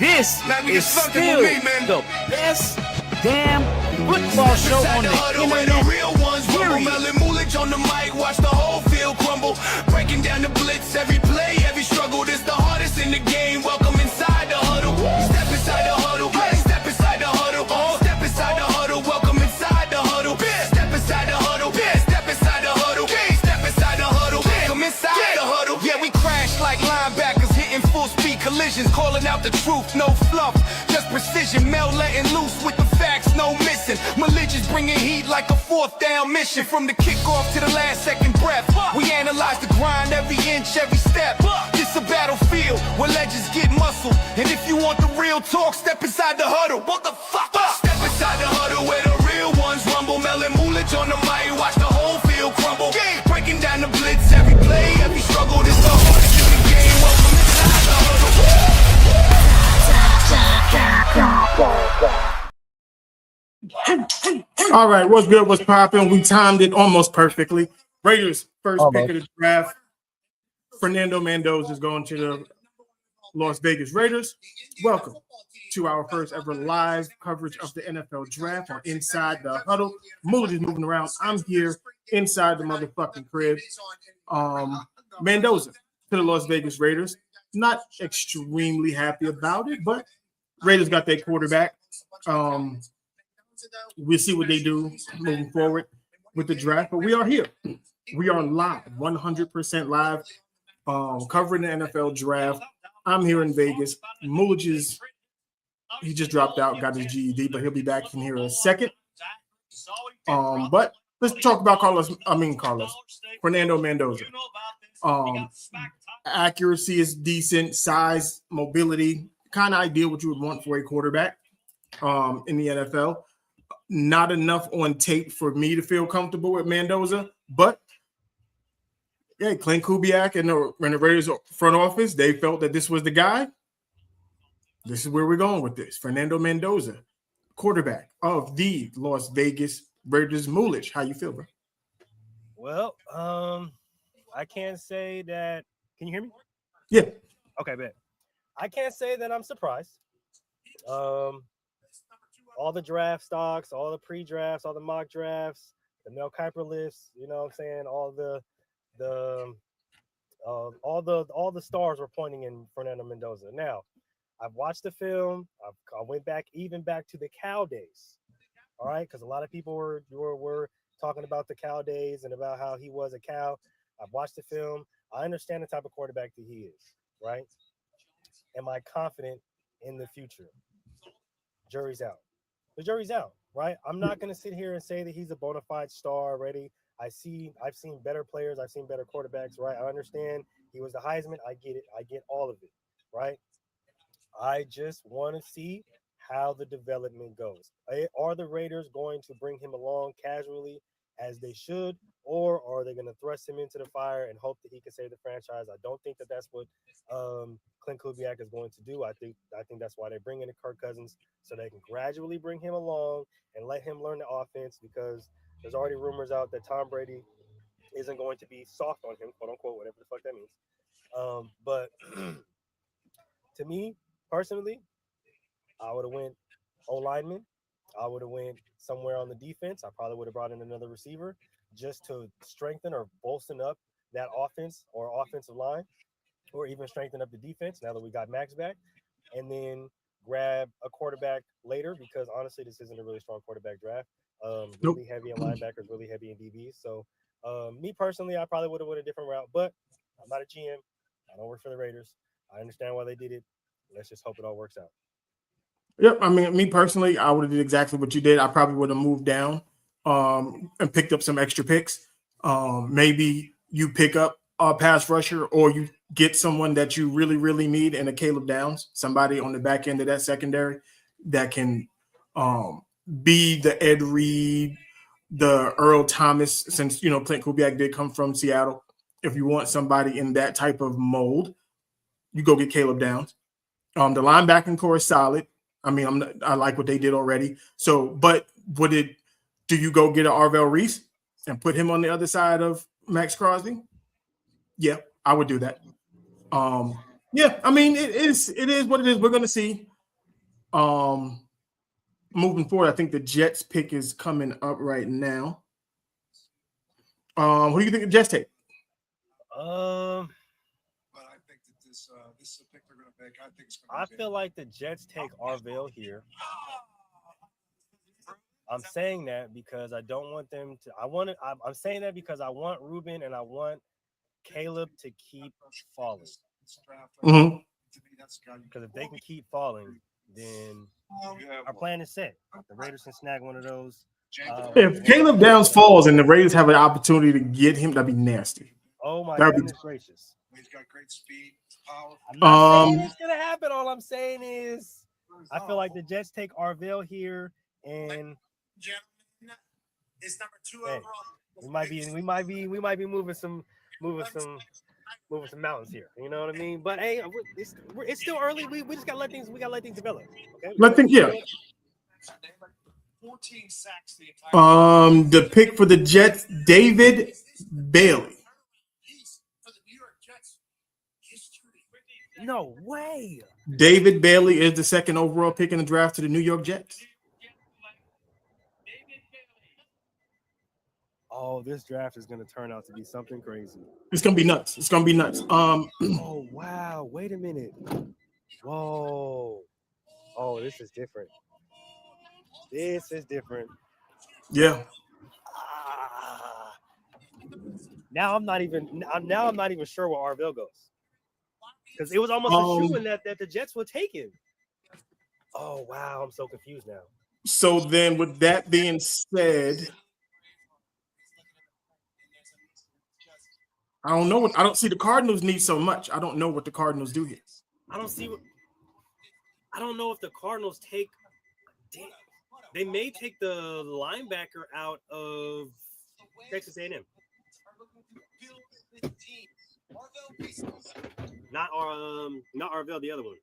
This is still the best damn football show on the internet. Period. On the mic, watch the whole field crumble. Breaking down the blitz, every play, every struggle. This the hardest in the game. Welcome inside the huddle. Step inside the huddle. Step inside the huddle. Step inside the huddle. Welcome inside the huddle. Step inside the huddle. Step inside the huddle. Step inside the huddle. Welcome inside the huddle. Yeah, we crash like linebackers hitting full speed collisions, calling out the truth, no fluff, just precision. Mel letting loose with the facts, no missing. Malicious bringing heat like a fourth down mission. From the kickoff to the last second breath, we analyze the grind every inch, every step. This a battlefield where legends get muscle. And if you want the real talk, step inside the huddle. What the fuck? Step inside the huddle where the real ones rumble. Mel and Mulich on the mic, watch the whole field crumble. Breaking down the blitz, every play, every struggle. This the hardest in the game. Welcome inside the huddle. All right, what's good? What's popping? We timed it almost perfectly. Raiders first pick of the draft. Fernando Mendoza is going to the Las Vegas Raiders. Welcome to our first ever live coverage of the NFL draft on Inside the Huddle. Mood is moving around. I'm here inside the motherfucking crib. Mendoza to the Las Vegas Raiders. Not extremely happy about it, but Raiders got their quarterback. We'll see what they do moving forward with the draft, but we are here. We are live, 100% live, covering the NFL draft. I'm here in Vegas. Mulich he just dropped out, got his GED, but he'll be back in here in a second. But let's talk about Fernando Mendoza. Accuracy is decent, size, mobility, kind of ideal what you would want for a quarterback in the NFL. Not enough on tape for me to feel comfortable with Mendoza, but yeah, Clint Kubiak and the Raiders front office, they felt that this was the guy. This is where we're going with this. Fernando Mendoza, quarterback of the Las Vegas Raiders. Mulich, how you feel, bro? Well, I can't say that. Can you hear me? Yeah. Okay, bet. I can't say that I'm surprised. All the draft stocks, all the pre-drafts, all the mock drafts, the Mel Kiper lists, you know what I'm saying? All the stars were pointing in Fernando Mendoza. Now, I've watched the film. I went back to the Cal days. All right, because a lot of people were talking about the Cal days and about how he was a Cal. I've watched the film. I understand the type of quarterback that he is, right? Am I confident in the future? Jury's out. The jury's out, right? I'm not going to sit here and say that he's a bona fide star already. I've seen better players. I've seen better quarterbacks, right? I understand he was the Heisman. I get it. I get all of it, right? I just want to see how the development goes. Are the Raiders going to bring him along casually as they should, or are they going to thrust him into the fire and hope that he can save the franchise? I don't think that that's what Clint Kubiak is going to do. I think that's why they bring in Kirk Cousins, so they can gradually bring him along and let him learn the offense, because there's already rumors out that Tom Brady isn't going to be soft on him, quote unquote, whatever the fuck that means. But to me personally, I would have went O-lineman. I would have went somewhere on the defense. I probably would have brought in another receiver just to strengthen or bolster up that offense or offensive line, or even strengthen up the defense now that we got Max back, and then grab a quarterback later, because honestly, this isn't a really strong quarterback draft. Really heavy in linebackers, really heavy in DBs. So me personally, I probably would have went a different route, but I'm not a GM. I don't work for the Raiders. I understand why they did it. Let's just hope it all works out. Yep. I mean, me personally, I would have did exactly what you did. I probably would have moved down and picked up some extra picks. Maybe you pick up a pass rusher, or you get someone that you really, really need in a Caleb Downs, somebody on the back end of that secondary that can be the Ed Reed, the Earl Thomas, since, Clint Kubiak did come from Seattle. If you want somebody in that type of mold, you go get Caleb Downs. The linebacking core is solid. I mean, I like what they did already. So, but do you go get an Arvell Reese and put him on the other side of Max Crosby? Yeah, I would do that. Yeah, I mean, it is what it is. We're going to see. Moving forward, I think the Jets pick is coming up right now. Who do you think the Jets take? But I think that this is a pick they're going to pick. I think it's going I feel like the Jets take Arvell here. I'm saying that because I don't want them to. I'm saying that because I want Ruben and I want Caleb to keep falling. Mm-hmm. Because if they can keep falling, then our plan is set. The Raiders can snag one of those. If Caleb Downs falls and the Raiders have an opportunity to get him, that'd be nasty. Oh my That'd goodness gracious! He's got great speed, power. I'm not saying it's gonna happen. All I'm saying is, I feel like the Jets take Arvell here, and Gentlemen, it's number 2 hey, overall. we might be moving some mountains here. You know what I mean? But hey, it's still early. We just gotta let things develop. Okay. Yeah. 14 sacks the entire The pick for the Jets, David Bailey. No way. David Bailey is the second overall pick in the draft to the New York Jets. Oh, this draft is going to turn out to be something crazy. It's going to be nuts. It's going to be nuts. Oh, wow. Wait a minute. Whoa. Oh, this is different. This is different. Yeah. Now I'm not even sure where Arvell goes. Because it was almost a shoo-in that the Jets would take him. Oh, wow. I'm so confused now. So then with that being said, I don't see the Cardinals need so much. I don't know what the Cardinals do here. I don't know if the Cardinals take. They may take the linebacker out of Texas A&M. Not Arvell, the other one.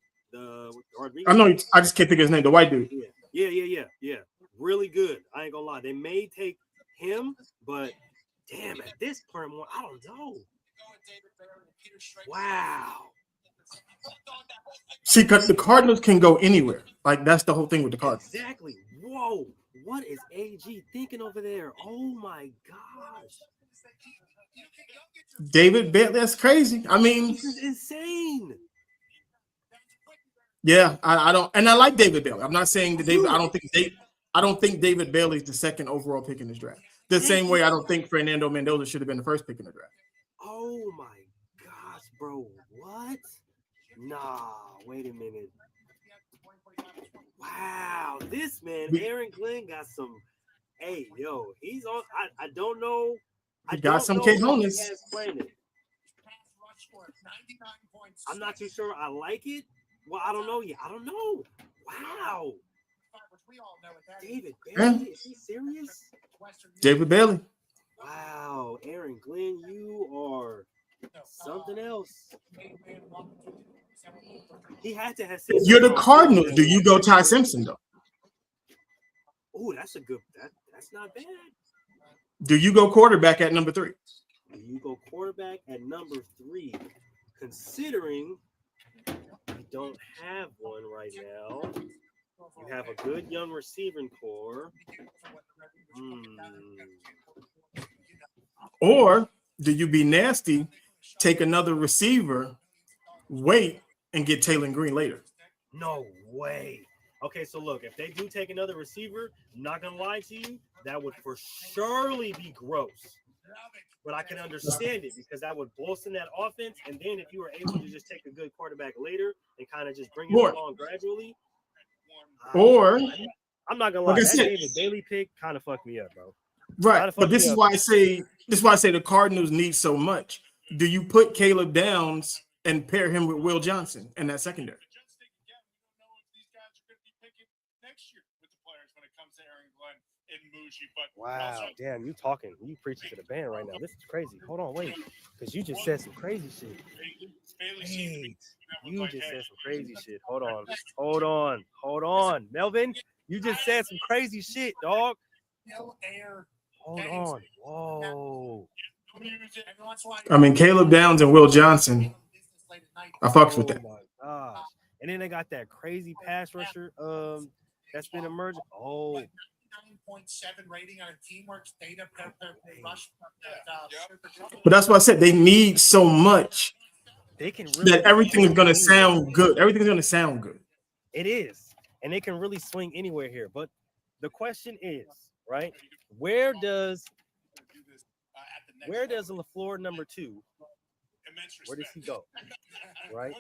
I know. I just can't think of his name. The white dude. Yeah. Really good. I ain't gonna lie. They may take him, but damn, at this point, I don't know. Wow. See, because the Cardinals can go anywhere. Like, that's the whole thing with the Cardinals. Exactly. Whoa. What is AG thinking over there? Oh, my gosh. David Bailey, that's crazy. I mean, this is insane. Yeah, I don't, and I like David Bailey. I'm not saying that David. I don't think David Bailey is the second overall pick in this draft. The same way I don't think Fernando Mendoza should have been the first pick in the draft. Oh my gosh, bro! What? Nah, wait a minute. Wow, this man, Aaron Glenn, got some. Hey, yo, he's on. I don't know. He got some cojones. I'm not too sure. I like it. Well, I don't know yet. I don't know. Wow. David Bailey, is he serious? David Bailey. Wow, Aaron Glenn, you are something else. He had to have. You're the Cardinals. Do you go Ty Simpson though? Oh, that's a good. That's not bad. Do you go quarterback at number 3? Do you go quarterback at number 3? Considering you don't have one right now, you have a good young receiving core. Or do you be nasty, take another receiver, wait, and get Taylor Green later? No way. Okay, so look, if they do take another receiver, I'm not going to lie to you, that would for surely be gross. But I can understand it because that would bolster that offense. And then if you were able to just take a good quarterback later and kind of just bring it along gradually. Or I'm not going to lie, that David Bailey pick kind of fucked me up, bro. Right, but this is why I say the Cardinals need so much. Do you put Caleb Downs and pair him with Will Johnson in that secondary? Wow, damn, you preaching to the band right now. This is crazy. Hold on, wait, because you just said some crazy shit. Wait, you just said some crazy shit. Hold on, Melvin. You just said some crazy shit, dog. Hold on. Whoa. I mean, Caleb Downs and Will Johnson. I fucks with that. Oh my gosh. And then they got that crazy pass rusher that's been emerging. Oh, 9.7 rating on a teamwork data per rush. But that's why I said they need so much they can really that everything is swing going to anywhere. sound good. Everything's going to sound good. It is, and they can really swing anywhere here. But the question is, right? Where does LaFleur number 2? Where does he go? Right?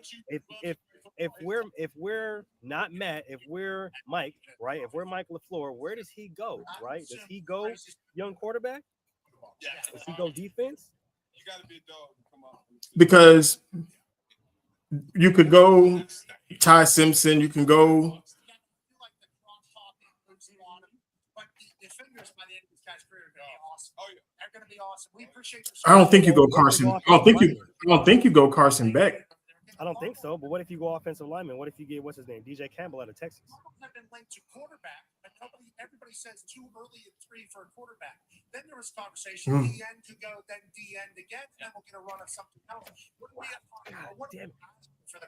If we're not Matt, if we're Mike, right? If we're Mike LaFleur, where does he go? Right? Does he go young quarterback? Does he go defense? Because you could go Ty Simpson, you can go. I don't think you go Carson. I don't think you go Carson Beck. I don't think so. But what if you go offensive lineman? What if you get what's his name, DJ Campbell out of Texas? Have been linked to quarterback, but everybody says too early at 3 for a quarterback. Then there was conversation DN to go, then DN again, then we'll get a run of something else. What do we have? God damn.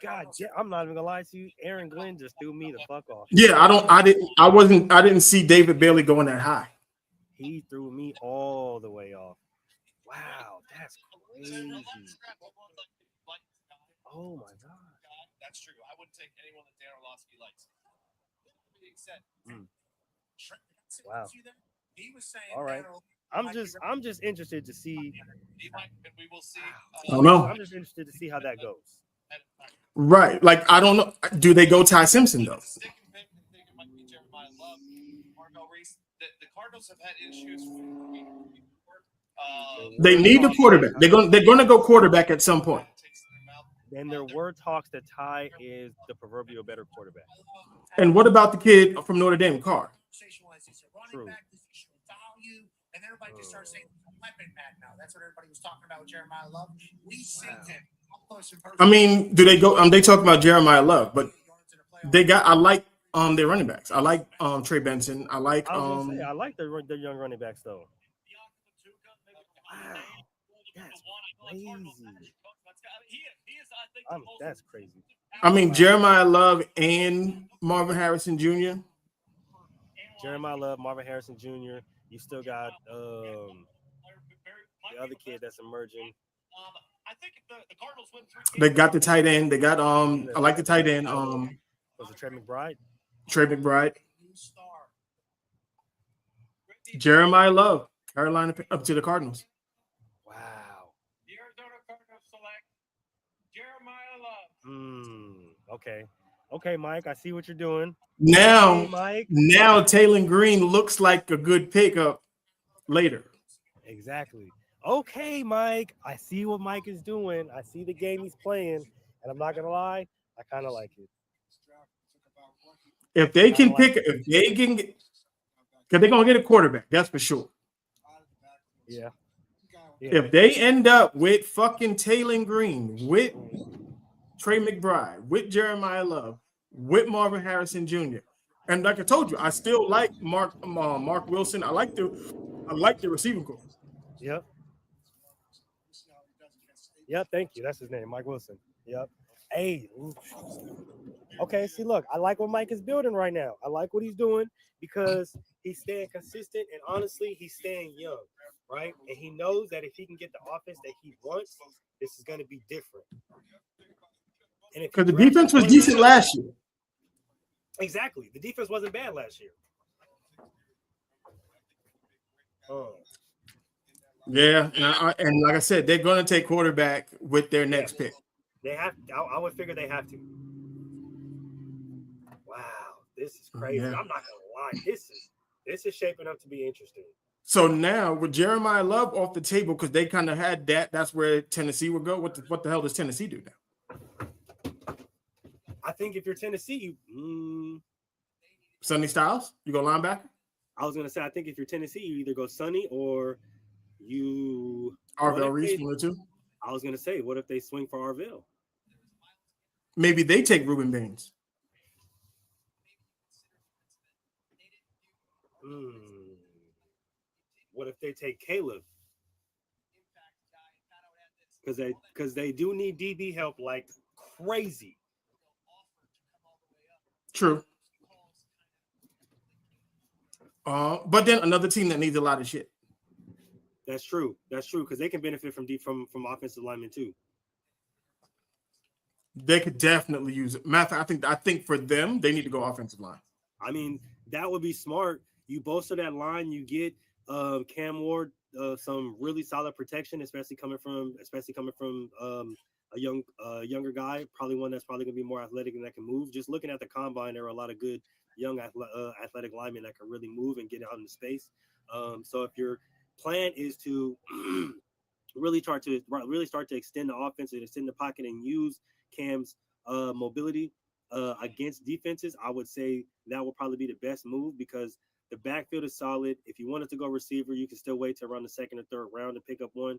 God, yeah, I'm not even gonna lie to you. Aaron Glenn just threw me the fuck off. Yeah, I didn't see David Bailey going that high. He threw me all the way off. Wow, that's crazy. Oh my god. That's true. I wouldn't take anyone that Dan Orlovsky likes. Being said. Wow. He was saying, all right. I'm just interested to see. We will see. I don't know. I'm just interested to see how that goes. Right. Like, I don't know. Do they go Ty Simpson, though? The Cardinals have had issues. They need a quarterback. They're gonna go quarterback at some point. And there were talks that Ty is the proverbial better quarterback. And what about the kid from Notre Dame, Carr? True. And everybody just started saying weapon mad now. That's what everybody was talking about with Jeremiah Love. We synced him. I mean, do they go? They talk about Jeremiah Love, but they got. I like their running backs. I like Trey Benson. I like I like the young running backs though. Wow, that's crazy. That's crazy. I mean, Jeremiah Love and Marvin Harrison Jr. Jeremiah Love, Marvin Harrison Jr. You still got the other kid that's emerging. I think if the Cardinals win 3 They got the tight end. They got I like the tight end. Was it Trey McBride? Trey McBride. Jeremiah Love, Carolina up to the Cardinals. Wow. The Arizona Cardinals select Jeremiah Love. Okay, Mike. I see what you're doing. Now, Mike. Now Taylor Green looks like a good pickup later. Exactly. Okay, Mike. I see what Mike is doing. I see the game he's playing, and I'm not gonna lie, I kind of like it. If they can pick, if they can get, because they're gonna get a quarterback, that's for sure. Yeah. If they end up with fucking Taylor Green, with Trey McBride, with Jeremiah Love, with Marvin Harrison Jr., and like I told you, I still like Mark Wilson. I like the receiving corps. Yep. Yep. Thank you. That's his name, Mike Wilson. Yep. Hey. Okay. See, look, I like what Mike is building right now. I like what he's doing because he's staying consistent and honestly, he's staying young, right? And he knows that if he can get the offense that he wants, this is going to be different. Because the defense was decent last year. Exactly. The defense wasn't bad last year. Oh. Yeah, and like I said, they're going to take quarterback with their next pick. They have. I would figure they have to. Wow, this is crazy. Yeah. I'm not gonna lie. This is shaping up to be interesting. So now with Jeremiah Love off the table because they kind of had that. That's where Tennessee would go. What the hell does Tennessee do now? I think if you're Tennessee, Sonny Styles, you go linebacker. I was gonna say I think if you're Tennessee, you either go Sonny or you Arvell Reese, 1 or 2. I was gonna say, what if they swing for Arvell? Maybe they take Ruben Baines. What if they take Caleb? Because they do need DB help like crazy. True. But then another team that needs a lot of shit. That's true. That's true because they can benefit from from offensive linemen too. They could definitely use it. Matter of fact, I think for them, they need to go offensive line. I mean, that would be smart. You bolster that line, you get Cam Ward some really solid protection, especially coming from a younger guy, probably one that's probably gonna be more athletic and that can move. Just looking at the combine, there are a lot of good young athletic linemen that can really move and get out into space. So if your plan is to really start to extend the offense and extend the pocket and use Cam's mobility against defenses, I would say that will probably be the best move because the backfield is solid. If you wanted to go receiver, you can still wait to around the second or third round to pick up one.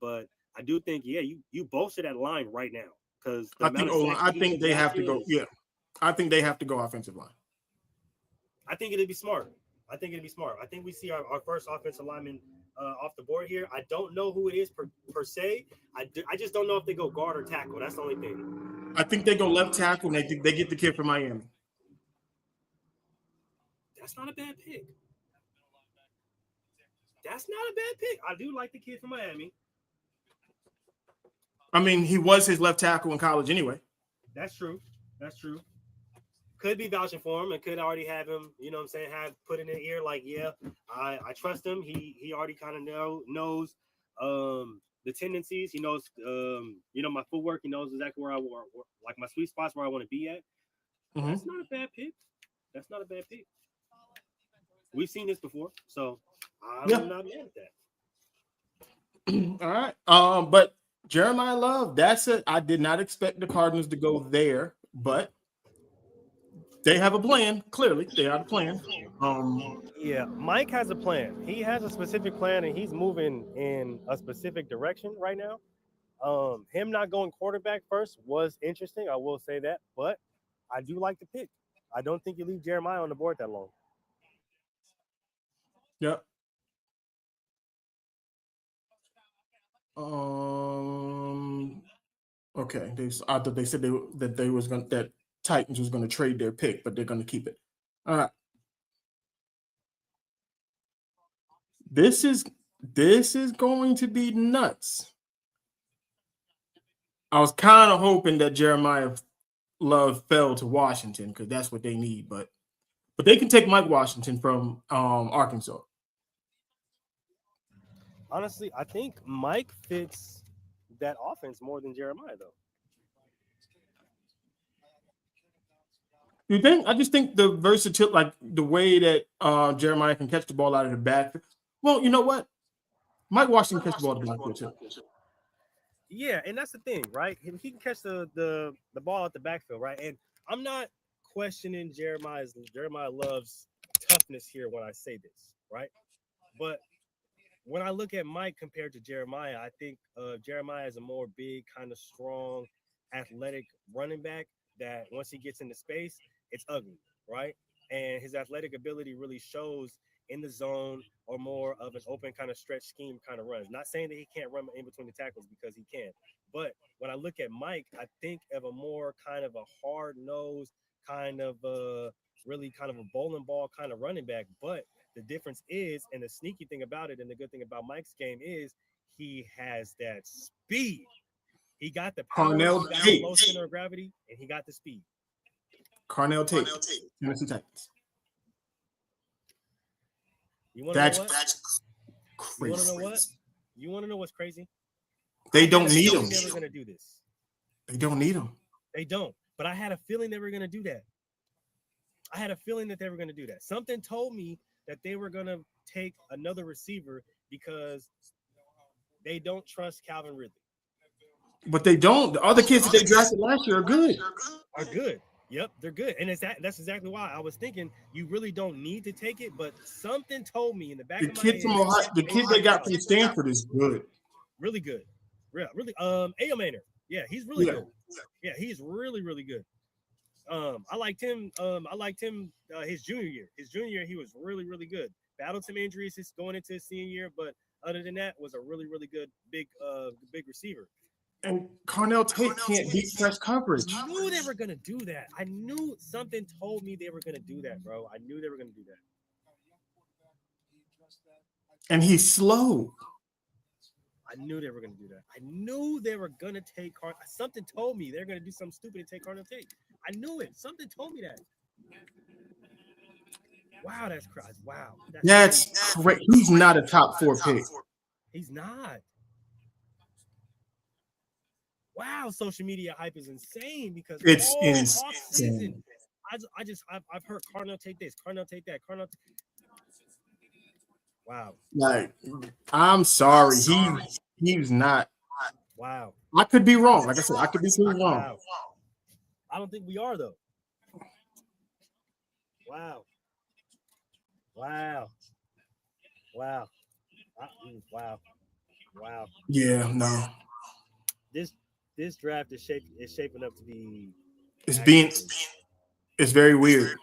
But I do think, you bolster that line right now because I think they have to go. Yeah, I think they have to go offensive line. I think it'd be smart. I think we see our first offensive lineman off the board here. I don't know who it is per se. I just don't know if they go guard or tackle. That's the only thing. I think they go left tackle and they get the kid from Miami. That's not a bad pick. I do like the kid from Miami. I mean, he was his left tackle in college anyway. That's true. Could be vouching for him and could already have him, have put in the ear like, yeah, I trust him. He already kind of knows the tendencies. He knows, my footwork. He knows exactly where like my sweet spots where I want to be at. Mm-hmm. That's not a bad pick. We've seen this before, so I'm not mad at that. All right. But Jeremiah Love, that's it. I did not expect the Cardinals to go there, but they have a plan. Clearly, they have a plan. Yeah, Mike has a plan. He has a specific plan, and he's moving in a specific direction right now. Him not going quarterback first was interesting. I will say that, but I do like the pick. I don't think you leave Jeremiah on the board that long. Yep. Okay. I thought they said that Titans was going to trade their pick, but they're going to keep it. All right. This is going to be nuts. I was kind of hoping that Jeremiah Love fell to Washington because that's what they need, but they can take Mike Washington from Arkansas. Honestly, I think Mike fits that offense more than Jeremiah, though. You think? I just think the versatility, like the way that Jeremiah can catch the ball out of the back. Well, you know what? Mike Washington catch the ball out of the backfield too. Yeah, and that's the thing, right? He can catch the ball at the backfield, right? And I'm not questioning Jeremiah Love's toughness here when I say this, right? But when I look at Mike compared to Jeremiah, I think Jeremiah is a more big, kind of strong, athletic running back that once he gets into space, it's ugly, right? And his athletic ability really shows in the zone or more of an open kind of stretch scheme kind of runs. Not saying that he can't run in between the tackles because he can. But when I look at Mike, I think of a more kind of a hard-nosed, kind of really kind of a bowling ball kind of running back. But the difference is, and the sneaky thing about it and the good thing about Mike's game is he has that speed. He got the power, Carnell Tate, low center of gravity, and he got the speed. Carnell Tate, Tennessee Titans. That's crazy. You want to know what? You want to know what's crazy? They don't need him. They were going to do this. They don't need him. They don't. But I had a feeling they were going to do that. Something told me that they were going to take another receiver because they don't trust Calvin Ridley. But they don't. The other kids that they drafted last year are good. Yep, they're good. And that's exactly why I was thinking you really don't need to take it, but something told me in the back of my head. The kid they got from Stanford is good. Really good. Really. Ayomaner. Yeah, he's really good. Yeah, he's really, really good. I liked him his junior year. His junior year, he was really, really good. Battled some injuries going into his senior year, but other than that, was a really, really good big receiver. And Carnell Tate can't beat press coverage. I knew they were gonna do that. I knew something told me they were gonna do that, bro. I knew they were gonna do that. And he's slow. I knew they were gonna do that. I knew they were gonna take something told me they're gonna do something stupid and take Carnell Tate. I knew it. Something told me that. Wow, that's crazy. Wow. That's crazy. He's not a top 4 pick. He's not. Wow, social media hype is insane because It's insane. I've heard Carnell take this, Carnell take that, Carnell. Wow. Like, I'm sorry. He's not. Wow. I could be wrong. Like I said, I could be wrong. Wow. I don't think we are though. Wow. Wow. Wow. Wow. Wow. Yeah, no. This draft is shaping up to be. It's very weird.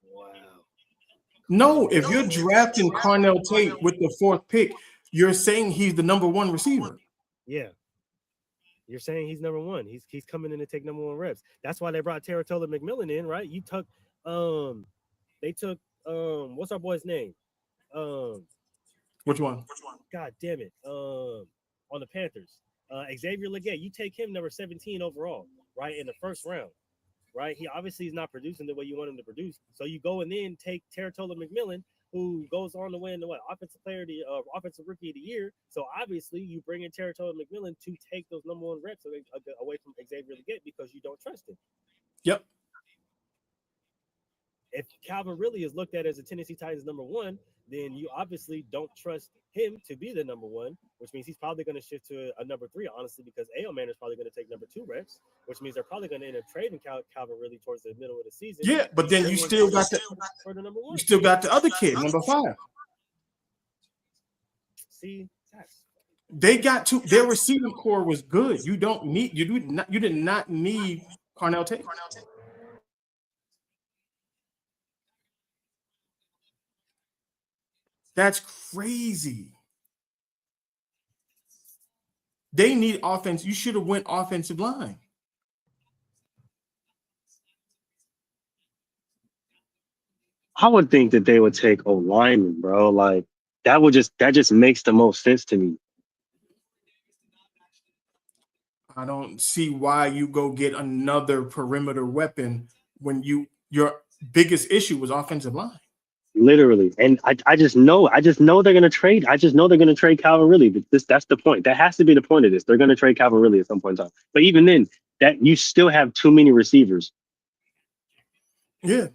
Wow. No, if you're drafting Carnell Tate with the 4th pick, you're saying he's the number 1 receiver. Yeah. You're saying he's number 1. He's coming in to take number 1 reps. That's why they brought Taylor McMillan in, right? You took they took what's our boy's name? Which one? God damn it. On the Panthers. Xavier Legette, you take him number 17 overall, right? In the first round. Right? He obviously is not producing the way you want him to produce. So you go and then take Taylor McMillan, who goes on to win the offensive rookie of the year. So obviously you bring in Taylor McMillan to take those number 1 reps away from Xavier Legette because you don't trust him. Yep. If Calvin really is looked at as a Tennessee Titans number 1, then you obviously don't trust him to be the number 1, which means he's probably going to shift to a number 3, honestly, because Ailman is probably going to take number 2 reps, which means they're probably going to end up trading Calvin really towards the middle of the season. Yeah, but then you still got the number 1. You still got the other kid, number 5. See, they got to their receiving core was good. You did not need Carnell Tate. That's crazy. They need offense. You should have went offensive line. I would think that they would take O lineman, bro. Like that just makes the most sense to me. I don't see why you go get another perimeter weapon when your biggest issue was offensive line. Literally. And I just know they're gonna trade. I just know they're gonna trade Calvin Ridley. But that's the point. That has to be the point of this. They're gonna trade Calvin Ridley at some point in time. But even then, that you still have too many receivers. Yeah.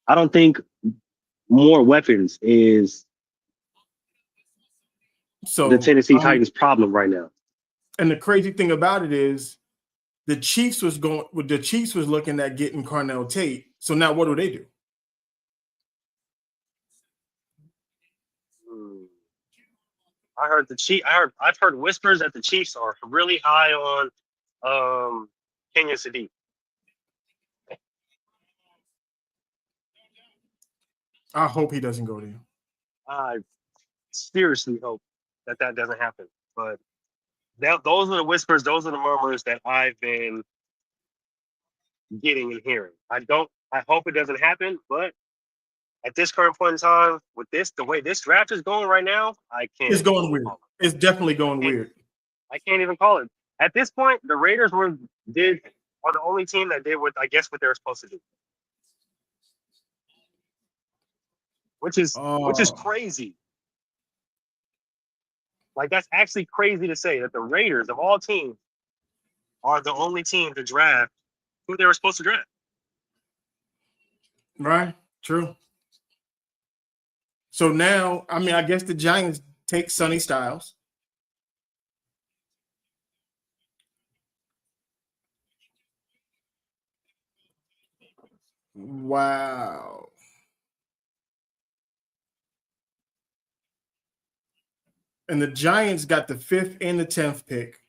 I don't think more weapons is the Tennessee Titans' problem right now. And the crazy thing about it is the Chiefs was looking at getting Carnell Tate. So now what do? I've heard whispers that the Chiefs are really high on Kenyon Sadiq. I hope he doesn't go there. I seriously hope that doesn't happen. But those are the whispers, those are the murmurs that I've been getting and hearing. I hope it doesn't happen, but at this current point in time, with the way this draft is going right now, I can't. It's going weird. It's definitely going weird. I can't even call it. At this point, the Raiders are the only team that did what they were supposed to do. Which is crazy. Like, that's actually crazy to say that the Raiders of all teams are the only team to draft who they were supposed to draft. Right. True. So now, I guess the Giants take Sonny Styles. Wow. And the Giants got the 5th and the 10th pick.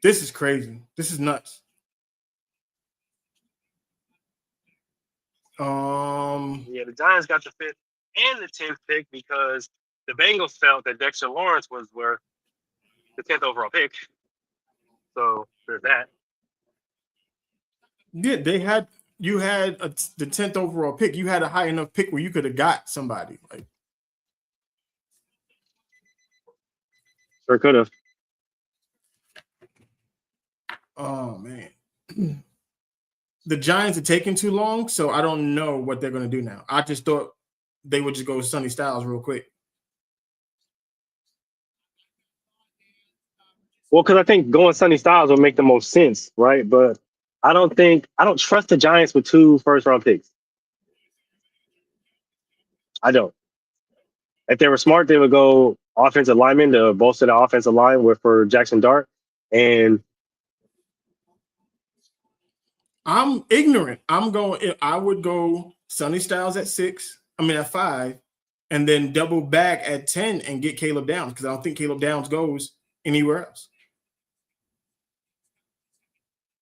This is crazy. This is nuts. Yeah, the Giants got the 5th and the 10th pick because the Bengals felt that Dexter Lawrence was worth the 10th overall pick. So there's that. Yeah, you had the 10th overall pick. You had a high enough pick where you could have got somebody. Like, Sure could have. oh man. The Giants are taking too long, so I don't know what they're going to do now. I just thought they would just go with Sonny Styles real quick. Well, because I think going Sonny Styles would make the most sense, right? But I don't trust the Giants with 2 first-round picks. I don't. If they were smart, they would go offensive lineman to bolster the offensive line for Jackson Dart. And I'm ignorant. I would go Sonny Styles at 6. I mean at 5, and then double back at 10 and get Caleb Downs because I don't think Caleb Downs goes anywhere else.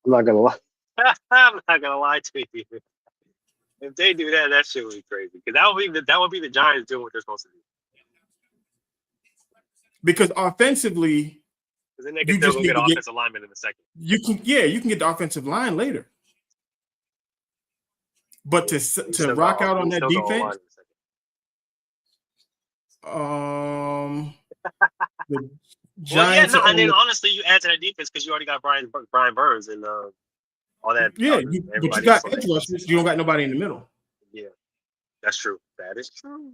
I'm not gonna lie. I'm not gonna lie to you. If they do that, that shit would be crazy. Because that would be the Giants doing what they're supposed to do. Because offensively, Because then they can still go get offensive lineman in a second. You can get the offensive line later. But to rock out on that defense, the Giants. And then honestly, you add to that defense because you already got Brian Burns and all that. Yeah, but you got edge rushers. You don't got nobody in the middle. Yeah, that's true. That is true.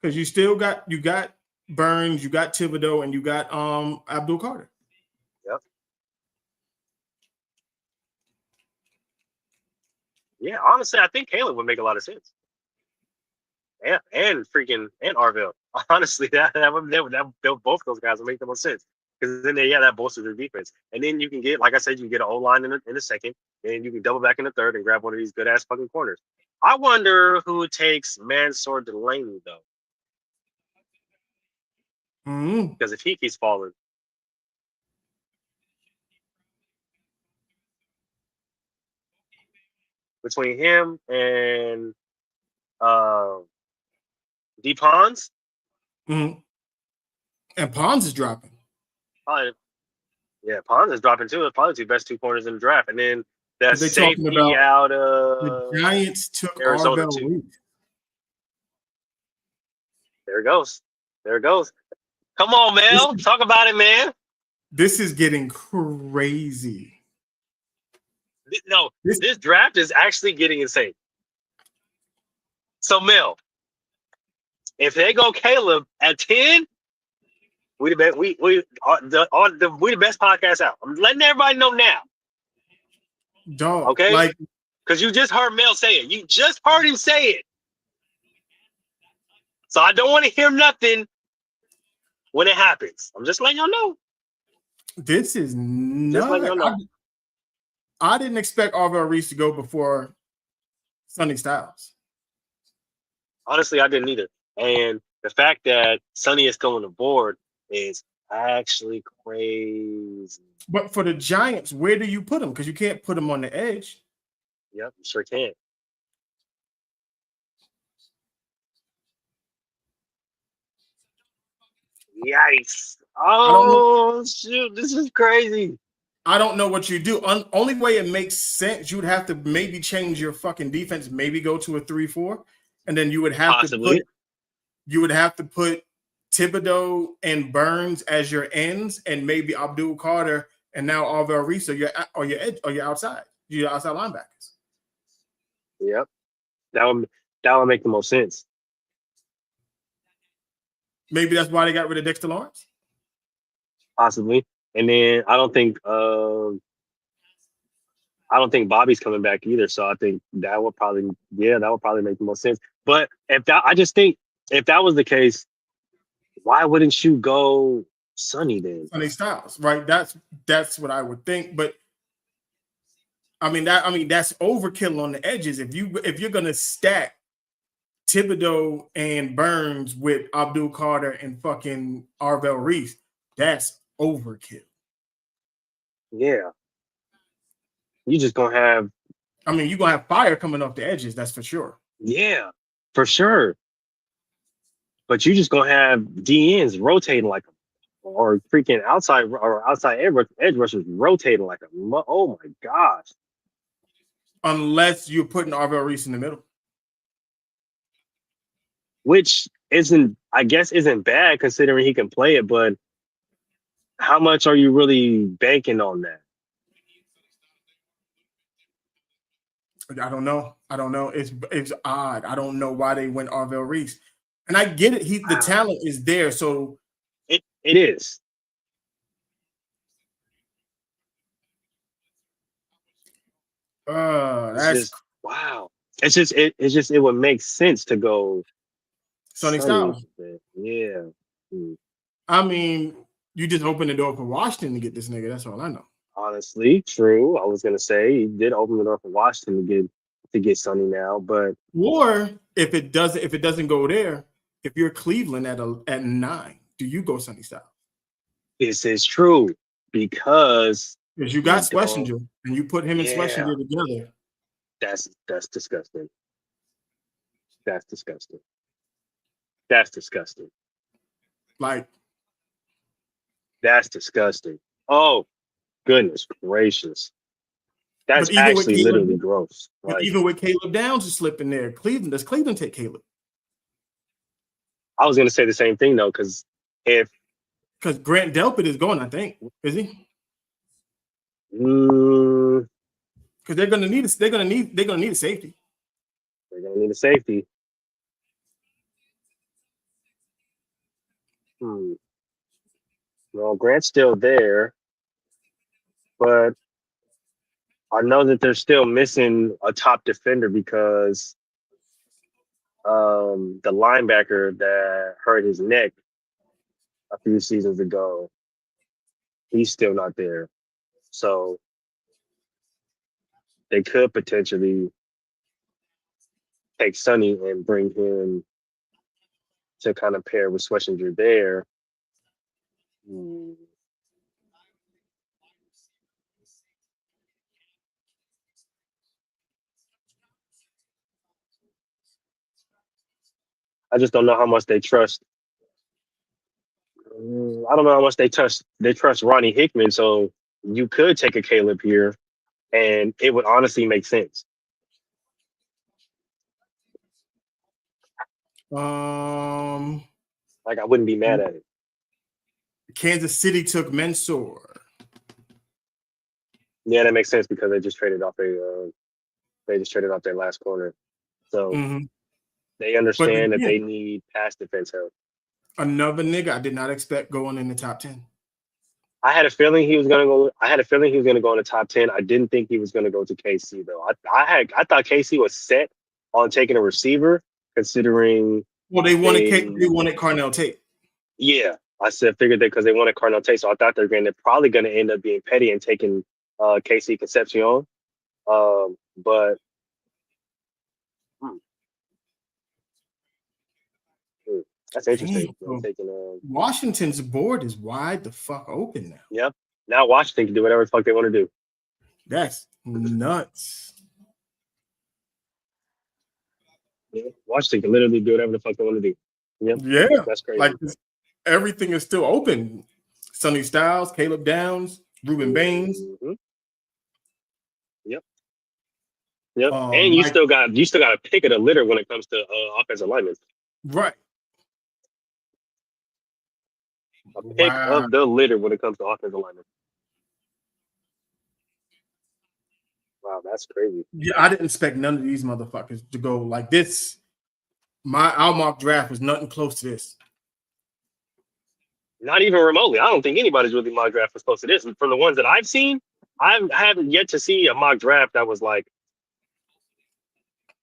Because you got Burns, you got Thibodeau, and you got Abdul Carter. Yep. Yeah, honestly, I think Caleb would make a lot of sense. Yeah, and Arvell. Honestly, that both those guys would make the most sense because then that bolsters their defense, and then you can get, like I said, you can get an O line in the second, and you can double back in the third and grab one of these good ass fucking corners. I wonder who takes Mansour Delaney though, because if he keeps falling. Between him and D Pons. Mm-hmm. And Pons is dropping. Probably, yeah, Pons is dropping too. It's probably the best 2 corners in the draft. And then that safety out of the Giants took Arizona too. There it goes. Come on, Mel. Talk about it, man. This is getting crazy. No, this draft is actually getting insane. So, Mel, if they go Caleb at 10, we the best podcast out. I'm letting everybody know now. Dog, okay? Because you just heard Mel say it. You just heard him say it. So I don't want to hear nothing when it happens. I'm just letting y'all know. This is nuts. I didn't expect Arvell Reese to go before Sonny Styles. Honestly, I didn't either. And the fact that Sonny is still on the board is actually crazy. But for the Giants, where do you put him? Because you can't put him on the edge. Yep, you sure can. Yikes. Oh, shoot. This is crazy. I don't know what you do. Only way it makes sense, you would have to maybe change your fucking defense, maybe go to a 3-4, and then you would have to put Thibodeau and Burns as your ends, and maybe Abdul Carter and now Arvell Reese or your outside linebackers. Yep, that would make the most sense. Maybe that's why they got rid of Dexter Lawrence. Possibly. And then I don't think Bobby's coming back either. So I think that would probably make the most sense. But if that was the case, why wouldn't you go Sonny then? Sonny Styles, right? That's what I would think. But that's overkill on the edges. If you're gonna stack Thibodeau and Burns with Abdul Carter and fucking Arvell Reese, that's overkill. Yeah, you just gonna have I mean, you're gonna have fire coming off the edges, that's for sure. yeah, for sure. But you just gonna have DNs rotating like or freaking outside edge rushers rotating like oh my gosh. Unless you're putting Arvell Reese in the middle. Which isn't I guess isn't bad considering he can play it, but how much are you really banking on that? I don't know. It's odd. I don't know why they went Arvell Reese. And I get it. The talent is there. So it is. That's just wow. It would make sense to go Sonny Styles. Yeah. I mean, you just opened the door for Washington to get this nigga. That's all I know. Honestly, true. I was gonna say he did open the door for Washington to get Sonny now, but or if it doesn't go there, if you're Cleveland at 9, do you go Sonny Styles? This is true because you got Schlesinger and you put him and Schlesinger together. That's disgusting. That's disgusting. That's disgusting. Like that's disgusting. Oh goodness gracious. That's actually literally gross. But even with Caleb Downs is slipping there, does Cleveland take Caleb? I was gonna say the same thing though, because Grant Delpit is going, I think. Is he? Because they're gonna need a safety. They're gonna need a safety. Well, Grant's still there, but I know that they're still missing a top defender because the linebacker that hurt his neck a few seasons ago, he's still not there. So they could potentially take Sonny and bring him to kind of pair with Schlesinger there. I just don't know how much they trust. I don't know how much they trust Ronnie Hickman. So you could take a Caleb here, and it would honestly make sense. Like I wouldn't be mad at it. Kansas City took Mansour. Yeah, that makes sense because they just traded off their last corner. So they understand that they need pass defense help. Another nigga I did not expect going in the top 10. I had a feeling he was gonna go. I had a feeling he was gonna go in the top 10. I didn't think he was gonna go to KC though. I thought KC was set on taking a receiver, considering. Well, they wanted Carnell Tate. Yeah, I figured that because they wanted Carnell Tate, so I thought they're probably gonna end up being petty and taking KC Concepcion. But that's interesting. Washington's board is wide the fuck open now. Yep. Now Washington can do whatever the fuck they want to do. That's nuts. Yeah. Washington can literally do whatever the fuck they want to do. Yep. Yeah. That's crazy. Like everything is still open. Sonny Styles, Caleb Downs, Ruben Baines. Yep. Yep. And you still got a pick of the litter when it comes to offensive linemen. Right. A pick of the litter when it comes to offensive linemen. Wow, that's crazy. Yeah, I didn't expect none of these motherfuckers to go like this. Our mock draft was nothing close to this. Not even remotely. I don't think anybody's really mock draft was close to this. And from the ones that I've seen, I haven't yet to see a mock draft that was like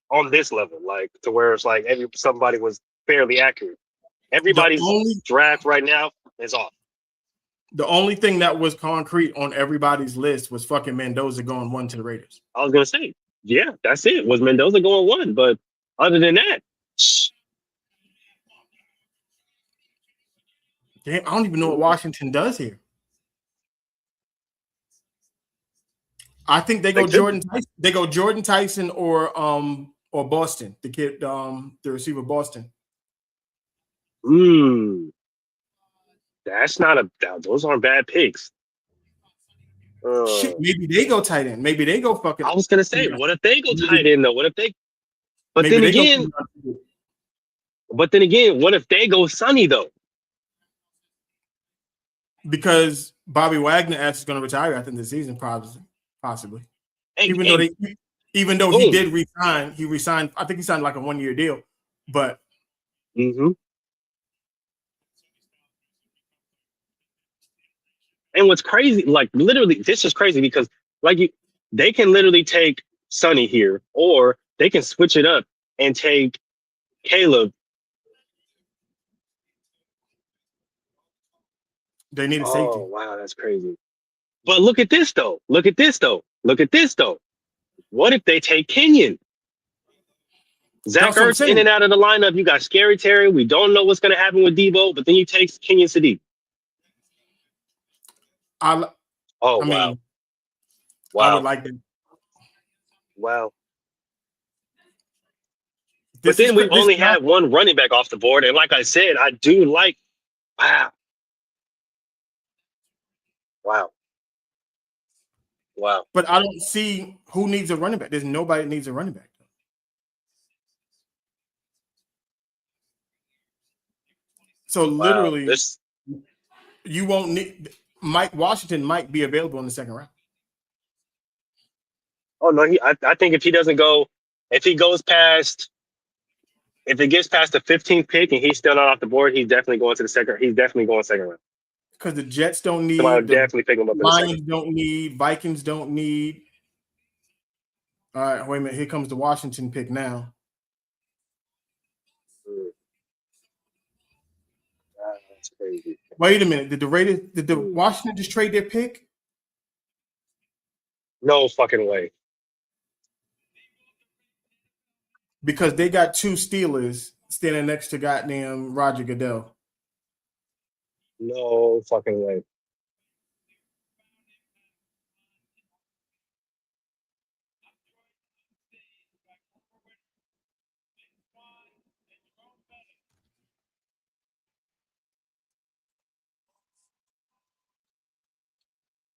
on this level, like to where it's like somebody was fairly accurate. Everybody's draft right now is off. The only thing that was concrete on everybody's list was fucking Mendoza going 1 to the Raiders. I was gonna say, yeah, that's it. Was Mendoza going 1? But other than that, damn, I don't even know what Washington does here. I think they They go could. Jordan. They go Jordan Tyson or Boston. The kid, the receiver Boston. That's not a. Those aren't bad picks. Shit, maybe they go tight end. Maybe they go fucking. I was gonna say, what if they go tight end though? What if they? But Maybe then they go. again, what if they go Sonny though? Because Bobby Wagner is going to retire after the season, possibly. Even though he did resign, he resigned. I think he signed like a 1-year deal, but. And what's crazy, like literally, this is crazy because they can literally take Sonny here, or they can switch it up and take Caleb. They need a safety. Oh wow, that's crazy. But look at this though. What if they take Kenyon? Zach Ertz in and out of the lineup. You got Scary Terry. We don't know what's going to happen with Debo, but then you take Kenyon Sadiq. I mean, wow. I would like that. Wow. But then we only had one running back off the board. And like I said, I do like, wow. But I don't see who needs a running back. There's nobody that needs a running back. So literally, you won't need Mike Washington might be available in the second round. Oh no, I think if he doesn't go, if it gets past the 15th pick and he's still not off the board, he's definitely going to the second. He's definitely going second round. Because the Jets don't need. So I would definitely pick him up. Lions don't need. Vikings don't need. All right, wait a minute. Here comes the Washington pick now. That's crazy. Wait a minute. Did the Washington just trade their pick? No fucking way. Because they got two Steelers standing next to goddamn Roger Goodell. No fucking way.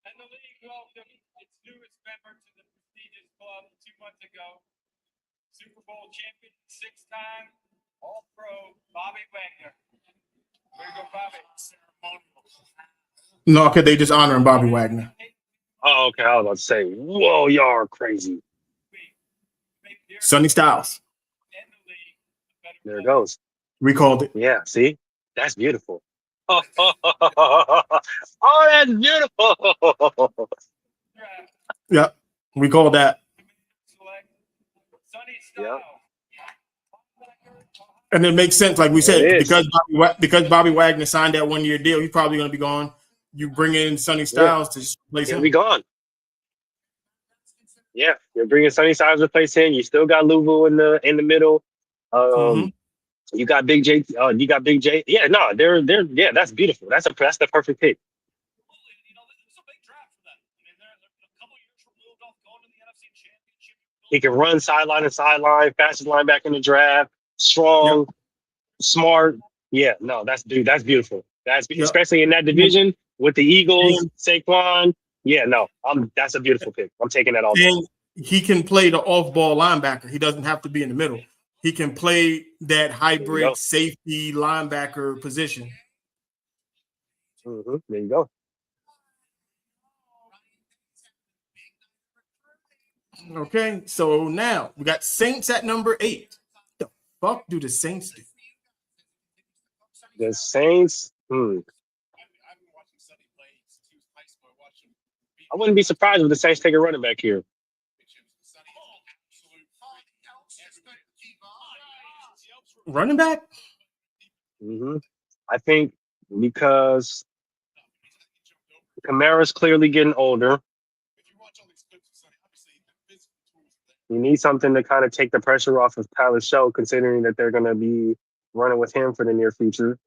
And the league welcomed its newest member to the prestigious club 2 months ago. Super Bowl champion, 6-time All-Pro, Bobby Wagner. Where you go, Bobby? No, because they just honoring Bobby Wagner. Oh, okay. I was about to say, whoa, y'all are crazy. Sonny Styles. There it goes. We called it. Yeah, see? That's beautiful. Oh, that's beautiful. Yep, we called that. Yeah. And it makes sense, like we said, because Bobby Wagner signed that 1-year deal, he's probably going to be gone. You bring in Sonny Styles to replace him. He'll be gone. Yeah, you're bringing Sonny Styles to replace him. You still got Louisville in the middle. You got Big J. Yeah, no, they're that's beautiful. That's the perfect pick. He can run sideline to sideline, fastest linebacker in the draft, strong, smart. Yeah, no, that's beautiful. Especially in that division with the Eagles, Saquon. Yeah, no, that's a beautiful pick. I'm taking that all day. And he can play the off-ball linebacker. He doesn't have to be in the middle. He can play that hybrid safety linebacker position. There you go. Okay, so now we got Saints at number 8. What the fuck do the Saints do? The Saints. I wouldn't be surprised if the Saints take a running back here. Running back? I think because Kamara's clearly getting older. You need something to kind of take the pressure off of Tyler Show, considering that they're going to be running with him for the near future.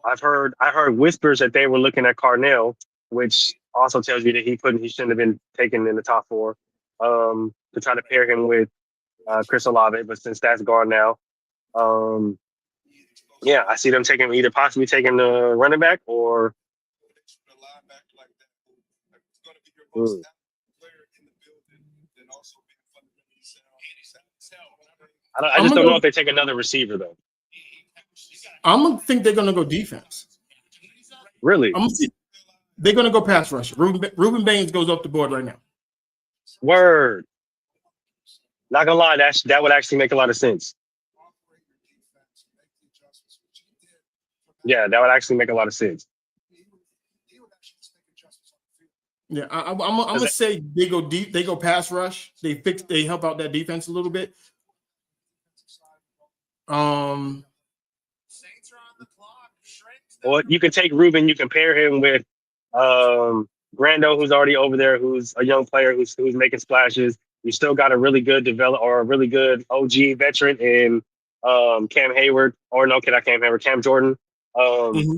I heard whispers that they were looking at Carnell, which also tells you that he shouldn't have been taken in the top 4. To try to pair him with Chris Olave, but since that's gone now, yeah, I see them either possibly taking the running back or. Mm. I just don't know if they take another receiver though. I'm gonna think they're gonna go defense. Really? They're gonna go pass rush. Ruben Baines goes off the board right now. Word. Not gonna lie, that would actually make a lot of sense. Yeah, that would actually make a lot of sense. Yeah, I'm gonna say they go deep. They go pass rush. They help out that defense a little bit. Or you can take Ruben. You can pair him with Brando, who's already over there, who's a young player who's making splashes. You still got a really good a really good OG veteran in Cam Hayward, or no, not Cam Hayward, Cam Jordan.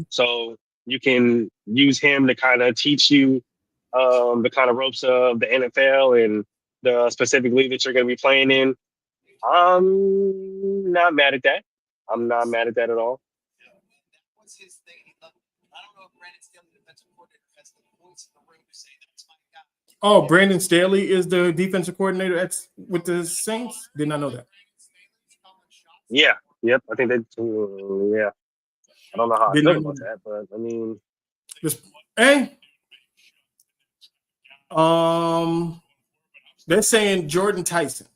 So you can use him to kind of teach you the kind of ropes of the NFL and the specific league that you're going to be playing in. I'm not mad at that. I'm not mad at that at all. What's his thing? I don't know if Brandon Staley, defensive coordinator, has the voice in the room to say that's my guy. Oh, Brandon Staley is the defensive coordinator with the Saints? Did not know that. Yeah. Yep. I think they. Yeah. I don't know how I feel about that, but I mean. They're saying Jordan Tyson.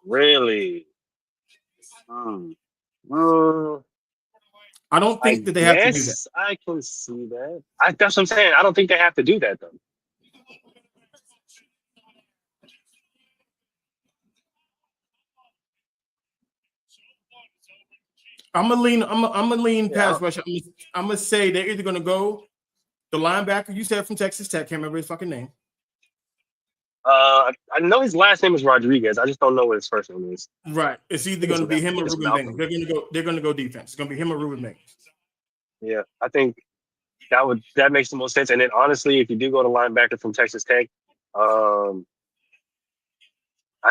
Really? I don't think that they have to do that. I can see that. That's what I'm saying. I don't think they have to do that though. I'm gonna lean pass rush. I'm gonna say they're either gonna go the linebacker you said from Texas Tech. Can't remember his fucking name. I know his last name is Rodriguez. I just don't know what his first name is. Right. It's either going to be him or Ruben Baines. They're going to go defense. It's going to be him or Ruben Baines. Yeah, I think that makes the most sense. And then honestly, if you do go to linebacker from Texas Tech, I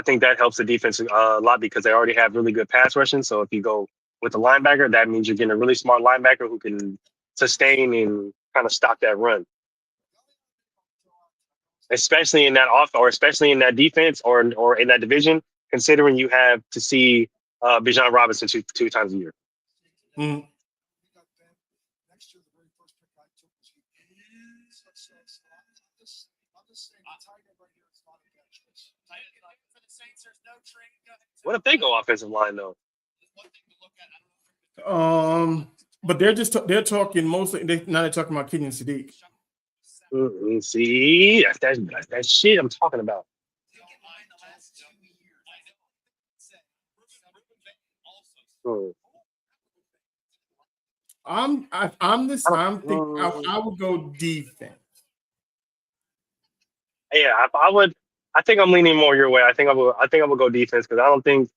think that helps the defense a lot because they already have really good pass rushing. So if you go with the linebacker, that means you're getting a really smart linebacker who can sustain and kind of stop that run. Especially in that or especially in that defense or in that division, considering you have to see Bijan Robinson two times a year. Mm-hmm. What if they go offensive line though? But they're talking mostly. They're talking about Kenyon Sadiq. See, that's that shit I'm talking about. I would go defense. Yeah, I would. I think I'm leaning more your way. I think I would go defense because I don't think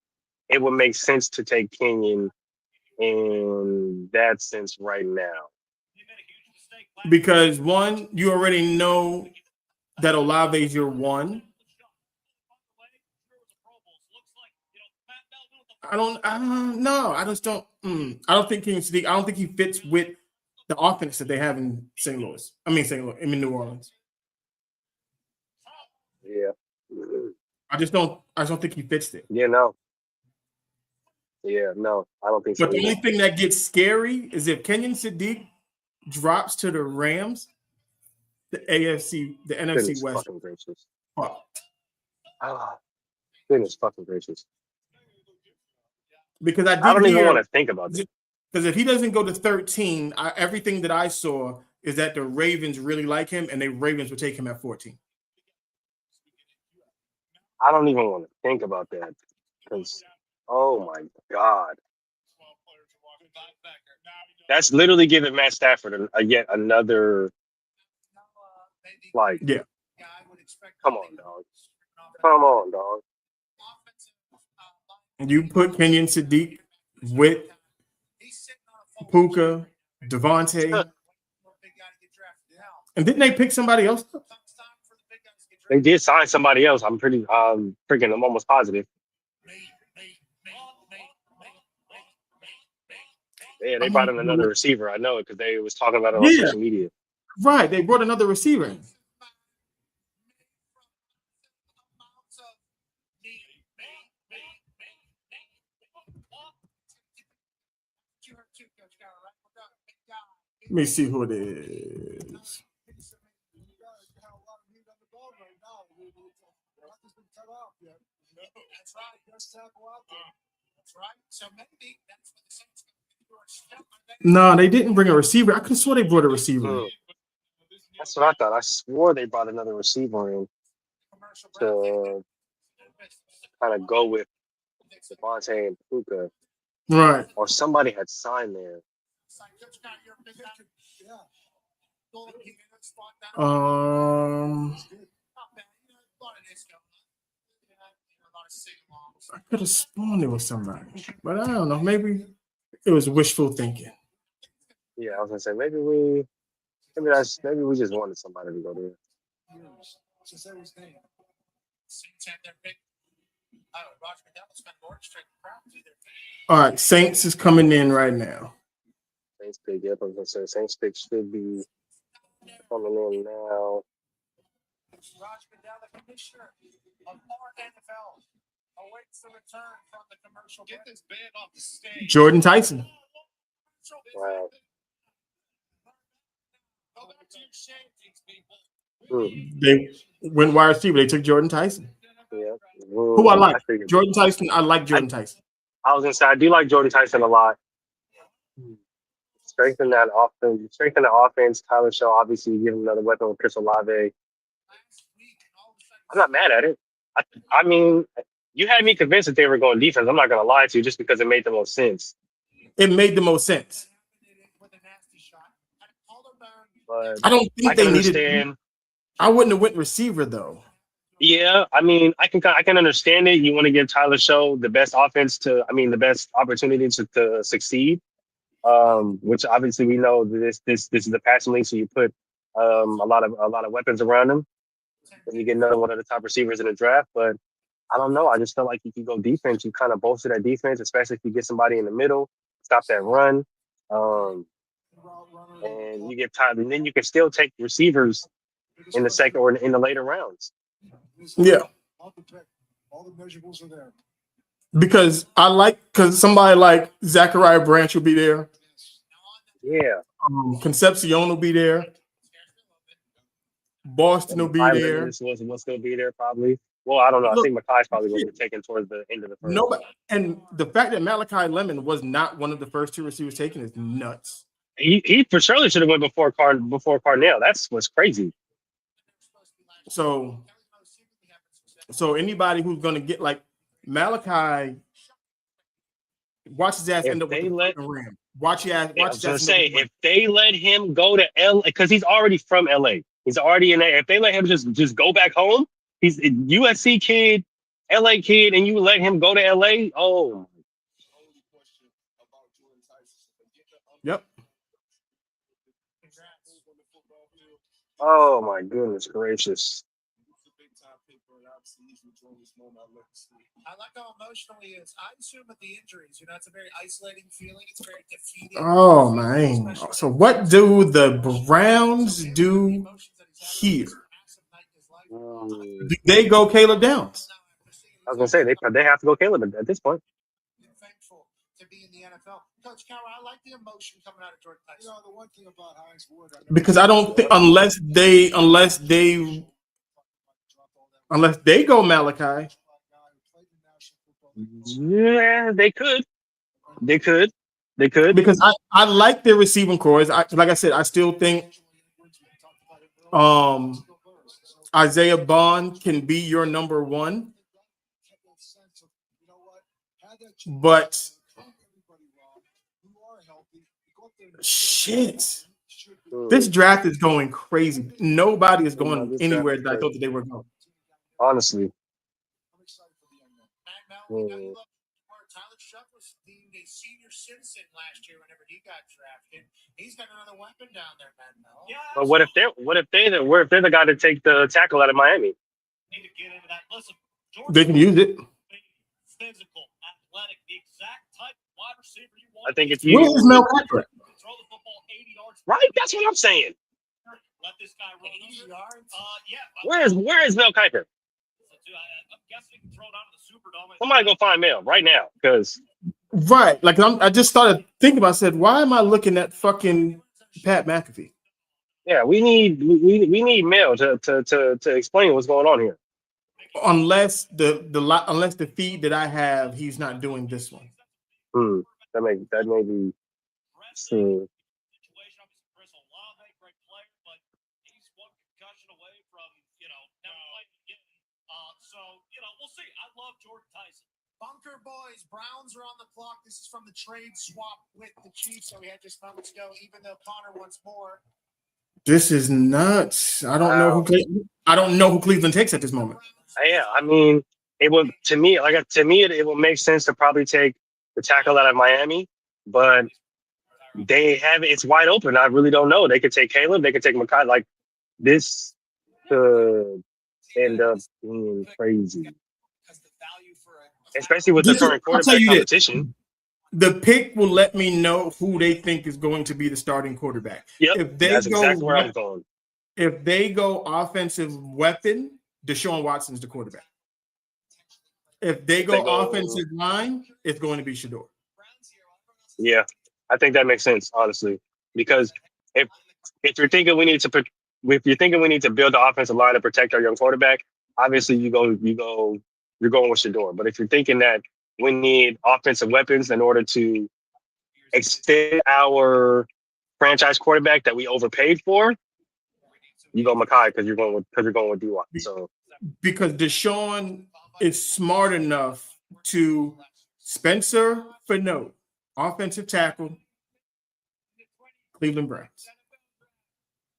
it would make sense to take Kenyon in that sense right now. Because one, you already know that Olave is your one. I don't think Kenyon Sadiq. I don't think he fits with the offense that they have in St. Louis. I mean New Orleans. Yeah. I just don't think he fits there. Yeah, no. Yeah, no, I don't think so. But the only thing that gets scary is if Kenyon Sadiq drops to the Rams, the NFC West. Fucking gracious. Goodness fucking gracious. Because I don't even want to think about it. Because if he doesn't go to 13, everything that I saw is that the Ravens really like him, and the Ravens would take him at 14. I don't even want to think about that because, oh my God, that's literally giving Matt Stafford yet another. Like, yeah, come on, dog. You put Kenyon Sadiq with Puka, Devontae, And didn't they pick somebody else up? They did sign somebody else. I'm pretty freaking. I'm almost positive. Yeah, they brought in another receiver. I know it because they was talking about it on social media. Right, they brought another receiver in. Let me see who it is. No, they didn't bring a receiver. I could have swore they brought a receiver. That's what I thought. I swore they brought another receiver in to kind of go with Devontae and Puka. Right. Or somebody had signed there. I could have sworn there was somebody, but I don't know. Maybe it was wishful thinking. Yeah, I was gonna say maybe we just wanted somebody to go there. All right, Saints is coming in right now. Saints pick, yep. I was gonna say Saints pick should be coming in now. Raj Goodell, the commissioner of our NFL, awaits the return from the commercial. Get this band off the stage. Jordan Tyson. Wow. Go back to your shamings, people. They went wide receiver. They took Jordan Tyson. Yeah. Who I like. Jordan Tyson. I like Jordan Tyson. I was gonna say I do like Jordan Tyson a lot. Strengthen that offense. Strengthen the offense. Tyler Shaw, obviously, give him another weapon with Chris Olave. I'm not mad at it. I mean, you had me convinced that they were going defense. I'm not going to lie to you just because it made the most sense. It made the most sense. But I don't think they needed. Understand. I wouldn't have went receiver though. Yeah, I mean, I can understand it. You want to give Tyler Shaw the best offense the best opportunity to succeed. Which obviously we know this is the passing league, so you put a lot of weapons around him. And you get another one of the top receivers in the draft, but I don't know. I just felt like if you go defense, you kind of bolster that defense, especially if you get somebody in the middle, stop that run, and you get time, and then you can still take receivers in the second or in the later rounds. Yeah, all the measurables are there. Because somebody like Zachariah Branch will be there. Yeah, Concepcion will be there. Boston will be there. This will still be there probably. Well, I don't know. I think Makai's probably going to be taken towards the end of the first. Nobody, and the fact that Malachi Lemon was not one of the first two receivers taken is nuts. He for surely should have went before Carnell. That's what's crazy. So anybody who's going to get like Malachi, watch his ass end up with the Ram. Watch his ass. I was going to say, if they let him go to LA, because he's already from LA. He's already in there. If they let him just go back home, he's a USC kid, LA kid, and you let him go to LA. Oh. Yep. Oh my goodness gracious. I like how emotional he is. I assume with the injuries, it's a very isolating feeling. It's very defeating. Oh man. So what do the Browns do here? Do they go Caleb Downs? I was gonna say they have to go Caleb at this point. Thankful to be in the NFL. Coach Cowher, I like the emotion coming out of Jordan Tyson. The one thing about Hines Ward, because I don't think unless they go Malachi. Yeah, they could. Because I like their receiving cores. Like I said, I still think Isaiah Bond can be your number one. But shit. This draft is going crazy. Nobody is going anywhere that I thought that they were going. Honestly. Tyler Shuck was deemed a senior citizen last year whenever he got drafted. He's got another weapon down there, man. No. Yeah, But what if they're the guy to take the tackle out of Miami? need to get into that. Listen, They can use it. physical, athletic, the exact type of wide receiver you want. I think if Where you is Mel Kiper? Throw the football 80 yards. right, that's what I'm saying. Let this guy run 80 yards? yeah. Where is Mel Kiper? I'm guessing he can throw down to the Superdome. Somebody go find Mel right now, because Right. Like I just started thinking about. I said, why am I looking at fucking Pat McAfee? yeah, we need Mel to explain what's going on here. Unless the feed that I have, he's not doing this one. That may be. Situation, obviously, Chris Olave, great player, but he's one concussion away from, never playing again. So, we'll see. I love Jordan Tyson. Bunker Boys, Browns are on the clock. This is from the trade swap with the Chiefs that we had just moments ago, even though Connor wants more. This is nuts. I don't know who Cleveland takes at this moment. Yeah, I mean, it would to me it would make sense to probably take the tackle out of Miami, but it's wide open. I really don't know. They could take Caleb, they could take Makai. Like this could end up being crazy, especially with the current quarterback competition. The pick will let me know who they think is going to be the starting quarterback. Yep, that's exactly where I'm going. If they go offensive weapon, Deshaun Watson's the quarterback. If they go offensive line, it's going to be Shador. Yeah, I think that makes sense, honestly, because if you're thinking we need to build the offensive line to protect our young quarterback, obviously you're going with Shador. But if you're thinking that we need offensive weapons in order to extend our franchise quarterback that we overpaid for, you go Makai because you're going with D-Watt. So because Deshaun is smart enough to Spencer Fano, offensive tackle, Cleveland Browns.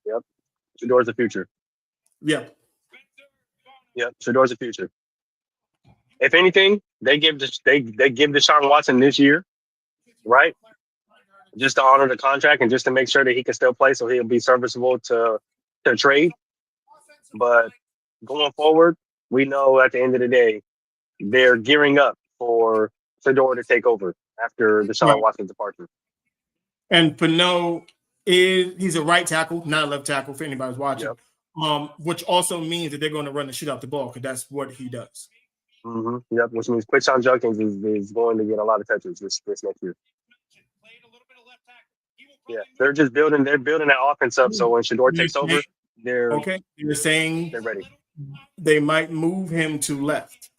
Yep, Shador's the future. Yep. Shador's the future. If anything, they give Deshaun Watson this year, right? Just to honor the contract and just to make sure that he can still play, so he'll be serviceable to trade. But going forward, we know at the end of the day, they're gearing up for Shador to take over after Deshaun Watson's departure. And Fano he's a right tackle, not a left tackle for anybody who's watching. Yep. Which also means that they're going to run the shit out the ball because that's what he does. Mm-hmm. Yep, which means Quinshon Judkins is going to get a lot of touches this next year. Yeah, they're building that offense up. So when Shador takes over, they're saying they're ready. They might move him to left.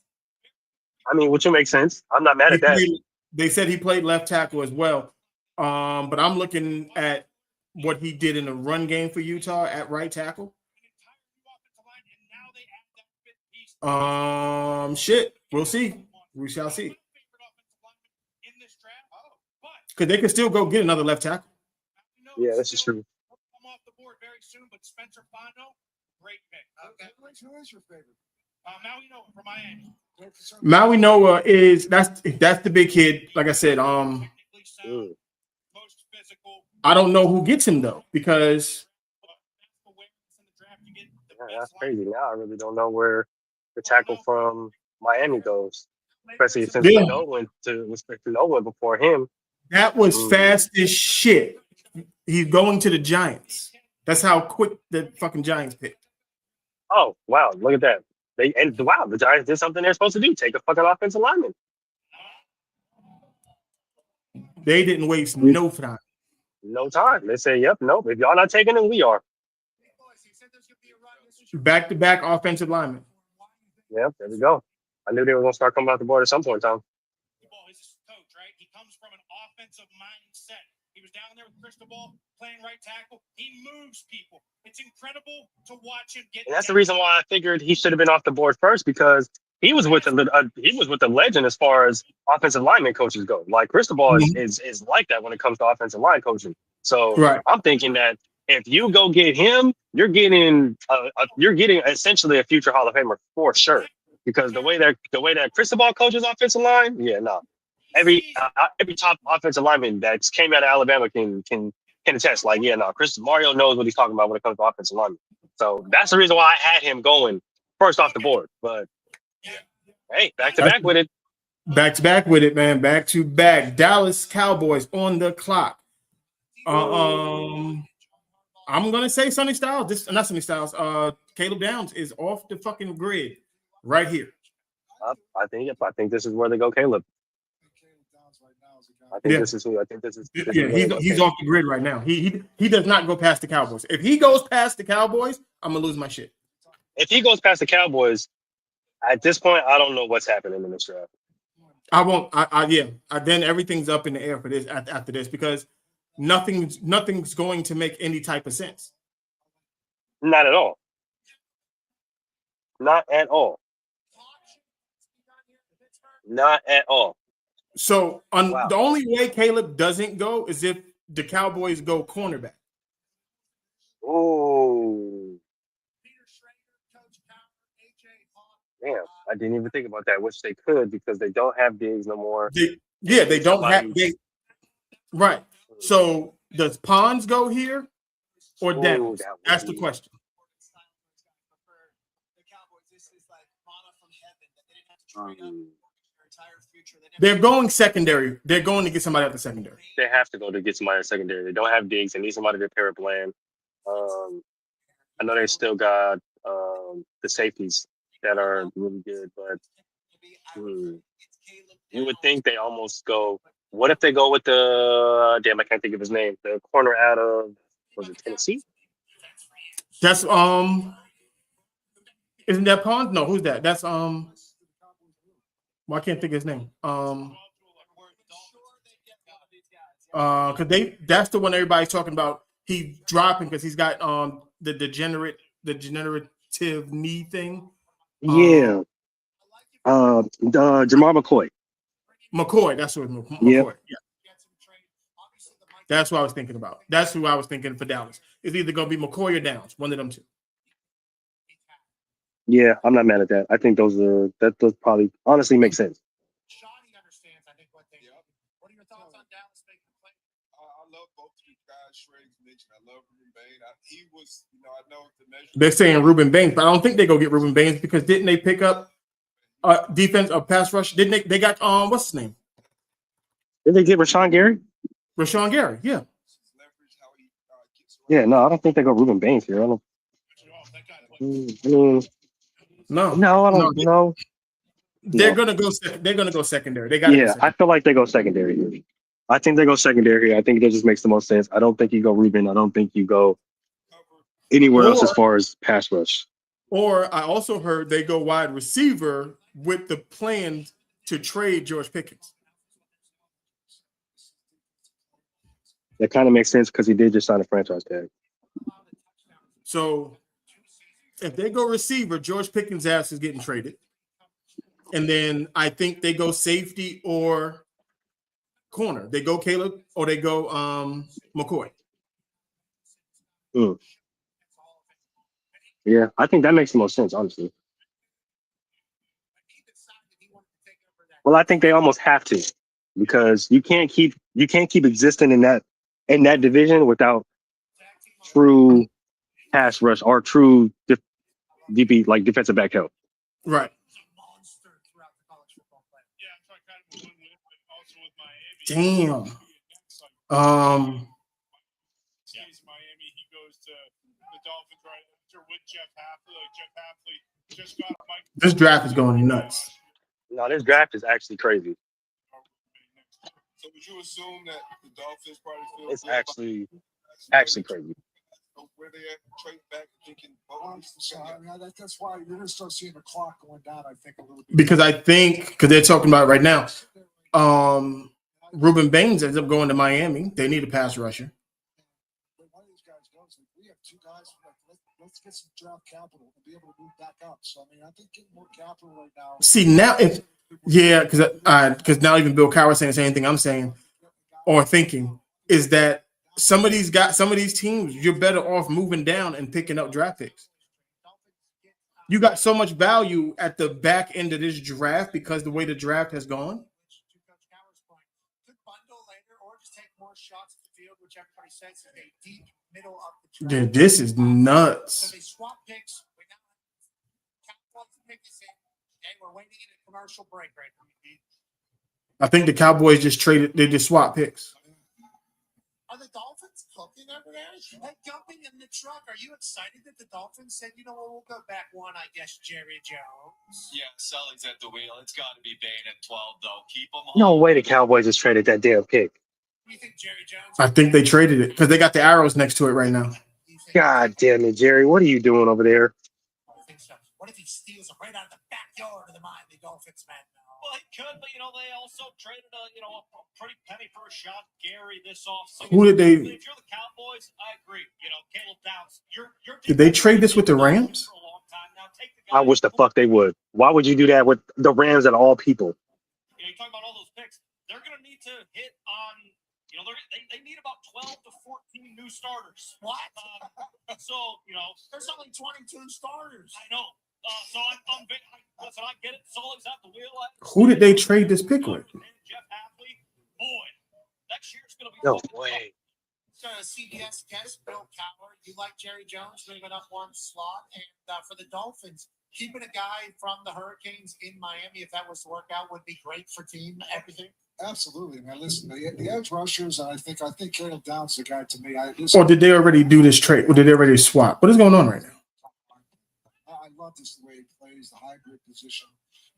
I mean, which will make sense. I'm not mad at that. They said he played left tackle as well. But I'm looking at what he did in the run game for Utah at right tackle. Shit. We'll see. We shall see. Because they can still go get another left tackle. Yeah, this is true. Come off the board very soon, but Spencer Fano, great pick. Okay. Who is your favorite? Maui Noah from Miami. Maui Noah that's the big kid. Like I said, I don't know who gets him though, because that's crazy. Now I really don't know where the tackle from Miami goes, especially since Fano went before him. That was fast as shit. He's going to the Giants. That's how quick the fucking Giants picked. Oh wow! Look at that. The Giants did something they're supposed to do: take a fucking offensive lineman. They didn't waste no time. No time. They say, "Yep, nope. If y'all not taking it, we are." Back-to-back offensive linemen. Yep, there we go. I knew they were gonna start coming out the board at some point in time. He's a coach, right? He comes from an offensive mindset. He was down there with Cristobal playing right tackle. He moves people. It's incredible to watch him get. And that's the reason why I figured he should have been off the board first, because he was with the legend as far as offensive lineman coaches go. Like Cristobal is like that when it comes to offensive line coaching. So I'm thinking that if you go get him, you're getting essentially a future Hall of Famer for sure. Because the way that Cristobal coaches offensive line, yeah, no. every top offensive lineman that's came out of Alabama can attest. Like, yeah, no, Chris Mario knows what he's talking about when it comes to offensive lineman. So that's the reason why I had him going first off the board. But hey, back to back with it. Back to back with it, man. Back to back. Dallas Cowboys on the clock. I'm gonna say Sonny Styles. Not Sonny Styles. Caleb Downs is off the fucking grid right here. I think this is where they go, Caleb. I think this is who. I think this is. He's off the grid right now. He does not go past the Cowboys. If he goes past the Cowboys, I'm gonna lose my shit. If he goes past the Cowboys, at this point, I don't know what's happening in this draft. I won't. Then everything's up in the air for this after this because nothing's going to make any type of sense. Not at all. Not at all. Not at all. So the only way Caleb doesn't go is if the Cowboys go cornerback. Oh, damn! I didn't even think about that. Which they could because they don't have Diggs no more. They don't have. Right. So does Pons go here or Downs? That's the question. They're going secondary. They're going to get somebody out the secondary. They have to go to get somebody in secondary. They don't have Diggs. They need somebody to pair a plan. I know they still got the safeties that are really good, but you would think they almost go. What if they go with the damn? I can't think of his name. The corner out of was it Tennessee? That's Isn't that Pons? No, who's that? That's Well, I can't think of his name. Because that's the one everybody's talking about. He dropping because he's got the degenerative knee thing. Yeah. Jamar McCoy. McCoy, that's what McCoy. Yep. Yeah. That's what I was thinking about. That's who I was thinking for Dallas. It's either going to be McCoy or Downs, one of them two. Yeah, I'm not mad at that. I think those probably honestly make sense. Shawnee understands, I think, what they do. What are your thoughts on Dallas making a play? I love both these guys. Shregs mentioned. I love Ruben Bain. He was, I know the measure. They're saying Ruben Baines, but I don't think they go get Ruben Baines because didn't they pick up defense or pass rush? Didn't they got what's his name? Did they get Rashawn Gary? Rashawn Gary, yeah. Yeah, no, I don't think they go Ruben Baines here. I don't. No, I don't know. They're gonna go. They're gonna go secondary. They got. Yeah, I feel like they go secondary here. I think they go secondary here. I think that just makes the most sense. I don't think you go Ruben. I don't think you go anywhere else as far as pass rush. Or I also heard they go wide receiver with the plan to trade George Pickens. That kind of makes sense because he did just sign a franchise tag. So if they go receiver, George Pickens' ass is getting traded. And then I think they go safety or corner. They go Caleb or they go McCoy. Yeah, I think that makes the most sense, honestly. Well, I think they almost have to because you can't keep existing in that division without true pass rush or true DB like defensive back help. Right. Damn. This draft is going nuts. No, this draft is actually crazy. So would you assume that the Dolphins probably feel it's actually crazy. Where they at trade back thinking, that's why you're gonna start seeing the clock going down, I think, a little bit. Because they're talking about it right now. Ruben Baines ends up going to Miami. They need a pass rusher. One of these guys goes, we have two guys, let's get some draft capital and be able to move back up. So I mean, I think getting more capital right now. See now, because now even Bill Cowher saying the same thing I'm saying or thinking is that some of these teams, you're better off moving down and picking up draft picks. You got so much value at the back end of this draft because the way the draft has gone. which everybody says is a deep middle of the draft. Dude, this is So nuts. they swap picks. We got Cowboys pick is in, and we're waiting in a commercial break right now. I think the Cowboys just traded. They just swapped picks. Are the Dolphins cooking over there? Hey, jumping in the truck. Are you excited that the Dolphins said, you know what, we'll go back one, I guess, Jerry Jones? Yeah, Sully's at the wheel. It's got to be Bane at 12, though. Keep him No home. way the Cowboys just traded that damn pick. You think Jerry Jones? I think they traded it because they got the arrows next to it right now. God damn it, Jerry. What are you doing over there? I think so. What if he steals them right out of the backyard of the Miami Dolphins, man? Well, he could, but they also traded a pretty penny for a shot, Gary, this offseason. Who did they? If you're the Cowboys, I agree. Caleb Downs. Did they trade this with the Rams? For a long time now. Take the guy I wish the fuck they would. Why would you do that with the Rams and all people? You're talking about all those picks. They're going to need to hit on. They need about 12 to 14 new starters. What? So There's only 22 starters. I know. So listen, I get it. Sully's at the wheel. Who did they trade this pick with? Jeff Hadley. Boy, next year's going to be. No way. So CBS guest Bill Cowher, you like Jerry Jones moving up one slot, and for the Dolphins, keeping a guy from the Hurricanes in Miami, if that was to work out, would be great for team everything. Absolutely, man. Listen, the edge rushers, I think Caleb Downs the guy to me. Or did they already do this trade? Or did they already swap? What is going on right now? I love this the way he plays, the hybrid position.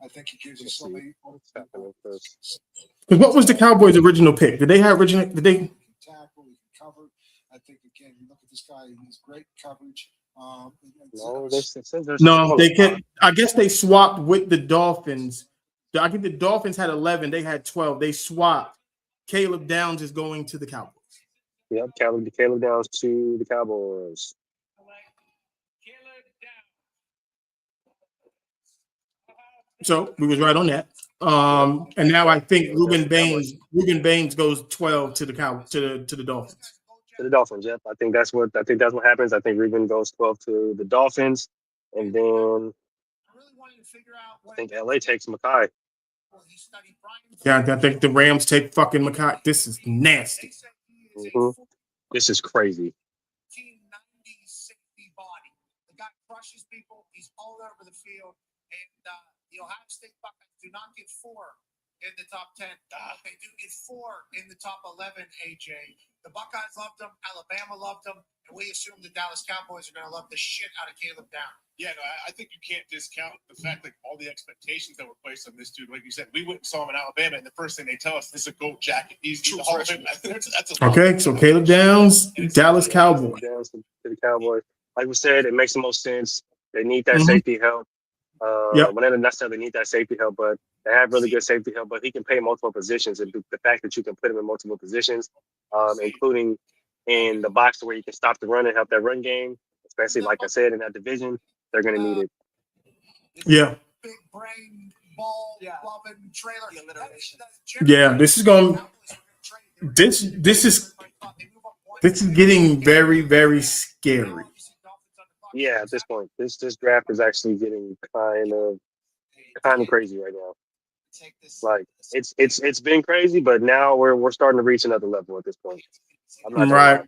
I think he gives you so many. Because what was the Cowboys' original pick? Did they have original? Did they? Tackle, he can cover. I think again, you look at this guy; he's great coverage. No, they can. I guess they swapped with the Dolphins. I think the Dolphins had 11. They had 12. They swapped. Caleb Downs is going to the Cowboys. Yep, Caleb Downs to the Cowboys. So we was right on that. And now I think Ruben Baines goes 12 to the Dolphins. To the Dolphins, yep. I think that's what happens. I think Ruben goes 12 to the Dolphins, and then I think LA takes Makai. Yeah, I think the Rams take fucking Makai. This is nasty. Mm-hmm. This is crazy. 1990 safety body. The guy crushes people. He's all over the field. And the Ohio State Buckeyes do not get 4 in the top 10. They do get 4 in the top 11, AJ. The Buckeyes loved him. Alabama loved him. And we assume the Dallas Cowboys are going to love the shit out of Caleb Downs. Yeah, no, I think you can't discount the fact that all the expectations that were placed on this dude. Like you said, we went and saw him in Alabama, and the first thing they tell us, this is a GOAT jacket. He's the Hall of Fame. That's a Okay, so Caleb Downs, Dallas Cowboys. Downs to the Cowboys. Like we said, it makes the most sense. They need that safety help. Well, they don't necessarily need that safety help, but they have really good safety help. But he can play multiple positions, and the fact that you can put him in multiple positions, including in the box where you can stop the run and help that run game, especially like I said in that division, they're going to need it. Yeah. Big brain ball loving trailer. Yeah, this is going. This is getting very, very scary. Yeah, at this point, this draft is actually getting kind of crazy right now. Like it's been crazy, but now we're starting to reach another level at this point. I'm not right,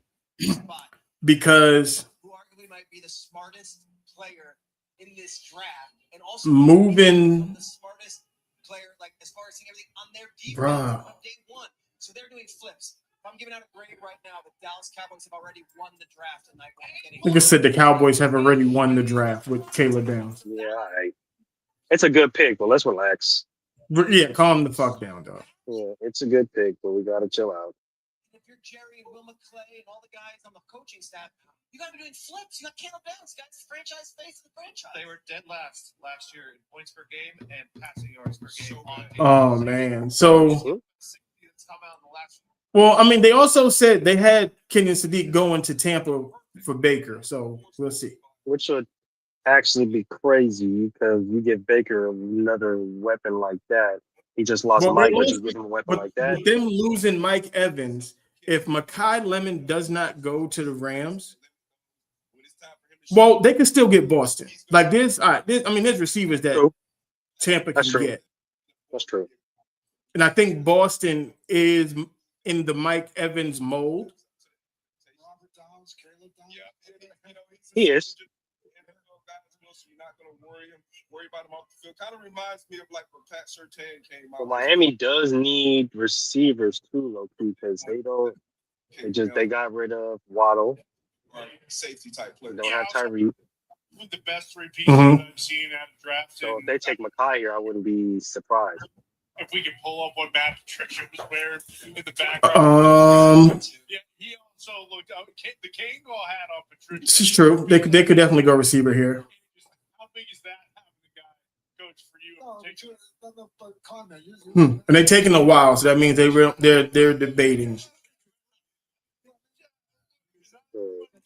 because who arguably might be the smartest player in this draft, and also moving the smartest player, like as far as seeing everything on their defense on day one. So they're doing flips. If I'm giving out a grade right now, the Dallas Cowboys have already won the draft tonight. Like I said, the Cowboys have already won the draft with Caleb Downs. Yeah, it's a good pick, but let's relax. Yeah, calm the fuck down, dog. Yeah, it's a good pick, but we gotta chill out. If you're Jerry and Will McClay and all the guys on the coaching staff, you got to be doing flips. You got Caleb Downs, guys, franchise face of the franchise. They were dead last year in points per game and passing yards per game. Oh man, so well, I mean, they also said they had Kenyon Sadiq going to Tampa for Baker, so we'll see. Which should actually be crazy because you give Baker another weapon like that. He just lost Mike, but you give him a weapon like that. With them losing Mike Evans, if Makai Lemon does not go to the Rams, well, they can still get Boston. Like this, I mean, there's receivers that Tampa can get. That's true. And I think Boston is in the Mike Evans mold. He is. You're not going to worry about him off the field. Kind of reminds me of like when Pat Surtain came out. But Miami does need receivers too, low key, because they got rid of Waddle. Safety type player. They don't have Tyreek. With the best three pieces Mhm. I've seen out of draft. So if they take Makai here, I wouldn't be surprised. If we can pull up what Matt Patricia was wearing in the background. Yeah, he also looked out. The Kangol hat on Patricia. This is true. They could definitely go receiver here. How big is that having the guy coach for you? And they're taking a while, so that means they're debating.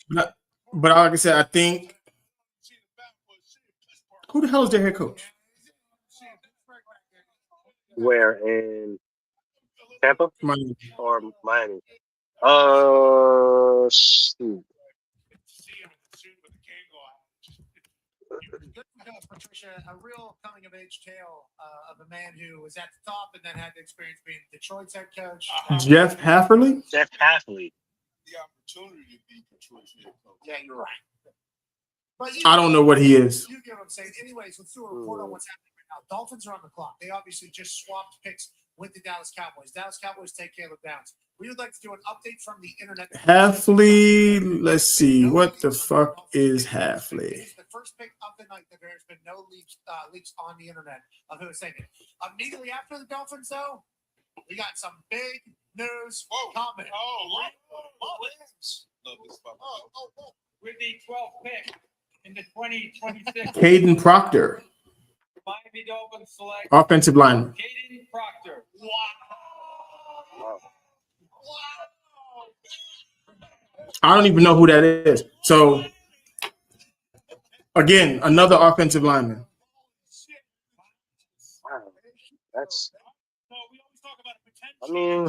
But like I said, I think who the hell is their head coach? Where in Tampa Miami. or Miami? Shoot. Patricia, a real coming of age tale of a man who was at the top and then had the experience being Detroit's head coach. Jeff Hafferly? Jeff Hafferly. The opportunity to be Detroit's head coach. Yeah, you're right. But I don't know what he is. You get what I'm saying. Anyways, let's do a report on what's happening right now. Dolphins are on the clock. They obviously just swapped picks with the Dallas Cowboys. Dallas Cowboys take Caleb Downs. We would like to do an update from the internet. Hafley, let's see. What the fuck is Hafley? He's the first pick of the night. There has been no leaks on the internet of who is taken. Immediately after the Dolphins, though, we got some big news coming. With the 12th pick in the 2026 Caden Proctor, Miami Dolphins select offensive lineman. Caden Proctor. Wow. I don't even know who that is. So, again, another offensive lineman. Wow. That's. So we always talk about a potential. I mean, a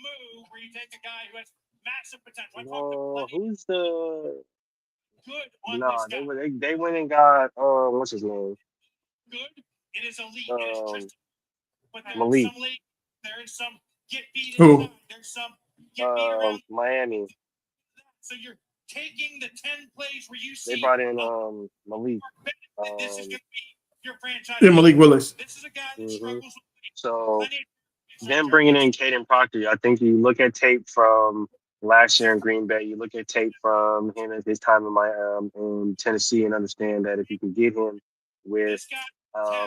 move where you take a guy who has massive potential. who's the? Good on Nah, this guy. they went and got what's his name? Good. It is elite. It is Tristan. But there Malik. is some late. There is some get beat Who? inside. There's some get beat around. Miami. So you're taking the 10 plays where you see. They brought in Malik. This is going to be your franchise. Yeah, Malik Willis. This is a guy that struggles with. So them bringing in Caden Proctor, I think you look at tape from last year in Green Bay, you look at tape from him at his time in Tennessee, and understand that if you can get him with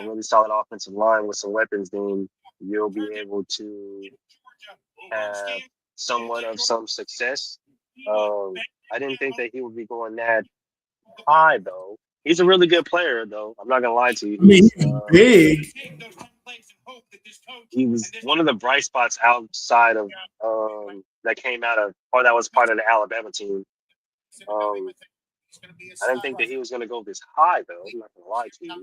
really solid offensive line with some weapons, then you'll be able to have somewhat of some success. I didn't think that he would be going that high, though. He's a really good player, though. I'm not gonna lie to you. I mean, he's big. He was one of the bright spots outside of that came out of, or that was part of the Alabama team. I didn't think that he was going to go this high, though. I'm not going to lie to you.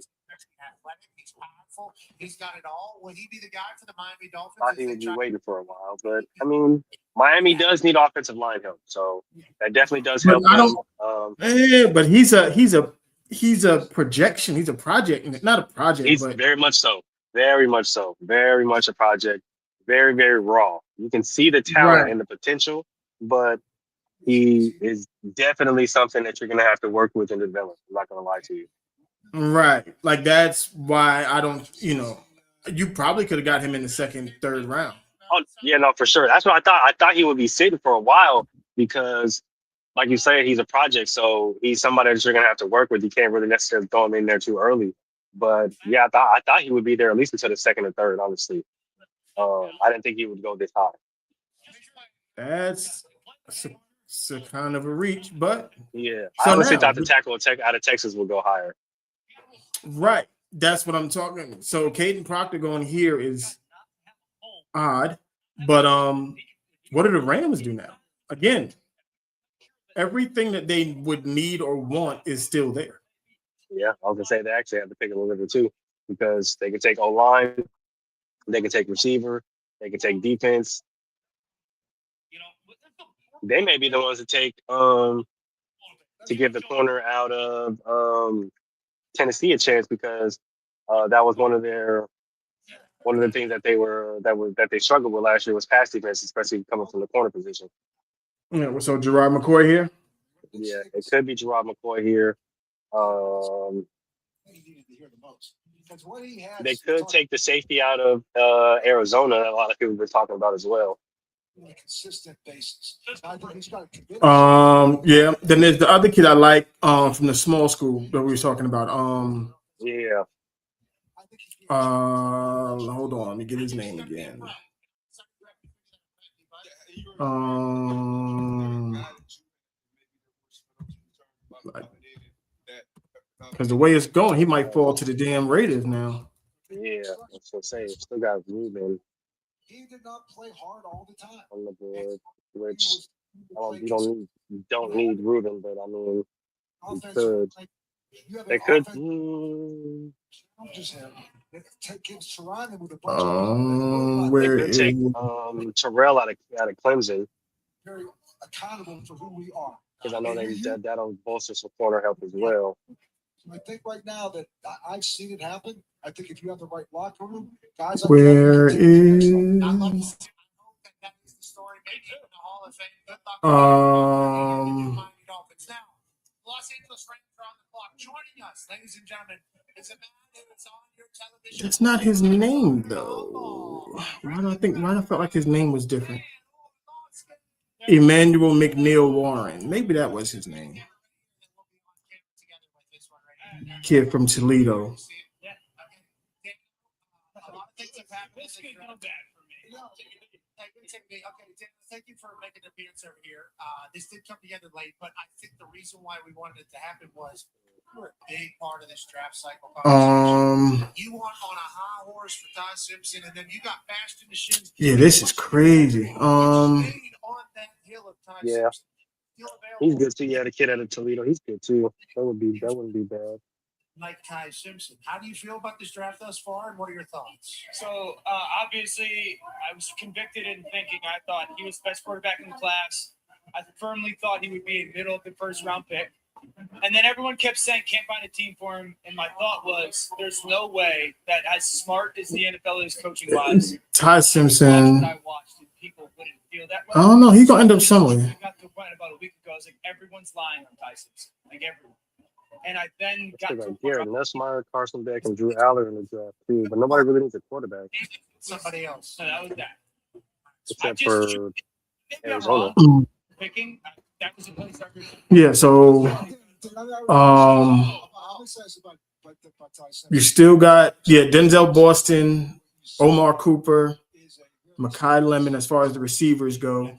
He's powerful. He's got it all. Will he be the guy for the Miami Dolphins? I thought he would be waiting for a while, but I mean, Miami does need offensive line help, so that definitely does help them. But he's a projection. He's a project, not a project. He's but very much so, very much a project. Very, very raw. You can see the talent and the potential, but he is definitely something that you're going to have to work with and develop. I'm not going to lie to you. Right. Like, that's why I don't, you probably could have got him in the second, third round. Oh, yeah, no, for sure. That's what I thought. I thought he would be sitting for a while because, like you said, he's a project. So he's somebody that you're going to have to work with. You can't really necessarily throw him in there too early. But, yeah, I thought he would be there at least until the second or third, honestly. I didn't think he would go this high. That's a kind of a reach, but yeah, so I honestly now, thought the tackle out of Texas would go higher. Right, that's what I'm talking. So Caden Proctor going here is odd, but what do the Rams do now? Again, everything that they would need or want is still there. Yeah, I was gonna say they actually have to pick a little bit too, because they can take O-line. They can take receiver. They can take defense. They may be the ones to take to give the corner out of Tennessee a chance, because that was one of the things that they struggled with last year was pass defense, especially coming from the corner position. Yeah. So Gerard McCoy here. Yeah, it could be Gerard McCoy here. He needed to hear the most because what he has. They could take the safety out of Arizona. A lot of people have been talking about as well. On a consistent basis. I think he's got to convince. Yeah. Then there's the other kid I like from the small school that we were talking about. Yeah. Hold on, let me get his name again. Because the way it's going, he might fall to the damn Raiders now. Yeah, that's what I'm saying. Still got Ruben He did not play hard all the time on the board, which you don't need Ruben, but I mean, you could. They could. Where could is take Terrell out of Clemson. Very accountable for who we are. Because I know that'll bolster some corner help as well. I think right now that I've seen it happen. I think if you have the right locker room, guys. Where is Los Angeles Rams are on the clock. Joining us, ladies and gentlemen, is a man that's on your television. That's not his name though. Why do I felt like his name was different? Emmanuel McNeil Warren. Maybe that was his name. Kid from Toledo. Okay, thank you for making an appearance over here. This did come together late, but I think the reason why we wanted it to happen was you were a big part of this draft cycle conversation. You went on a high horse for Ty Simpson, and then you got bashed in the shins. Yeah, this is crazy. Yeah, he's good too. Yeah, the kid out of Toledo, he's good too. That wouldn't be bad. Like Ty Simpson. How do you feel about this draft thus far, and what are your thoughts? So, obviously, I was convicted in thinking I thought he was the best quarterback in the class. I firmly thought he would be a middle of the first round pick. And then everyone kept saying can't find a team for him. And my thought was there's no way that as smart as the NFL is coaching-wise, Ty Simpson. I watched and people wouldn't feel that way. I don't know. He's going to end up somewhere. I got to a point about a week ago. I was like, everyone's lying on Ty Simpson. Like, everyone. And I then got to Garrett Nussmeier, Carson Beck, and Drew Aller in the draft too, but nobody really needs a quarterback. Somebody else. So that was that. Except for Arizona. Picking, that was a place I Yeah, so you still got Denzel Boston, Omar Cooper, Mekhi Lemon as far as the receivers go.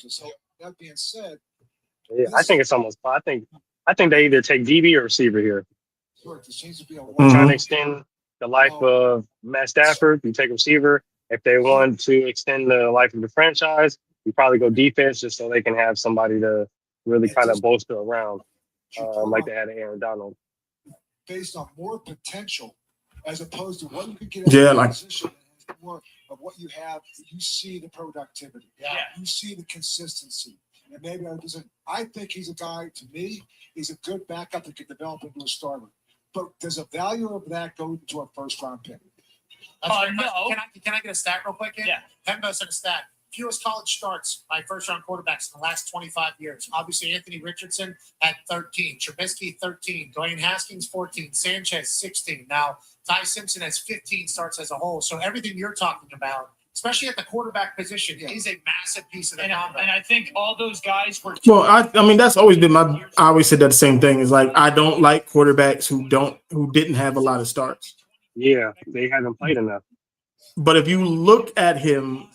So that being said, yeah, I think it's almost. I think they either take DB or receiver here. Trying to extend the life of Matt Stafford, you take receiver. If they want to extend the life of the franchise, you probably go defense just so they can have somebody to really kind of bolster around, like they had Aaron Donald. Based on more potential, as opposed to what you could get out of position. More of what you have, you see the productivity. Yeah. You see the consistency. And maybe I think he's a guy, to me, he's a good backup that could develop into a starter. But does the value of that go to a first round pick? No. Can I get a stat real quick? Yeah. Hembo sent a stat. Fewest college starts by first-round quarterbacks in the last 25 years. Obviously, Anthony Richardson had 13. Trubisky, 13. Dwayne Haskins, 14. Sanchez, 16. Now, Ty Simpson has 15 starts as a whole. So everything you're talking about, especially at the quarterback position, is a massive piece of the combo. And I think all those guys were. Well, I mean, that's always been I always said that the same thing. Is like I don't like quarterbacks who didn't have a lot of starts. Yeah, they haven't played enough. But if you look at him,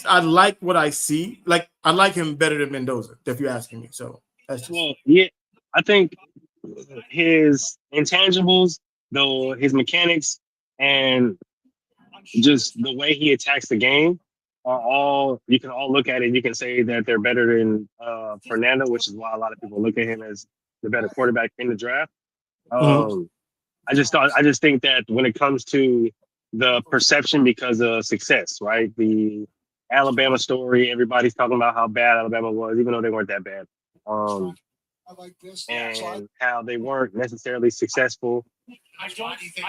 I like what I see. Like I like him better than Mendoza, if you're asking me. So that's just I think his intangibles, though his mechanics and just the way he attacks the game are all you can all look at it. You can say that they're better than Fernando, which is why a lot of people look at him as the better quarterback in the draft. I just think that when it comes to the perception because of success, right? The Alabama story, everybody's talking about how bad Alabama was, even though they weren't that bad. And how they weren't necessarily successful I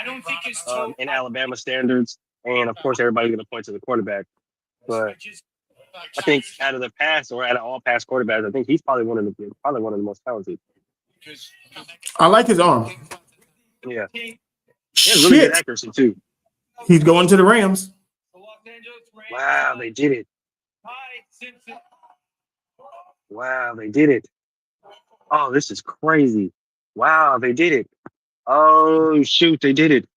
don't think it's in Alabama standards. and of course everybody's going to point to the quarterback. But I think out of the pass or out of all past quarterbacks, I think he's probably one of the most talented. I like his arm. Yeah, he has really good accuracy too. He's going to the Rams. Wow, they did it. Wow, they did it. Oh, this is crazy. Wow, they did it. Oh, shoot, they did it.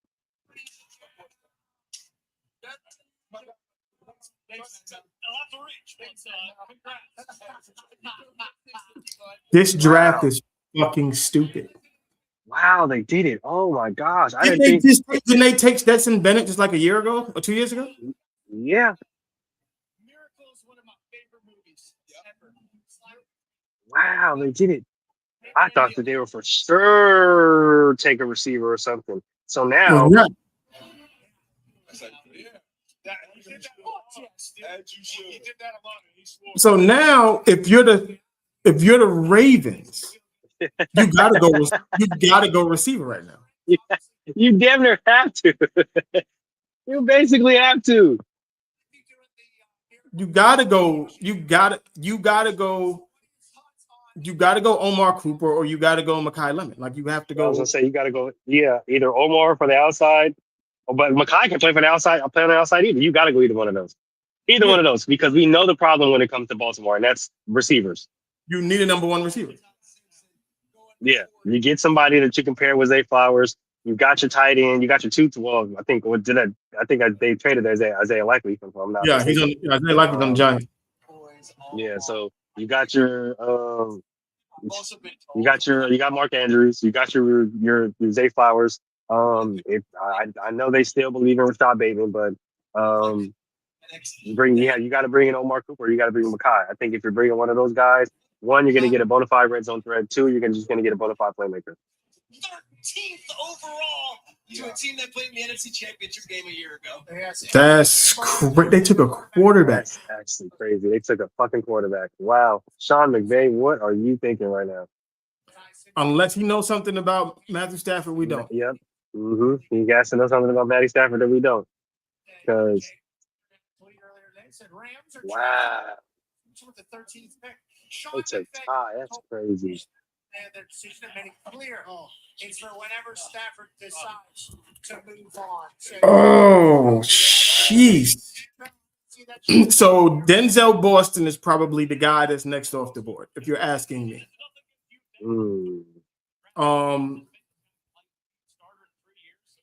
This draft is fucking stupid. Wow, they did it. Oh my gosh. Didn't they take Stetson Bennett just like a year ago or 2 years ago? Yeah. Wow, they did it. I thought that they were for sure take a receiver or something. So now So now if you're the Ravens, you gotta go receiver right now. You damn near have to. You basically have to. You gotta go Omar Cooper or you gotta go Mekhi Lemon. Like you have to go. I was gonna say you gotta go, either Omar for the outside, but Mekhi can play for the outside. I'll play on the outside either. You gotta go either one of those. One of those, because we know the problem when it comes to Baltimore, and that's receivers. You need a number one receiver. Yeah. You get somebody that you can pair with Zay Flowers. You got your tight end. You got your two. Well, I think they traded Isaiah Likely. If I'm not mistaken. Isaiah Likely's on the Giants. Yeah, so you got your you got Mark Andrews. You got your Zay Flowers. I know they still believe in Rashad Bateman, but you got to bring in Omar Cooper. You got to bring in Mekhi. I think if you're bringing one of those guys, one, you're going to get a bona fide red zone threat. Two, you're just going to get a bona fide playmaker. 13th overall to a team that played in the NFC Championship game a year ago. That's crazy. They took a quarterback. That's actually crazy. They took a fucking quarterback. Wow. Sean McVay, what are you thinking right now? Unless he knows something about Matthew Stafford, we don't. Yep. Mm-hmm. He got to know something about Matty Stafford that we don't. Because, wow. It's a tie. That's crazy. And their decision made it clear. It's for whenever Stafford decides to move on. Oh, jeez. So Denzel Boston is probably the guy that's next off the board, if you're asking me.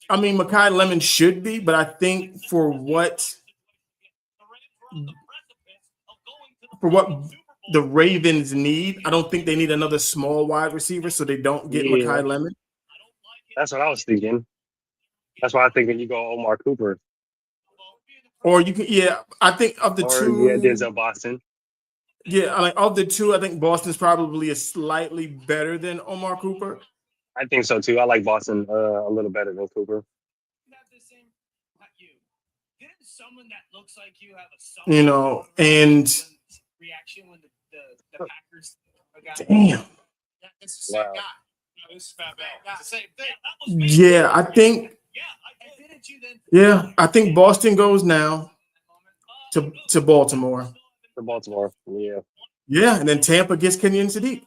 I mean, Mekhi Lemon should be, but I think for what the Ravens need, I don't think they need another small wide receiver, so they don't get Mekhi Lemon. That's what I was thinking. That's why I'm thinking you go Omar Cooper. Or you can, I think of the two. Yeah, Denzel Boston. Yeah, like of the two, I think Boston's probably is slightly better than Omar Cooper. I think so too. I like Boston a little better than Cooper. You know, and damn. Wow. Yeah, I think. Yeah, I think Boston goes now to Baltimore. To Baltimore, yeah. Yeah, and then Tampa gets Kenyon Sadiq.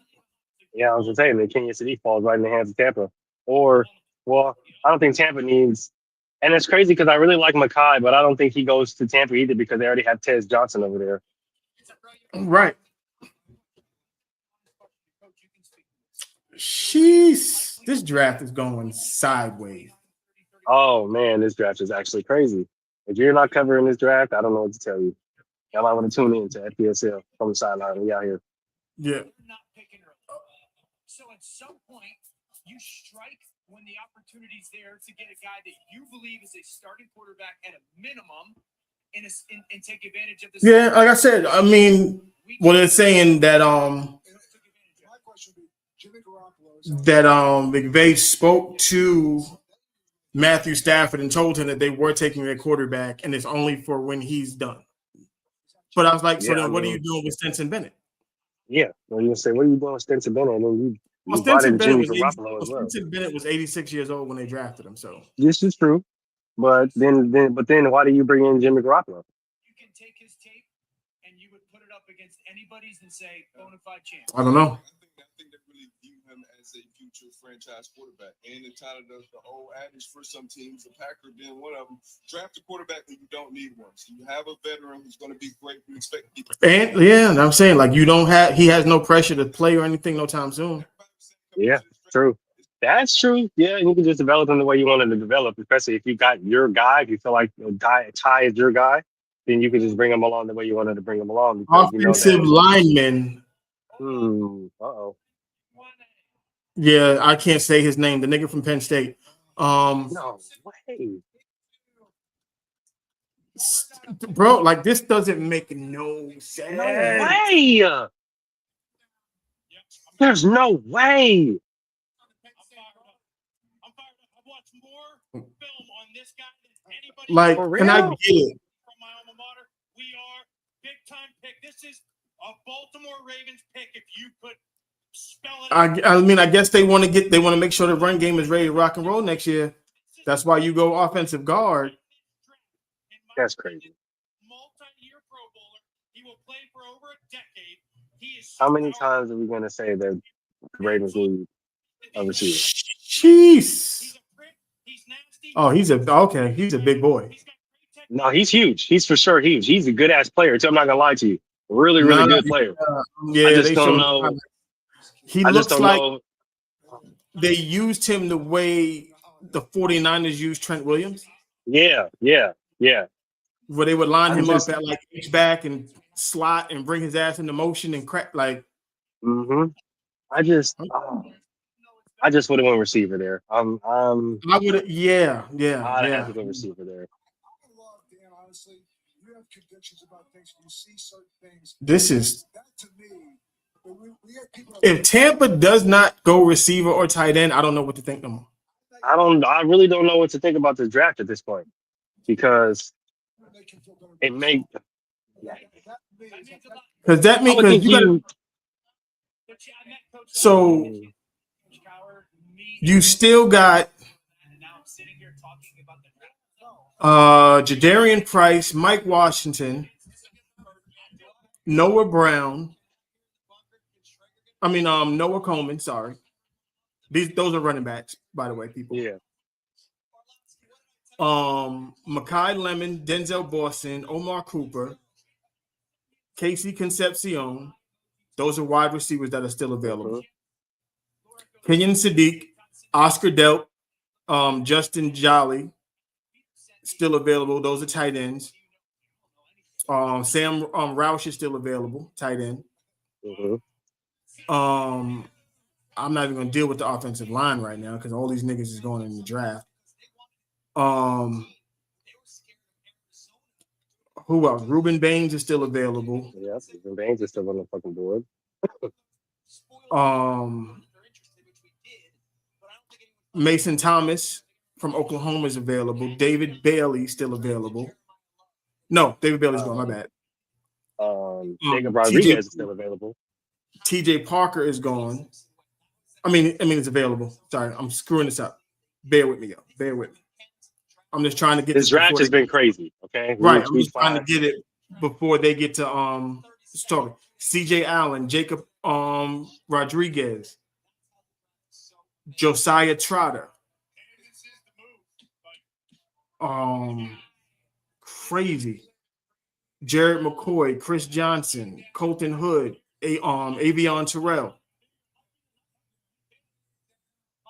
Yeah, I was gonna say that Kenyon Sadiq falls right in the hands of Tampa. Or, well, I don't think Tampa needs. And it's crazy because I really like Mekhi, but I don't think he goes to Tampa either because they already have Tez Johnson over there. Right. Jeez, this draft is going sideways. Oh man, this draft is actually crazy. If you're not covering this draft, I don't know what to tell you. Y'all might want to tune in to FPSL from the sideline. We out here. Yeah. So at some point, you strike when the opportunity's there to get a guy that you believe is a starting quarterback at a minimum, and take advantage of this. Yeah, like I said, I mean, well, they're saying that McVay spoke to Matthew Stafford and told him that they were taking their quarterback, and it's only for when he's done. But I was like, so then what are you doing with Stetson Bennett? Yeah, well, you say, what are you doing with Stetson Bennett? And then you Stetson Bennett was 86 years old when they drafted him. So this is true. But then why do you bring in Jimmy Garoppolo? You can take his tape and you would put it up against anybody's and say bona fide champ. I don't know. I think they really view him as a future franchise quarterback. And it's kind of the old adage for some teams, the Packers being one of them, draft a quarterback when you don't need one. So you have a veteran who's going to be great. You expect And yeah, and I'm saying like he has no pressure to play or anything no time soon. Yeah, true. That's true. Yeah, you can just develop him the way you want him to develop, especially if you got your guy. If you feel like Ty is your guy, then you can just bring him along the way you wanted to bring him along because you know Offensive that. lineman. Uh-oh. Yeah, I can't say his name. The nigga from Penn State. No way. Bro, like this doesn't make no sense. No way. There's no way. Like, For and I real? get it. From my alma mater, we are big time pick. This is a Baltimore Ravens pick. If you could spell it, I mean, I guess they want to make sure the run game is ready to rock and roll next year. That's why you go offensive guard. That's crazy. Multi-year Pro Bowler. He will play for over a decade. He is How many times are we going to say that the Ravens need a receiver? Jeez. Oh, he's a big boy. No, he's huge. He's for sure huge. He's a good ass player too. I'm not gonna lie to you. Really, really good player. Yeah, I just they don't showed know. He I just looks don't like know. they used him the way the 49ers used Trent Williams, Yeah. where they would line I him just, up at like H-back and slot and bring his ass into motion and crack like. I just would have went receiver there. I would, yeah. I'd have to go receiver there. Honestly, you have convictions about things. You see certain things. This is That to me. We have people. If Tampa does not go receiver or tight end, I don't know what to think no more. I really don't know what to think about this draft at this point because it may. Because that means because you got. So you still got Jadarian Price, Mike Washington, Noah Brown. Noah Coleman. Sorry, those are running backs, by the way, people. Yeah. Mekhi Lemon, Denzel Boston, Omar Cooper, Casey Concepcion. Those are wide receivers that are still available. Kenyon Sadiq, Oscar Delp, Justin Jolly, still available. Those are tight ends. Sam Roush is still available, tight end. I'm not even going to deal with the offensive line right now because all these niggas is going in the draft. Who else? Ruben Baines is still available. Yeah, Ruben Baines is still on the fucking board. Mason Thomas from Oklahoma is available. David Bailey still available. No, David Bailey's gone. My bad. Jacob Rodriguez is still available. TJ Parker is gone. I mean, it's available. Sorry, I'm screwing this up. Bear with me, yo. Bear with me. I'm just trying to get this draft has been crazy. Okay, right. I'm just trying to get it before they get to talking. CJ Allen, Jacob Rodriguez, Josiah Trotter. Crazy. Jared McCoy, Chris Johnson, Colton Hood, Avion Terrell.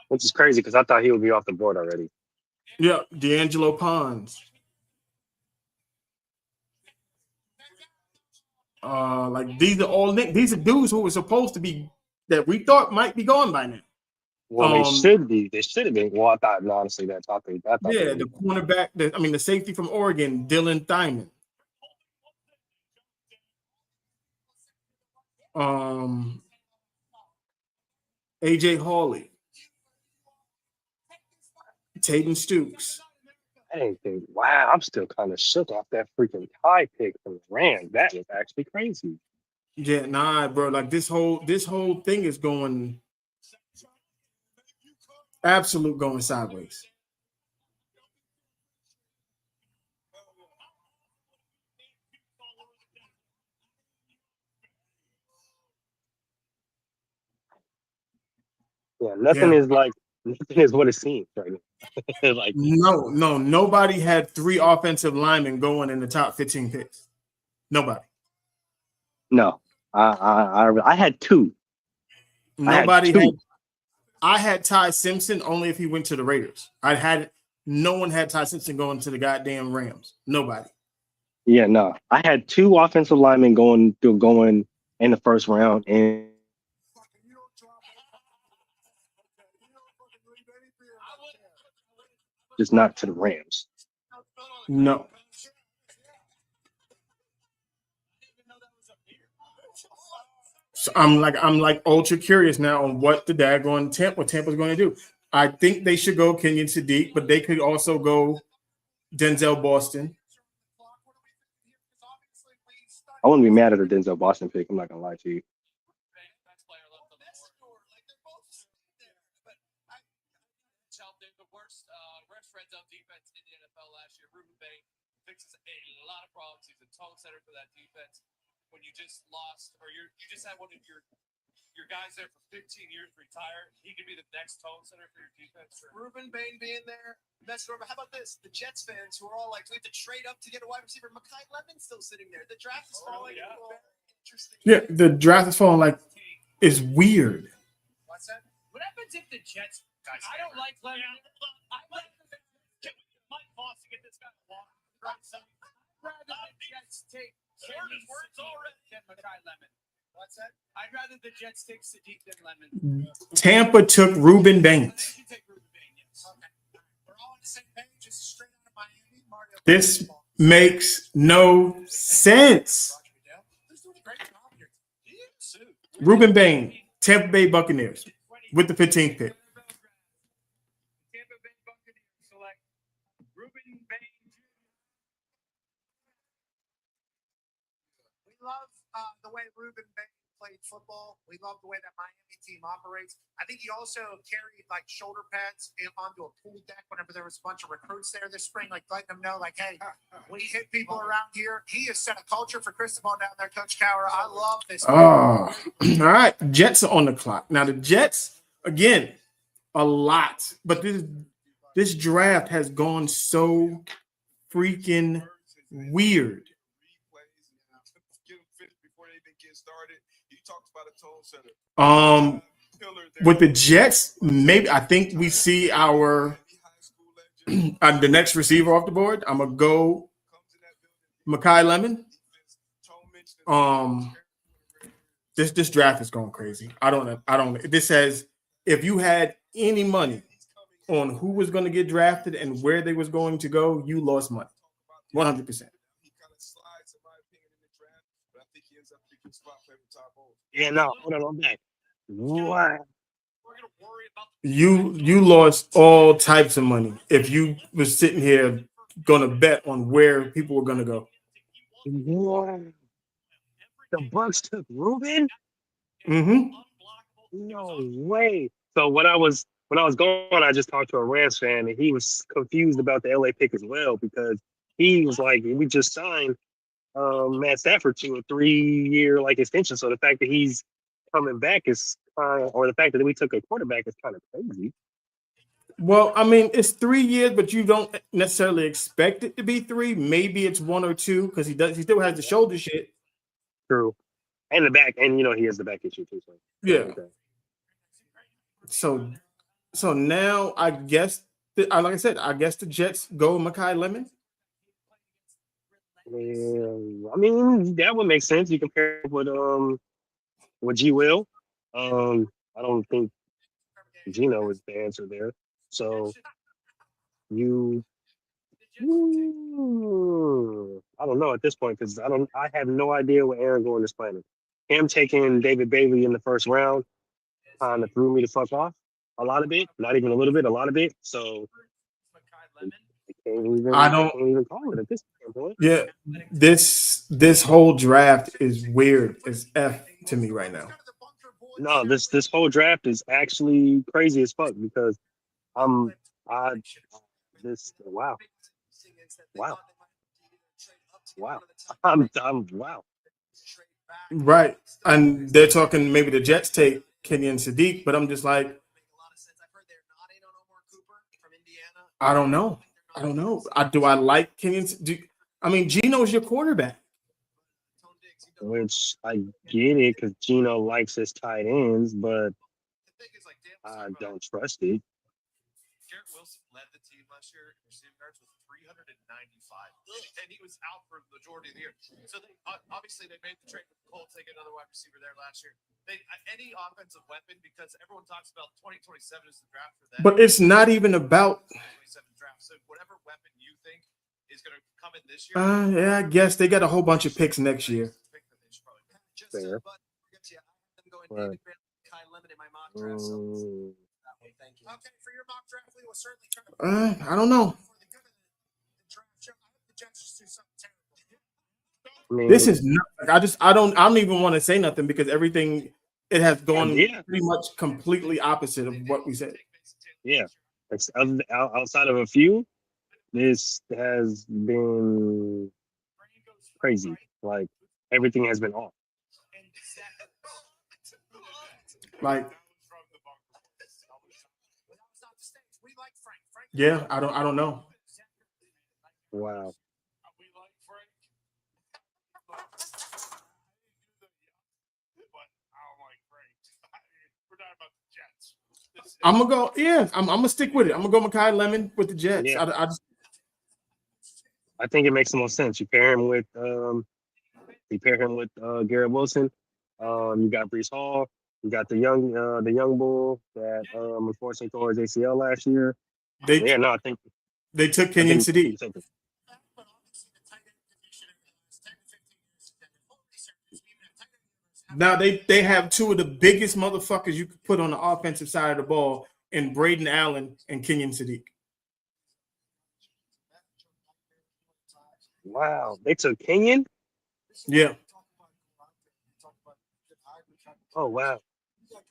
Which is crazy because I thought he would be off the board already. Yeah, D'Angelo Pons. Like these are dudes who were supposed to be that we thought might be gone by now. Well, they should be. They should have been. Well, I thought honestly that thought they. Yeah, the cornerback. The safety from Oregon, Dylan Thyman. AJ Hawley, Tatum Stoops. Wow, I'm still kind of shook off that freaking tie pick from the Rams. That was actually crazy. Yeah, nah, bro. Like this whole thing is going absolute going sideways. Yeah, nothing Yeah. is like nothing is what it seems right now. Like No, nobody had 3 offensive linemen going in the top 15 picks. Nobody. no, I had two. I had Nobody had. two. I had Ty Simpson only if he went to the Raiders. I had no one had Ty Simpson going to the goddamn Rams. Nobody. Yeah, no, I had two offensive linemen going in the first round, and just not to the Rams. No. So I'm like ultra curious now on what the daggone Tampa's going to do. I think they should go Kenyon Sadiq, but they could also go Denzel Boston. I wouldn't be mad at a Denzel Boston pick. I'm not gonna lie to you. The worst red zone defense in the NFL last year. Ruben Bay fixes a lot of problems. He's a tone setter for that defense. When you just lost, or you just had one of your guys there for 15 years retire, he could be the next tone setter for your defense. Ruben Bain being there. That's How about this? The Jets fans who are all like, we have to trade up to get a wide receiver. Makai Levin's still sitting there. The draft is falling. Yeah. Interesting. Yeah, the draft is falling like it's weird. What's that? What happens if the Jets? I don't like Lemon. I like Mike Moss to get this guy a walk. Right, so I'd rather the Jets take words already than Makai Lemon. What's that? I'd rather the Jets take Sadiq than Lemon. Tampa took Ruben Baines. You take Ruben Bain, yes. Okay. We're all on the same page. It's straight out of Miami. Mario. This makes no sense. Ruben Bain, Tampa Bay Buccaneers, with the 15th pick. Tampa Bay Buccaneers select Ruben Bain. We love the way Ruben Bain played football. We love the way that Miami team operates. I think he also carried like shoulder pads onto a pool deck whenever there was a bunch of recruits there this spring, like letting them know, like, hey, we hit people around here. He has set a culture for Cristobal down there, Coach Cowher. I love this. Oh, all right. Jets are on the clock. Now the Jets, again, a lot. But this draft has gone so freaking weird. With the Jets, maybe I think we see our the next receiver off the board. I'm gonna go Makai Lemon. This draft is going crazy. I don't. This says if you had any money on who was going to get drafted and where they was going to go, you lost money, 100%. Yeah, no, hold on back. What? You lost all types of money if you was sitting here gonna bet on where people were gonna go. What? The Bucks took Ruben? Mm-hmm. No way. So when I was going, I just talked to a Rams fan, and he was confused about the LA pick as well because he was like, "We just signed Matt Stafford to a 3-year like extension." So the fact that he's coming back is or the fact that we took a quarterback is kind of crazy. Well, I mean, it's 3 years, but you don't necessarily expect it to be 3. Maybe it's 1 or 2 because he still has the shoulder shit. True. And the back, and he has the back issue too. So. Yeah. So now I guess like I said, I guess the Jets go Makai Lemon. Yeah, I mean that would make sense. You compare it with G Will. I don't think Gino is the answer there. So I don't know at this point because I have no idea what Aaron Gordon is planning. Him taking David Bailey in the first round kind of threw me the fuck off a lot of it. Not even a little bit, a lot of it. So I can't even call it at this point. Yeah, this whole draft is weird as F to me right now. No, this whole draft is actually crazy as fuck because wow. I'm wow. Right, and they're talking maybe the Jets take Kenyon Sadiq, but I'm just like, I don't know. Do I like Kenyon? I mean, Gino's your quarterback. Which I get it because Gino likes his tight ends, but The thing is, like Dan was I talking about, don't trust it. Garrett Wilson led the team last year in receiving yards with 395, and he was out for the majority of the year. So they obviously they made the trade with the Colts. They get another wide receiver there last year. They any offensive weapon, because everyone talks about 2027 is the draft for that. But it's not even about. 2027 draft. So whatever weapon you think is going to come in this year. Yeah, I guess they got a whole bunch of picks next year. Fair. Right. Kai Lemon in my mock draft. So Mm, that one, thank you. Okay, for your mock draft, we will certainly try to. I don't know. For the good of the draft show, I hope the Jets just do something terrible. I mean, This is not. I don't even want to say nothing because everything it has gone yeah. pretty much completely opposite of what we said. Yeah. Outside of a few, this has been crazy. Like everything has been off. Like, yeah, I don't know. Wow. I'm gonna go. Yeah, I'm gonna stick with it. I'm gonna go Mekhi Lemon with the Jets. Yeah. I I think it makes the most sense. You pair him with Garrett Wilson. You got Brees Hall. You got the young bull that unfortunately tore his ACL last year. they No, I think they took I Kenyon think Sadiq. he's taken. Now they have two of the biggest motherfuckers you could put on the offensive side of the ball in Braden Allen and Kenyon Sadiq. Wow, they took Kenyon. Yeah. Oh wow,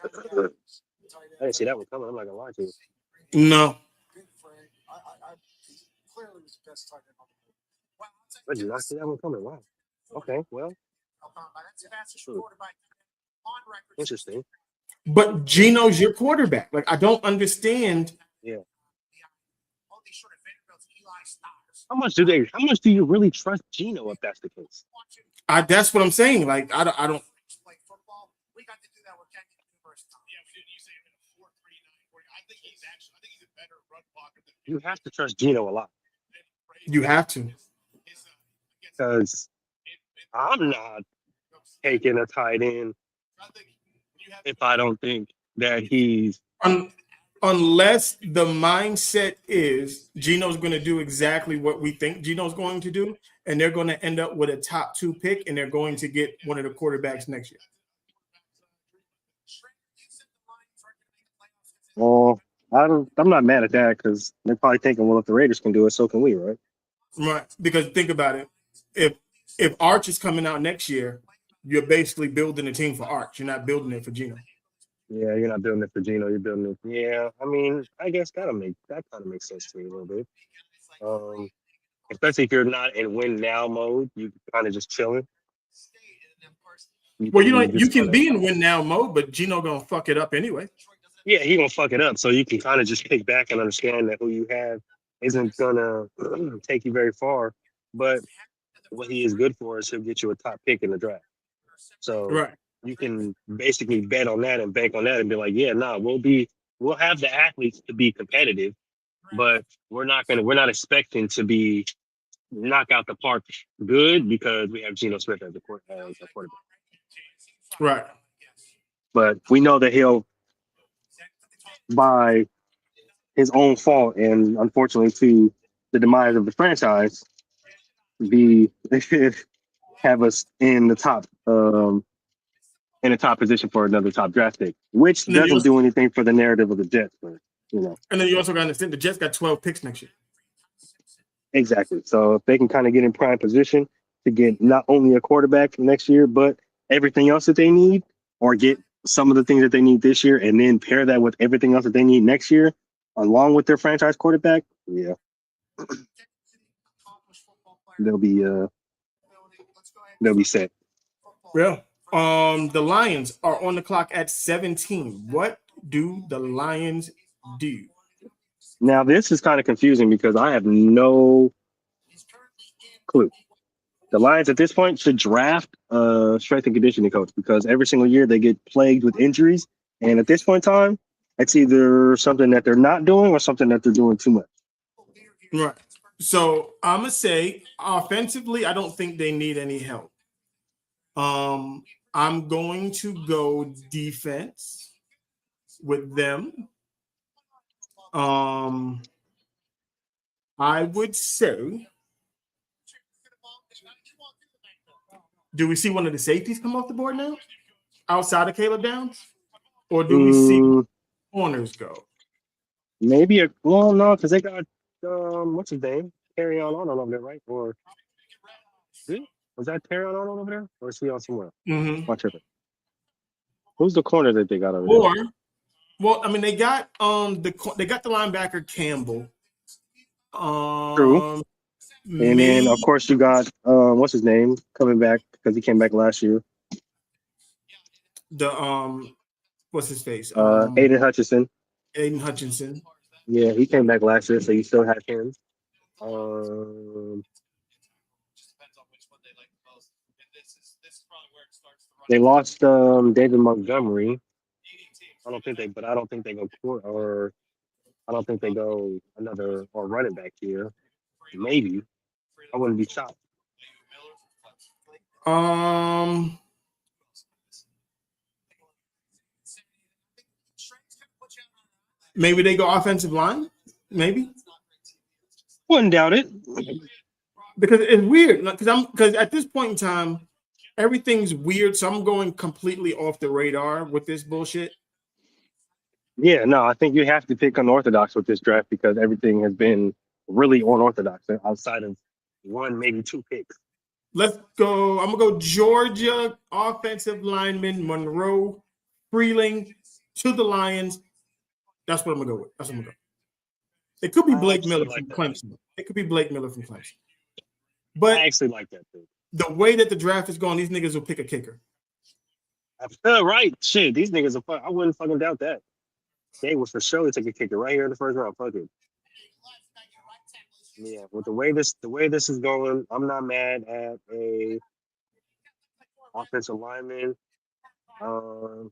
I didn't see that one coming. I'm not gonna lie to you. No. I did not see that one coming. Wow. Okay, well, interesting. But Gino's your quarterback. Like, I don't understand. Yeah. How much do you really trust Gino if that's the case? That's what I'm saying. Like, I don't. We got to do that with Kenyon numerous times. Yeah, we didn't use him in a 4.39. I think he's a better run blocker than You have to trust Gino a lot You have to. because I'm not taking a tight end if I don't think that he's Unless the mindset is Gino's going to do exactly what we think Gino's going to do, and they're going to end up with a top 2 pick, and they're going to get one of the quarterbacks next year. well, I'm not mad at that because they're probably thinking, well, if the Raiders can do it, so can we, right? Right. Because think about it. If Arch is coming out next year, you're basically building a team for Arch. You're not building it for Gino. Yeah, you're not building it for Gino. You're building it. Yeah, I mean, I guess that kind of makes sense to me a little bit. Especially if you're not in win now mode, you kind of just chilling. Well, you can be in win now mode, but Gino gonna fuck it up anyway. Yeah, he gonna fuck it up. So you can kind of just kick back and understand that who you have isn't gonna take you very far. But what he is good for is he'll get you a top pick in the draft. So Right. you can basically bet on that and bank on that and be like, yeah, we'll have the athletes to be competitive, but we're not expecting to be knock out the park good because we have Geno Smith as a quarterback. Right. But we know that he'll, by his own fault and unfortunately to the demise of the franchise, have us in the top position for another top draft pick, which doesn't do anything for the narrative of the Jets, but And then you also got to understand the Jets got 12 picks next year. Exactly. So if they can kind of get in prime position to get not only a quarterback next year, but everything else that they need, or get some of the things that they need this year, and then pair that with everything else that they need next year, along with their franchise quarterback, yeah, they'll be set. Yeah. The Lions are on the clock at 17. What do the Lions do? Now this is kind of confusing because I have no clue. The Lions at this point should draft a strength and conditioning coach because every single year they get plagued with injuries. And at this point in time, it's either something that they're not doing or something that they're doing too much. Right. So I'm gonna say offensively, I don't think they need any help. I'm going to go defense with them. I would say, do we see one of the safeties come off the board now, outside of Caleb Downs, or do we see corners go? Maybe no, because they got what's his name? Carry on over there, right? Or was that Carry on over there? Or is he on somewhere? Watch it. Who's the corner that they got over there? Well, I mean, they got the linebacker Campbell. True. And then of course you got what's his name coming back because he came back last year. The what's his face? Aiden Hutchinson. Aiden Hutchinson. Yeah, he came back last year, so you still have him. They lost David Montgomery. I don't think they go court or I don't think they go another or running back here. Maybe. I wouldn't be shocked. Maybe they go offensive line. Maybe. Wouldn't doubt it. Because it's weird. Because at this point in time, everything's weird. So I'm going completely off the radar with this bullshit. Yeah, no, I think you have to pick unorthodox with this draft because everything has been really unorthodox outside of one, maybe two picks. Let's go. I'm gonna go Georgia offensive lineman Monroe Freeling to the Lions. That's what I'm gonna go with. It could be Blake Miller from Clemson. It could be Blake Miller from Clemson. But I actually like that too. The way that the draft is going, these niggas will pick a kicker. Right. Shit, these niggas are I wouldn't fucking doubt that. They will for sure take a kicker right here in the first round. Fuck it. Yeah, with the way this is going, I'm not mad at a offensive lineman. Do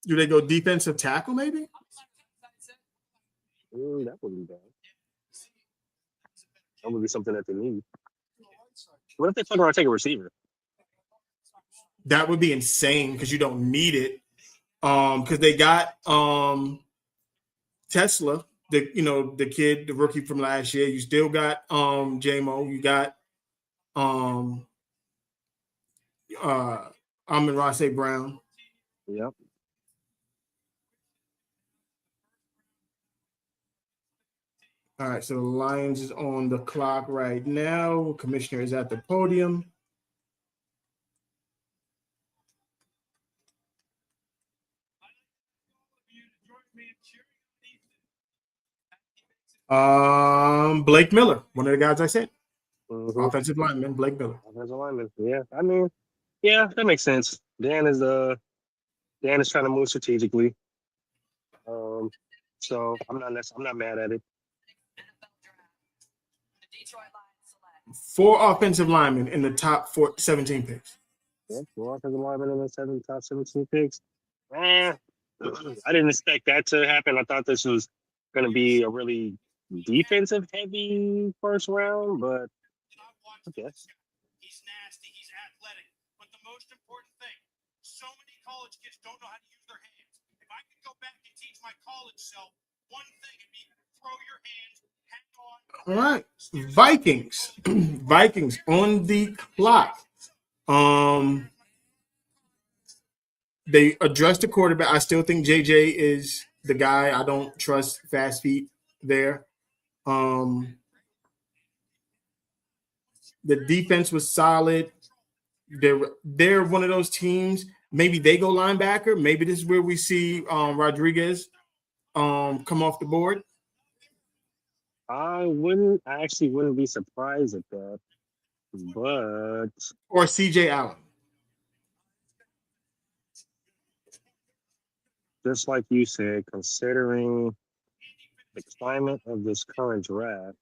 they go defensive tackle maybe? That wouldn't be bad. That would be something that they need. What if they fuck around and take a receiver? That would be insane because you don't need it. Because they got Tesla, the kid, the rookie from last year. You still got J-Mo. You got Amon-Ra St. Brown. Yep. All right, so the Lions is on the clock right now. Commissioner is at the podium. Blake Miller, one of the guys I said. Mm-hmm. Offensive lineman, Blake Miller. Offensive lineman, yeah. I mean, yeah, that makes sense. Dan is trying to move strategically. So I'm not mad at it. 4 offensive linemen in the top 17 picks. Yeah, 4 offensive linemen in the top 17 picks. I didn't expect that to happen. I thought this was going to be a really defensive heavy first round, but I guess. He's nasty. He's athletic. But the most important thing, so many college kids don't know how to use their hands. If I could go back and teach my college self one thing, it'd be throw your hands, hang on. All right. Vikings. Vikings on the clock. They addressed the quarterback. I still think JJ is the guy. I don't trust fast feet there. The defense was solid. They're one of those teams. Maybe they go linebacker. Maybe this is where we see Rodriguez come off the board. I actually wouldn't be surprised at that. But or CJ Allen. Just like you said, considering The climate of this current draft.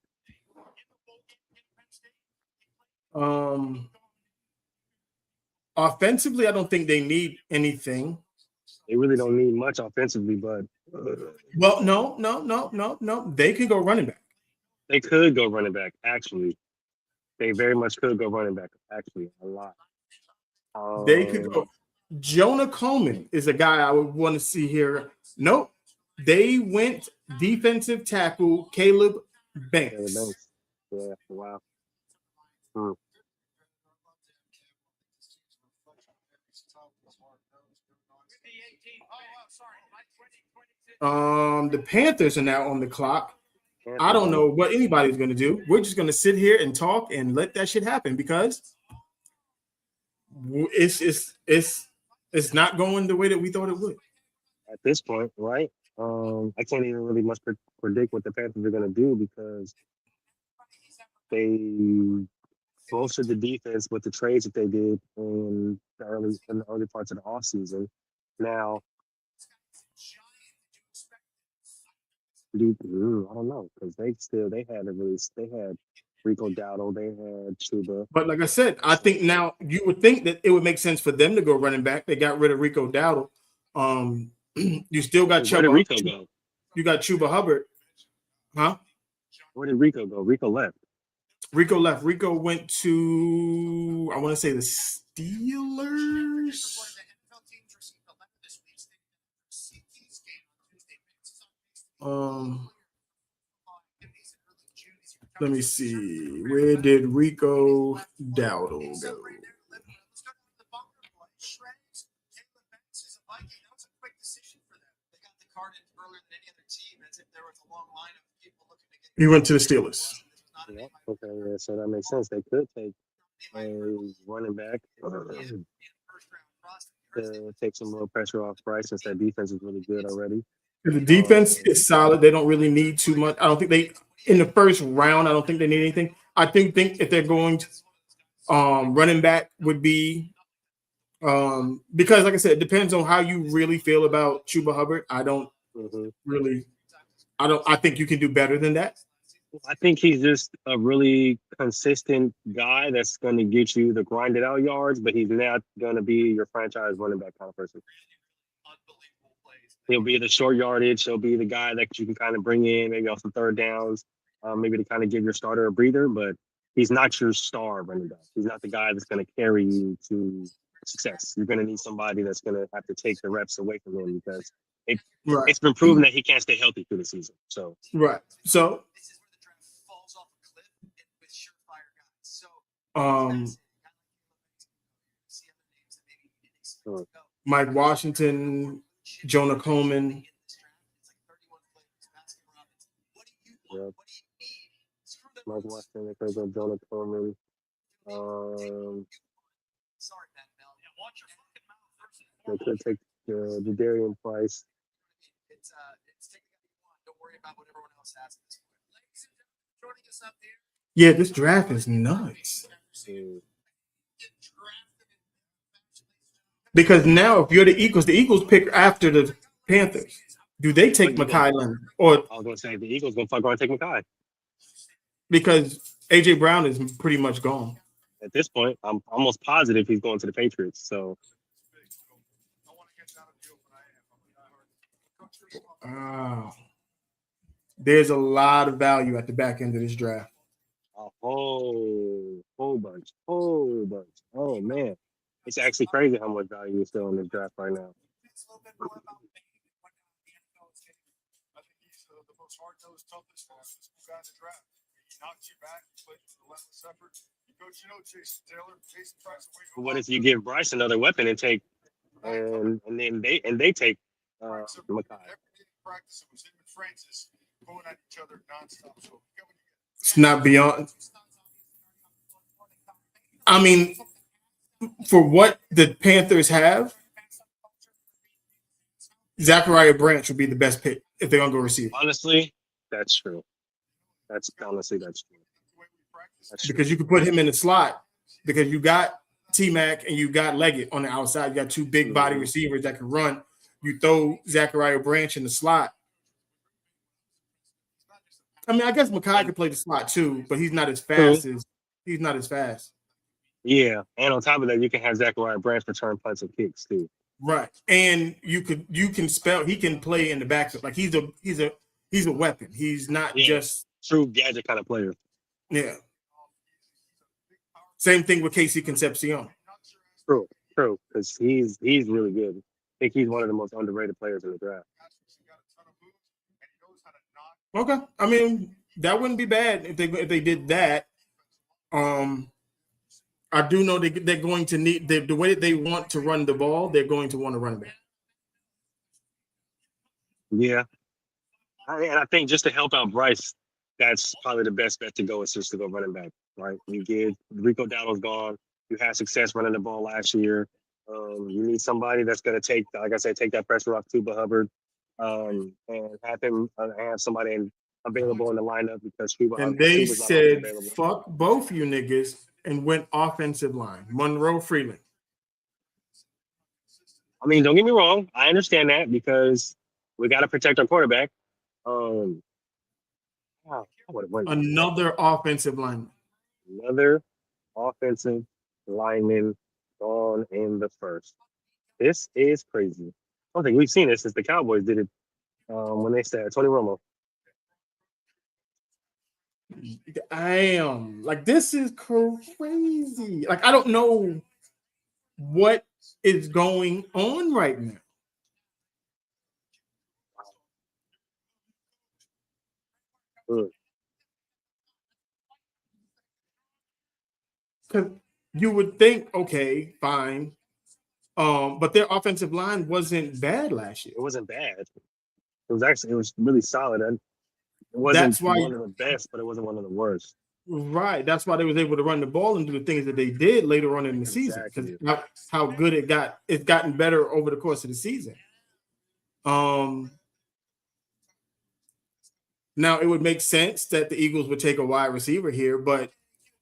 Offensively, I don't think they need anything. They really don't need much offensively, but Well, no. They can go running back. they could go running back. Actually, they very much could go running back. Actually, a lot. They could go. Jonah Coleman is a guy I would want to see here. Nope. They went defensive tackle Caleb Banks. Yeah, wow. Hmm. The Panthers are now on the clock. Panthers, I don't know what anybody's going to do. We're just going to sit here and talk and let that shit happen because it's not going the way that we thought it would. At this point, right? I can't even really much predict what the Panthers are going to do because they bolstered the defense with the trades that they did in the early parts of the offseason. Now, I don't know because they had Rico Dowdle, they had Chuba. But like I said, I think now you would think that it would make sense for them to go running back. They got rid of Rico Dowdle. You still got Where did Rico go? You got Chuba Hubbard, huh? Where did Rico go? Rico left. Rico left. Rico went to, I want to say, the Steelers. Let me see. Where did Rico Dowdle go? He went to the Steelers. Yeah, okay, yeah, so that makes sense. They could take a running back to take some more pressure off Bryce since that defense is really good already. The defense is solid. They don't really need too much. I don't think they in the first round. I don't think they need anything. I think if they're going to, running back would be because, like I said, it depends on how you really feel about Chuba Hubbard. I don't really. I think you can do better than that. I think he's just a really consistent guy that's going to get you the grinded out yards, but he's not going to be your franchise running back kind of person. He'll be the short yardage. He'll be the guy that you can kind of bring in, maybe off the third downs, maybe to kind of give your starter a breather, but he's not your star running back. He's not the guy that's going to carry you to success. You're going to need somebody that's going to have to take the reps away from him because it's been proven that he can't stay healthy through the season. So Mike Washington, Jonah Coleman. Yeah. Mike Washington, they could go Jonah Coleman. They could take Jadarian Price. Yeah, this draft is nuts. Because now, if you're the Eagles pick after the Panthers. Do they take Mekhi Leonard? Or I was going to say the Eagles going to take Mekhi. Because A.J. Brown is pretty much gone. At this point, I'm almost positive he's going to the Patriots. So. There's a lot of value at the back end of this draft. A whole bunch. Oh, man. It's actually crazy how much value is still in this draft right now. What if you give Bryce another weapon and take and then they take Mekhi? It's not beyond. I mean, for what the Panthers have, Zachariah Branch would be the best pick if they're gonna go receive. Honestly, that's true. That's true. Because you could put him in the slot because you got T-Mac and you got Leggett on the outside. You got two big body receivers that can run. You throw Zachariah Branch in the slot. I mean, I guess Makai could play the slot too, but he's not as True. fast as he's not as fast. Yeah, and on top of that, you can have Zachariah Branch return punts and kicks too. Right. And you can spell he can play in the backfield. Like he's a weapon. He's not Yeah. just True gadget kind of player. yeah. Same thing with Casey Concepcion. True, because he's really good. I think he's one of the most underrated players in the draft. Okay. I mean, that wouldn't be bad if they did that. I do know they're going to need the way that they want to run the ball, they're going to want to run it back. Yeah. And I think just to help out Bryce, that's probably the best bet to go is just to go running back, right? You get Rico Dowdle's gone. You had success running the ball last year. You need somebody that's going to take, like I said, take that pressure off Tuba Hubbard, and have him have somebody available in the lineup because Tuba And Hubbard they Tuba's not always said, available. "Fuck both you niggas," and went offensive line. Monroe Freeland. I mean, don't get me wrong. I understand that because we got to protect our quarterback. Another offensive lineman. Another offensive lineman gone in the first. This is crazy. I don't think we've seen this since the Cowboys did it when they said Tony Romo. Damn, like this is crazy. Like I don't know what is going on right now. Because you would think, okay, fine, but their offensive line wasn't bad last year. It wasn't bad. It was really solid. And it wasn't one of the best, but it wasn't one of the worst. Right. That's why they was able to run the ball and do the things that they did later on in the season. Because how good it got. It's gotten better over the course of the season. Now it would make sense that the Eagles would take a wide receiver here, but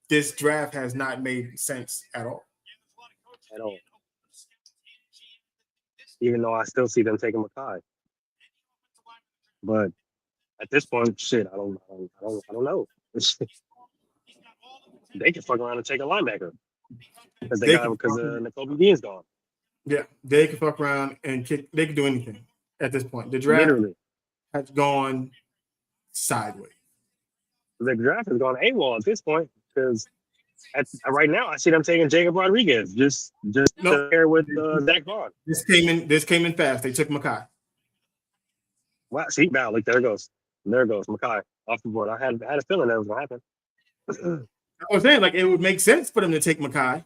this draft has not made sense at all. At all. Even though I still see them taking Makai. But at this point, shit, I don't know. They can fuck around and take a linebacker because Nakobe Dean's gone. Yeah, they can fuck around and kick. They can do anything at this point. The draft has gone sideways. The draft has gone AWOL at this point because right now I see them taking Jacob Rodriguez just to pair with Zach Vaughn. This came in fast. They took Makai. Wow, see now, look, there goes Makai off the board. I had a feeling that was gonna happen. I was saying, like, it would make sense for them to take Makai.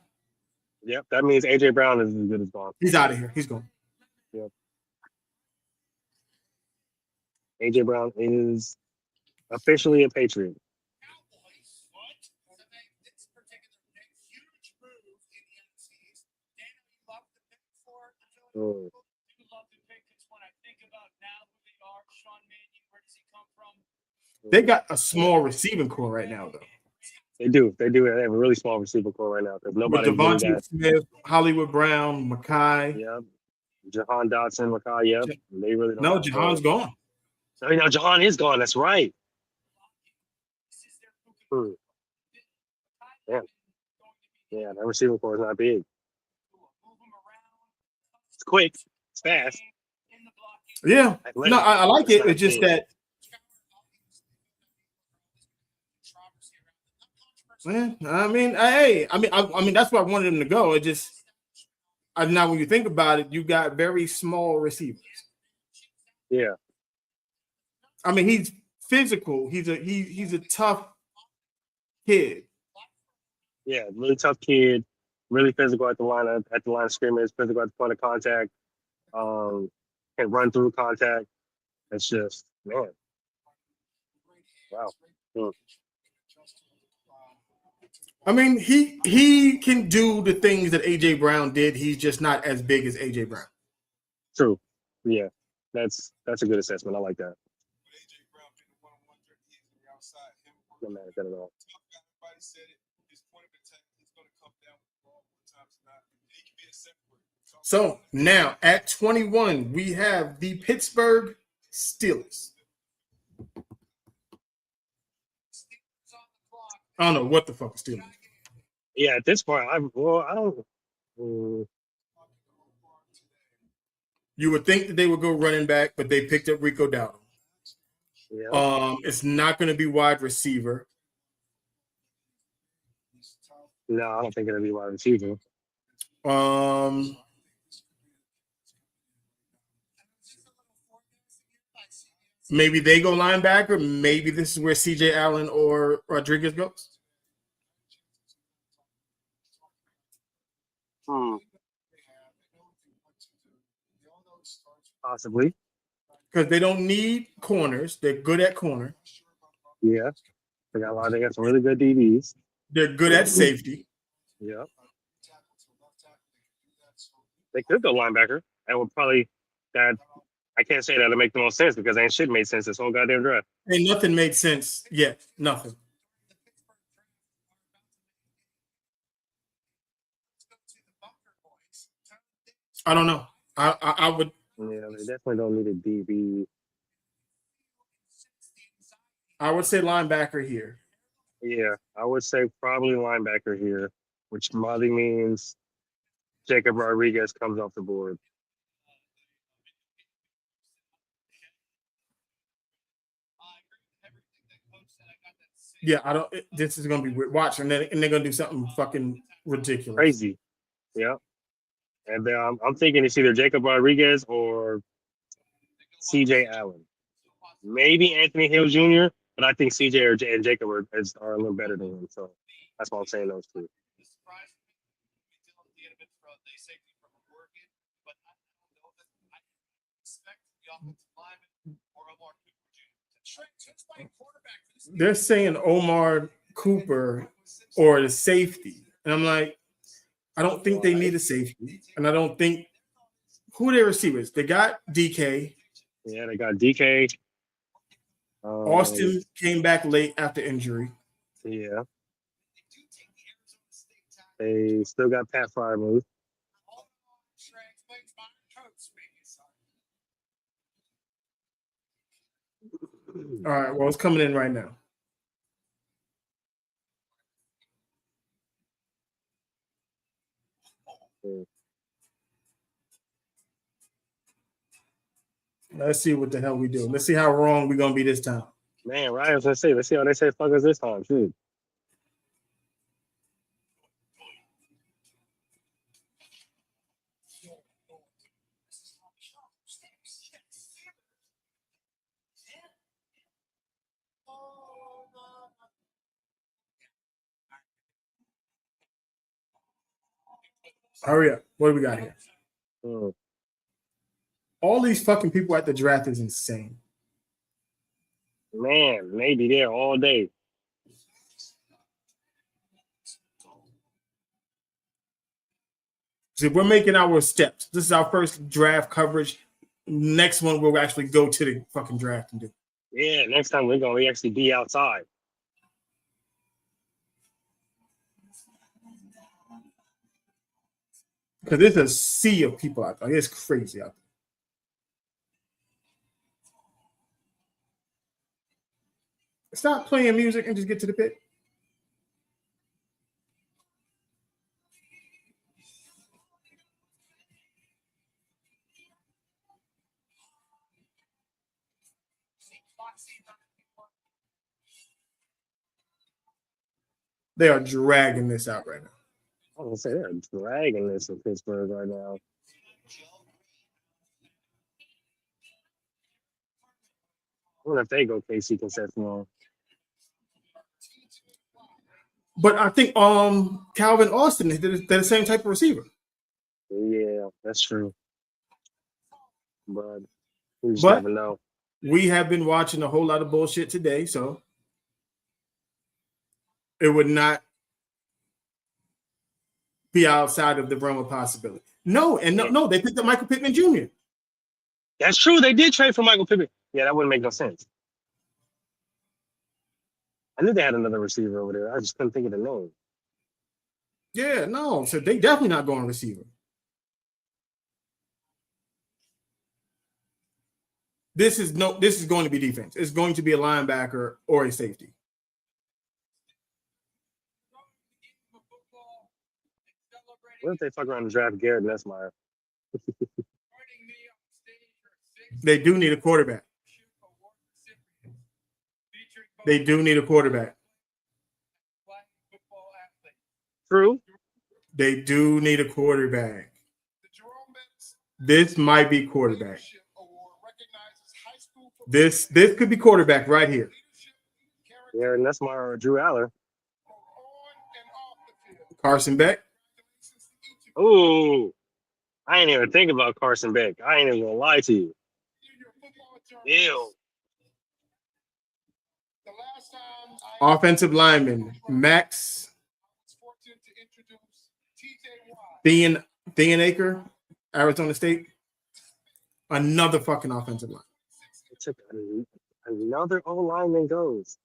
Yep, that means AJ Brown is as good as gone. He's out of here. He's gone. Yep. AJ Brown is officially a Patriot. They got a small receiving core right now, though. They do. They have a really small receiving core right now because nobody. With Devontae Smith, Hollywood Brown, Makai. Yep. Jahan Dotson, Makai. Yep. They really don't. No, Jahan's gone. So Jahan is gone. That's right. Damn. Yeah, that receiving core is not big. It's quick. It's fast. Yeah. No, I like it. It's just that. Man, I mean, that's where I wanted him to go. It just, now when you think about it, you got very small receivers. Yeah. I mean, he's physical. He's a tough kid. Yeah, really tough kid. Really physical at the line of scrimmage. Physical at the point of contact. Can run through contact. It's just, man. Wow. I mean, he can do the things that AJ Brown did. He's just not as big as AJ Brown. True. Yeah. That's a good assessment. I like that. No matter that at all. So now at 21, we have the Pittsburgh Steelers. I don't know what the fuck is Steelers. Yeah, at this point, I don't. You would think that they would go running back, but they picked up Rico Dowdle. Yeah. It's not going to be wide receiver. No, I don't think it'll be wide receiver. Maybe they go linebacker. Maybe this is where CJ Allen or Rodriguez goes. Possibly. Because they don't need corners. They're good at corner. Yeah. They got some really good DBs. They're good at safety. Yeah. They could go linebacker. That would probably that. I can't say that'll make the most sense because ain't shit made sense this whole goddamn draft. Ain't nothing made sense yet. Nothing. I don't know. I would. Yeah, they definitely don't need a DB. I would say linebacker here. Yeah, I would say probably linebacker here, which probably means Jacob Rodriguez comes off the board. Yeah, I don't. This is gonna be weird. Watch, and they're gonna do something fucking ridiculous, crazy. Yeah, and then I'm thinking it's either Jacob Rodriguez or CJ Allen, maybe Anthony Hill Jr. But I think CJ and Jacob are a little better than him, so that's why I'm saying those two. They're saying Omar Cooper or the safety, and I'm like, I don't think they need a safety, and I don't think who their receivers. They got DK. Yeah, they got DK. Austin came back late after injury. Yeah. They still got Pat Freiermuth. All right, well, it's coming in right now. Let's see what the hell we do. Let's see how wrong we're going to be this time. Man, right, I was going to say, let's see how they say fuck us this time, too. Hurry up. What do we got here? All these fucking people at the draft is insane. Man, they be there all day. See, we're making our steps. This is our first draft coverage. Next one, we'll actually go to the fucking draft and do. Yeah, next time we're going to actually be outside. Because there's a sea of people out there. It's crazy out there. Stop playing music and just get to the pit. They are dragging this out right now. I was going to say, they're dragging this in Pittsburgh right now. I wonder if they go KC Concepcion. But I think Calvin Austin, they're the same type of receiver. Yeah, that's true. But we just never know. We have been watching a whole lot of bullshit today, so it would not be outside of the realm of possibility. No, they picked up Michael Pittman Jr. That's true. They did trade for Michael Pittman. Yeah, that wouldn't make no sense. I knew they had another receiver over there. I just couldn't think of the name. Yeah, no. So they definitely not going receiver. This is going to be defense. It's going to be a linebacker or a safety. What if they fuck around and draft Garrett Nussmeier? They do need a quarterback. They do need a quarterback. True. They do need a quarterback. This might be quarterback. This could be quarterback right here. Garrett Nussmeier or Drew Aller. Carson Beck. Ooh. I ain't even think about Carson Beck. I ain't even gonna lie to you. Ew. Offensive lineman Max Theanaker, Arizona State. Another fucking offensive line. It took another O lineman goes.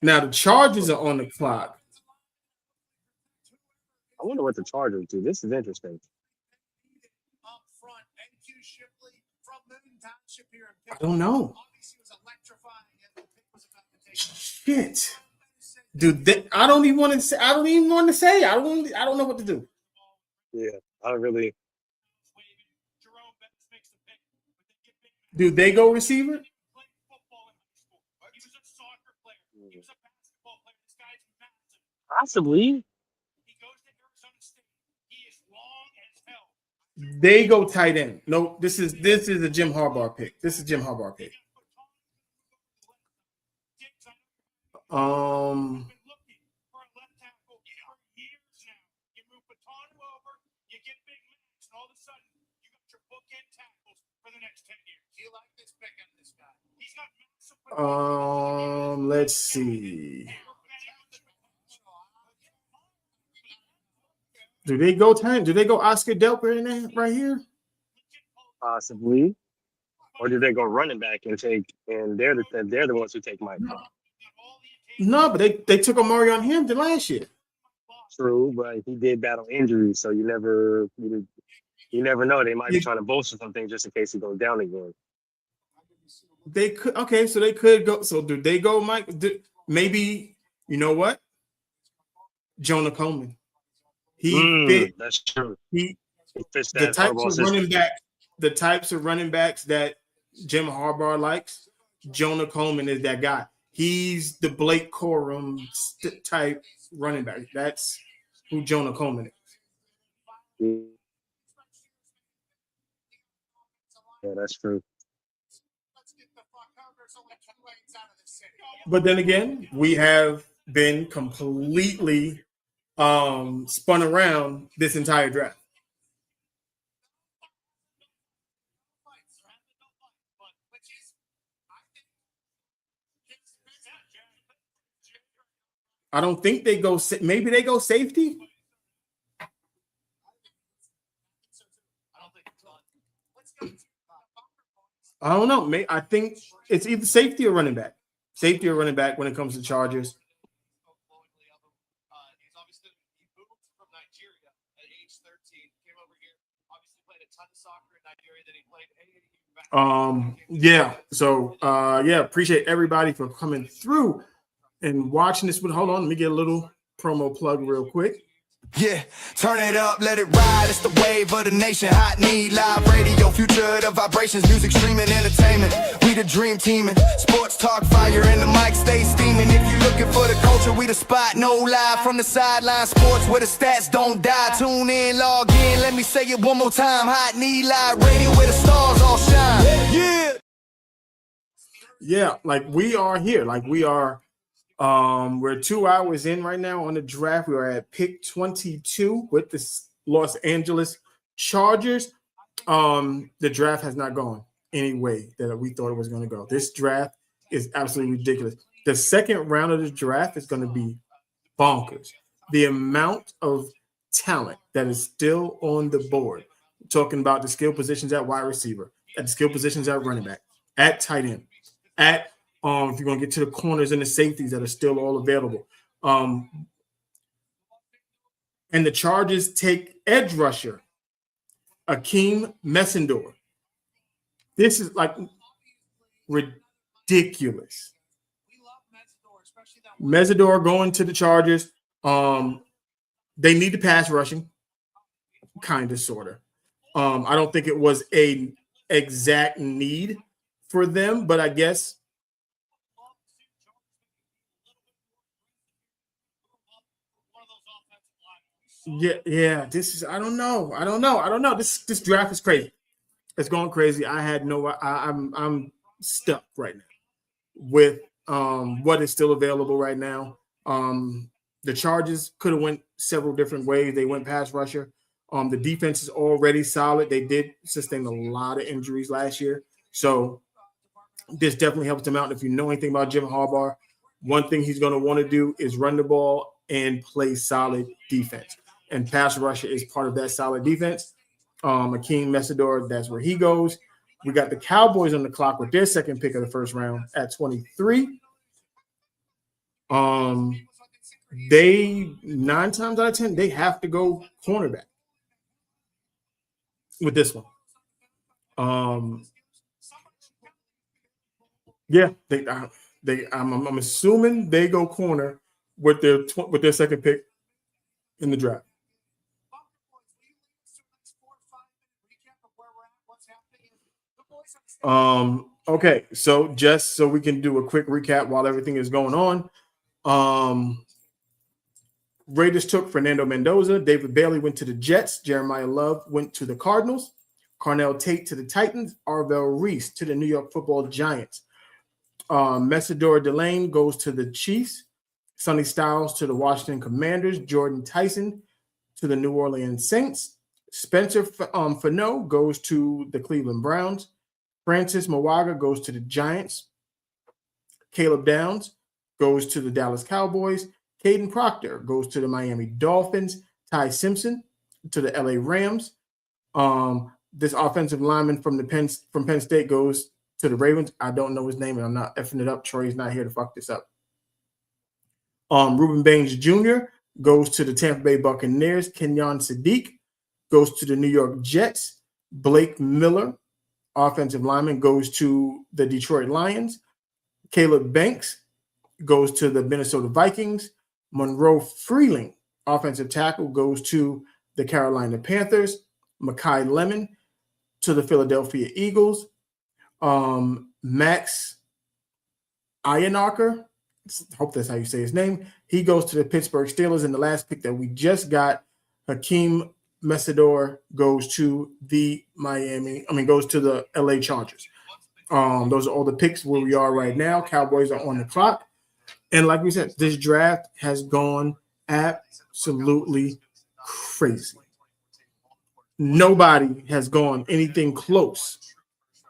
Now the Chargers are on the clock. I wonder what the Chargers do. This is interesting. I don't know. Shit. Dude, I don't even want to say. I don't know what to do. Yeah, I don't really. Do they go receiver? Possibly. They go tight end. No, this is a Jim Harbaugh pick. This is Jim Harbaugh pick. Let's see. Do they go time? Do they go Oscar Delper in there right here? Possibly. Or do they go running back and they're the ones who take Mike? No, but they took Omarion Hampton last year. True, but he did battle injuries, so you never know. They might be trying to bolster something just in case he goes down again. They could so they could go. So do they go, Mike? Maybe you know what? Jonah Coleman. That's true. He fits the that types of system. running backs that Jim Harbaugh likes. Jonah Coleman is that guy. He's the Blake Corum type running back. That's who Jonah Coleman is. Yeah, that's true. But then again, we have been completely spun around this entire draft. I don't think they go. Maybe they go safety. I don't know. I think it's either safety or running back. Safety or running back when it comes to Chargers. Yeah. So appreciate everybody for coming through and watching this. But hold on, let me get a little promo plug real quick. Yeah, turn it up, let it ride. It's the wave of the nation. Hot need live radio, future of the vibrations, music, streaming, entertainment. We the dream team and sports talk, fire, and the mic stay steaming. If you looking for the culture, we the spot. No lie from the sideline, sports where the stats don't die. Tune in, log in. Let me say it one more time. Hot need live radio, where the stars all shine. Yeah. Yeah, like we are here. Like we are. We're 2 hours in right now on the draft. We are at pick 22 with the Los Angeles Chargers. The draft has not gone any way that we thought it was going to go. This draft is absolutely ridiculous. The second round of the draft is going to be bonkers. The amount of talent that is still on the board. Talking about the skill positions at wide receiver, at the skill positions at running back, at tight end, at if you're going to get to the corners and the safeties that are still all available. And the Chargers take edge rusher, Akeem Messendor. This is like ridiculous. Mesidor going to the Chargers. They need the pass rushing, kind of, sort of. I don't think it was a exact need for them, but I guess. Yeah. This is. I don't know. This draft is crazy. It's going crazy. I'm stuck right now with what is still available right now. The Chargers could have went several different ways. They went pass rusher. The defense is already solid. They did sustain a lot of injuries last year, so this definitely helps them out. If you know anything about Jim Harbaugh, one thing he's going to want to do is run the ball and play solid defense. And pass rusher is part of that solid defense. Akeem Mesidor, that's where he goes. We got the Cowboys on the clock with their second pick of the first round at 23. They 9 times out of 10, they have to go cornerback with this one. Yeah, I'm assuming they go corner with their second pick in the draft. Okay, so just so we can do a quick recap while everything is going on. Raiders took Fernando Mendoza. David Bailey went to the Jets. Jeremiah Love went to the Cardinals. Carnell Tate to the Titans. Arvell Reese to the New York Football Giants. Mesidor Delane goes to the Chiefs. Sonny Styles to the Washington Commanders. Jordan Tyson to the New Orleans Saints. Spencer Fano goes to the Cleveland Browns. Francis Mawaga goes to the Giants. Caleb Downs goes to the Dallas Cowboys. Caden Proctor goes to the Miami Dolphins. Ty Simpson to the LA Rams. This offensive lineman from Penn State goes to the Ravens. I don't know his name, and I'm not effing it up. Troy's not here to fuck this up. Reuben Baines Jr. goes to the Tampa Bay Buccaneers. Kenyon Sadiq goes to the New York Jets. Blake Miller, offensive lineman, goes to the Detroit Lions. Caleb Banks goes to the Minnesota Vikings. Monroe Freeling, offensive tackle, goes to the Carolina Panthers. Makai Lemon to the Philadelphia Eagles. Max Eyenacher, hope that's how you say his name, he goes to the Pittsburgh Steelers. And the last pick that we just got, Hakeem Mesidor, goes to the LA Chargers. Those are all the picks where we are right now. Cowboys are on the clock. And like we said, this draft has gone absolutely crazy. Nobody has gone anything close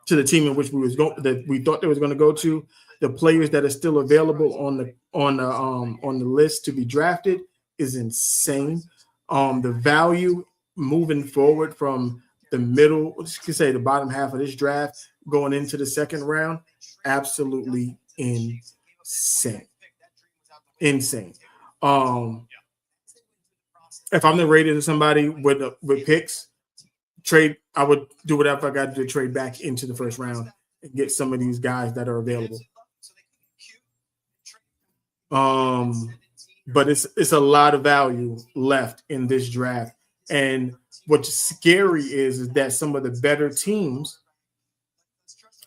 to the team in which we thought they was going to go to. The players that are still available on the list to be drafted is insane. The value moving forward from the middle, the bottom half of this draft going into the second round, absolutely insane. Insane. If I'm the Raiders or somebody with picks, I would do whatever I got to do to trade back into the first round and get some of these guys that are available. But it's a lot of value left in this draft. And what's scary is that some of the better teams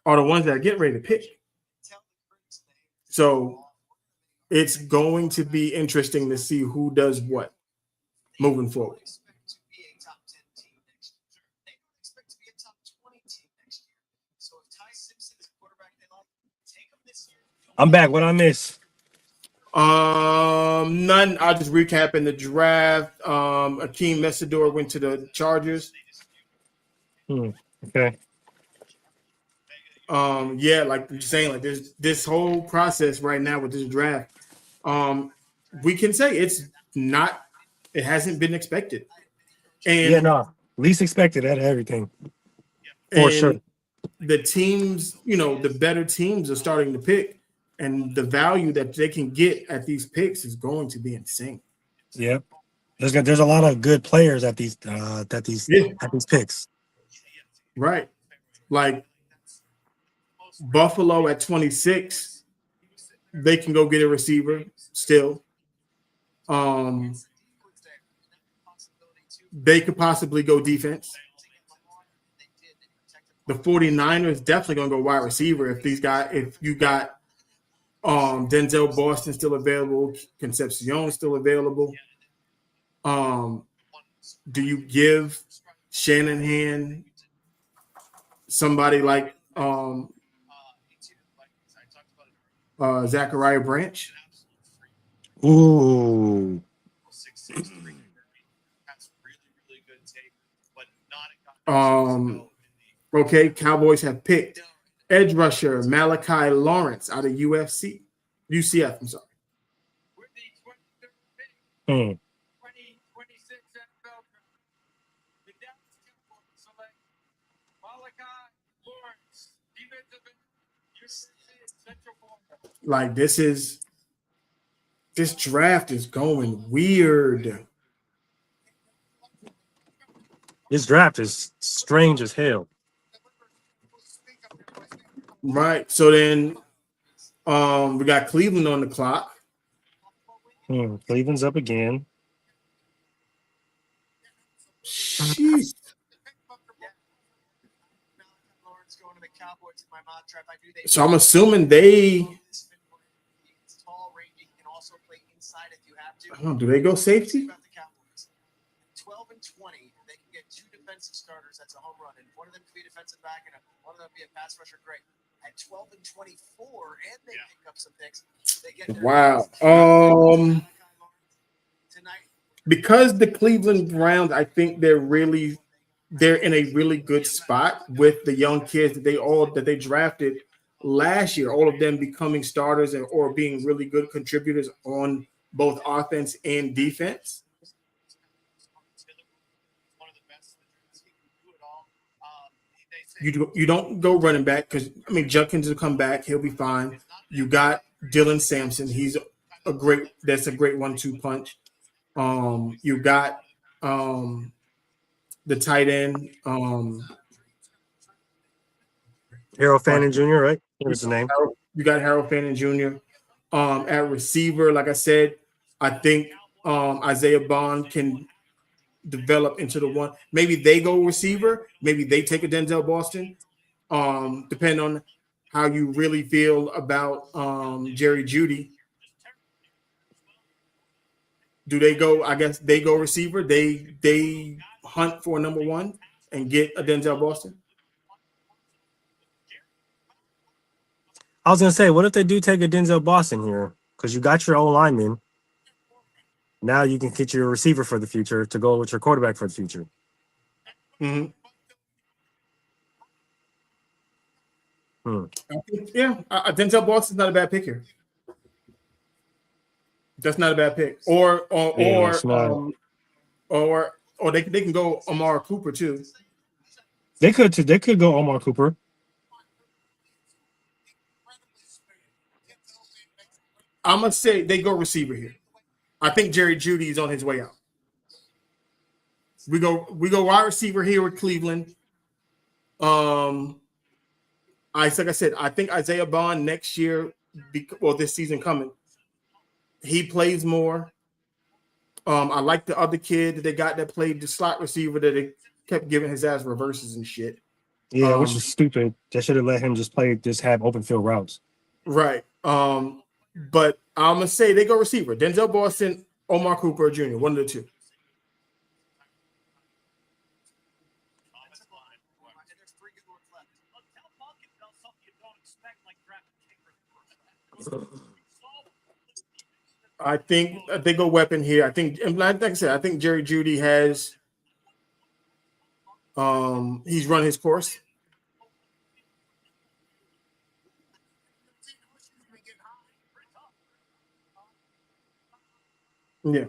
are the ones that get ready to pick. So it's going to be interesting to see who does what moving forward. I'm back. What I miss? None. I'll just recap in the draft. Akeem Mesidor went to the Chargers. Okay. Yeah, like you're saying, like there's this whole process right now with this draft. We can say it hasn't been expected. And least expected out of everything. For sure. The teams, the better teams are starting to pick, and the value that they can get at these picks is going to be insane. Yep. There's a lot of good players at these picks. Right. Like Buffalo at 26 they can go get a receiver still. They could possibly go defense. The 49ers definitely gonna go wide receiver if you got Denzel Boston still available, Concepcion still available. Do you give Shanahan somebody like Zachariah Branch? Ooh. Okay, Cowboys have picked edge rusher Malachi Lawrence out of UCF. I'm sorry. Hmm. 2026 NFL draft. The Dallas Cowboys select Malachi Lawrence, defensive end, University of Central Florida. Like this draft is going weird. This draft is strange as hell. Right. So then we got Cleveland on the clock. Cleveland's up again. Jeez. So I'm assuming they. Do they go safety? 12 and 20, they can get two defensive starters. That's a home run, and one of them can be a defensive back, and one of them be a pass rusher. Great. At 12 and 24, and they pick up some picks. They get Wow. Because the Cleveland Browns, I think they're in a really good spot with the young kids that they drafted last year, all of them becoming starters or being really good contributors on both offense and defense. You don't go running back because Junkins will come back, he'll be fine. You got Dylan Sampson, that's a great 1-2 punch. You got the tight end, Harold Fannin Jr., right? What's his name? You got Harold Fannin Jr. At receiver, like I said, I think Isaiah Bond can develop into the one. Maybe they go receiver. Maybe they take a Denzel Boston. Depending on how you really feel about Jerry Jeudy. Do they go? I guess they go receiver. They hunt for number one and get a Denzel Boston. I was gonna say, what if they do take a Denzel Boston here? Because you got your own lineman. Now you can get your receiver for the future to go with your quarterback for the future. Mm-hmm. Denzel Boston's not a bad pick here. That's not a bad pick. Or they can go Amari Cooper too. They could go Omar Cooper. I'm gonna say they go receiver here. I think Jerry Jeudy is on his way out. We go wide receiver here with Cleveland. Like I said, I think Isaiah Bond next year, this season coming, he plays more. I like the other kid that they got that played the slot receiver that they kept giving his ass reverses and shit. Yeah, which is stupid. They should have let him just have open field routes. Right. But I'm gonna say they go receiver. Denzel Boston, Omar Cooper Jr., one of the two. I think they go weapon here. I think, like I said, I think Jerry Jeudy has he's run his course. Yeah.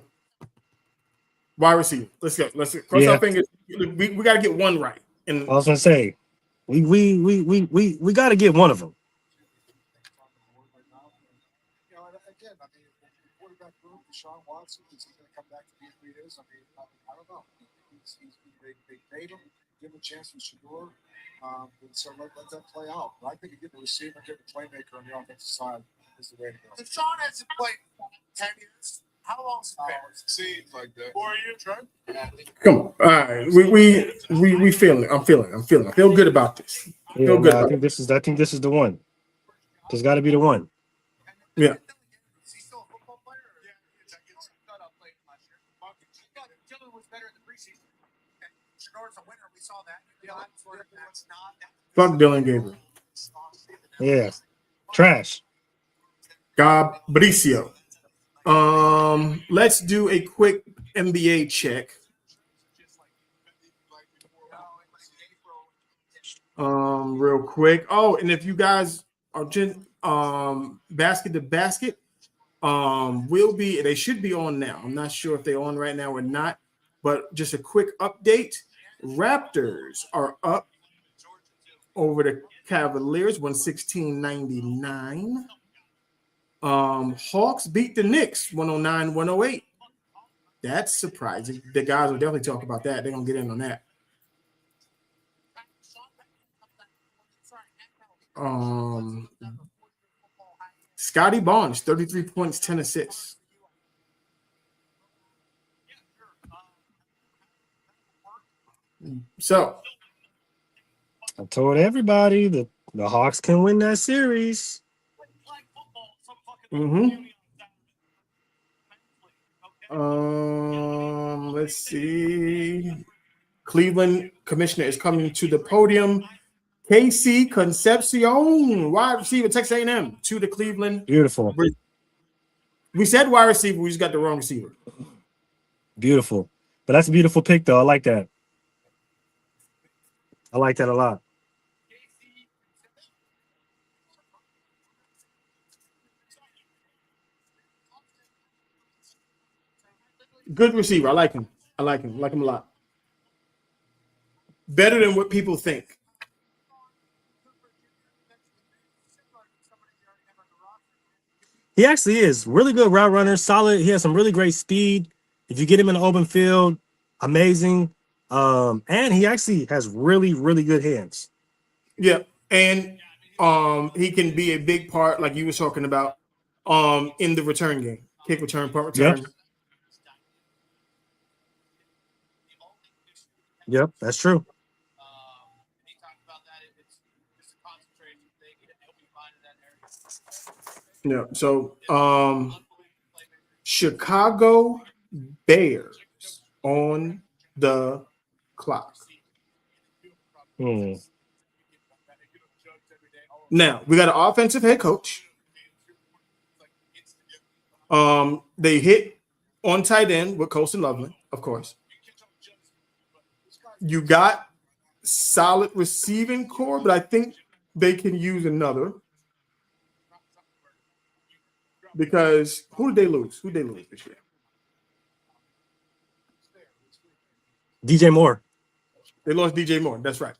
Wide receiver. Let's go. Let's cross our fingers. We got to get one right. And I was gonna say, we got to get one of them. Again, the quarterback room, Deshaun Watson, is he going to come back to be who he is? I don't know. They paid him, give him a chance with Shador. So let that play out. But I think you get the receiver, get the playmaker on the offensive side If Sean hasn't played 10 years, how long's it been? Seems like that. 4 years, right? Come on. All right. We feeling it. I'm feeling it. I feel good about this. Yeah, Feel good no, I about think this is the one. This got to be the one. it. Yeah. Is he still a football player? Yeah, shut up playing last year. Dylan was better in the preseason. Okay. Shador's a winner. We saw that. That's not that. Fuck Dylan Gabriel. Yeah, trash. Gabricio. Let's do a quick NBA check. Real quick. Oh, and if you guys are just basket to basket, they should be on now. I'm not sure if they're on right now or not, but just a quick update. Raptors are up over the Cavaliers 116-99. Hawks beat the Knicks 109-108. That's surprising. The guys will definitely talk about that. They're gonna get in on that. Scotty Barnes, 33 points, 10 assists. So I told everybody that the Hawks can win that series. Let's see. Cleveland commissioner is coming to the podium. KC Concepcion, wide receiver, Texas A&M, to the Cleveland. Beautiful. We said wide receiver. We just got the wrong receiver. Beautiful. But that's a beautiful pick, though. I like that. I like that a lot. Good receiver. I like him. I like him a lot. Better than what people think. He actually is really good route runner, solid. He has some really great speed. If you get him in the open field, amazing. And he actually has really, really good hands. Yeah, and he can be a big part, like you were talking about, in the return game, kick return, punt return. Yep, that's true. Yeah. So, Chicago Bears on the clock. Now we got an offensive head coach. They hit on tight end with Colston Loveland, of course. You got solid receiving core, but I think they can use another. Because who did they lose? Who did they lose this year? DJ Moore. They lost DJ Moore. That's right.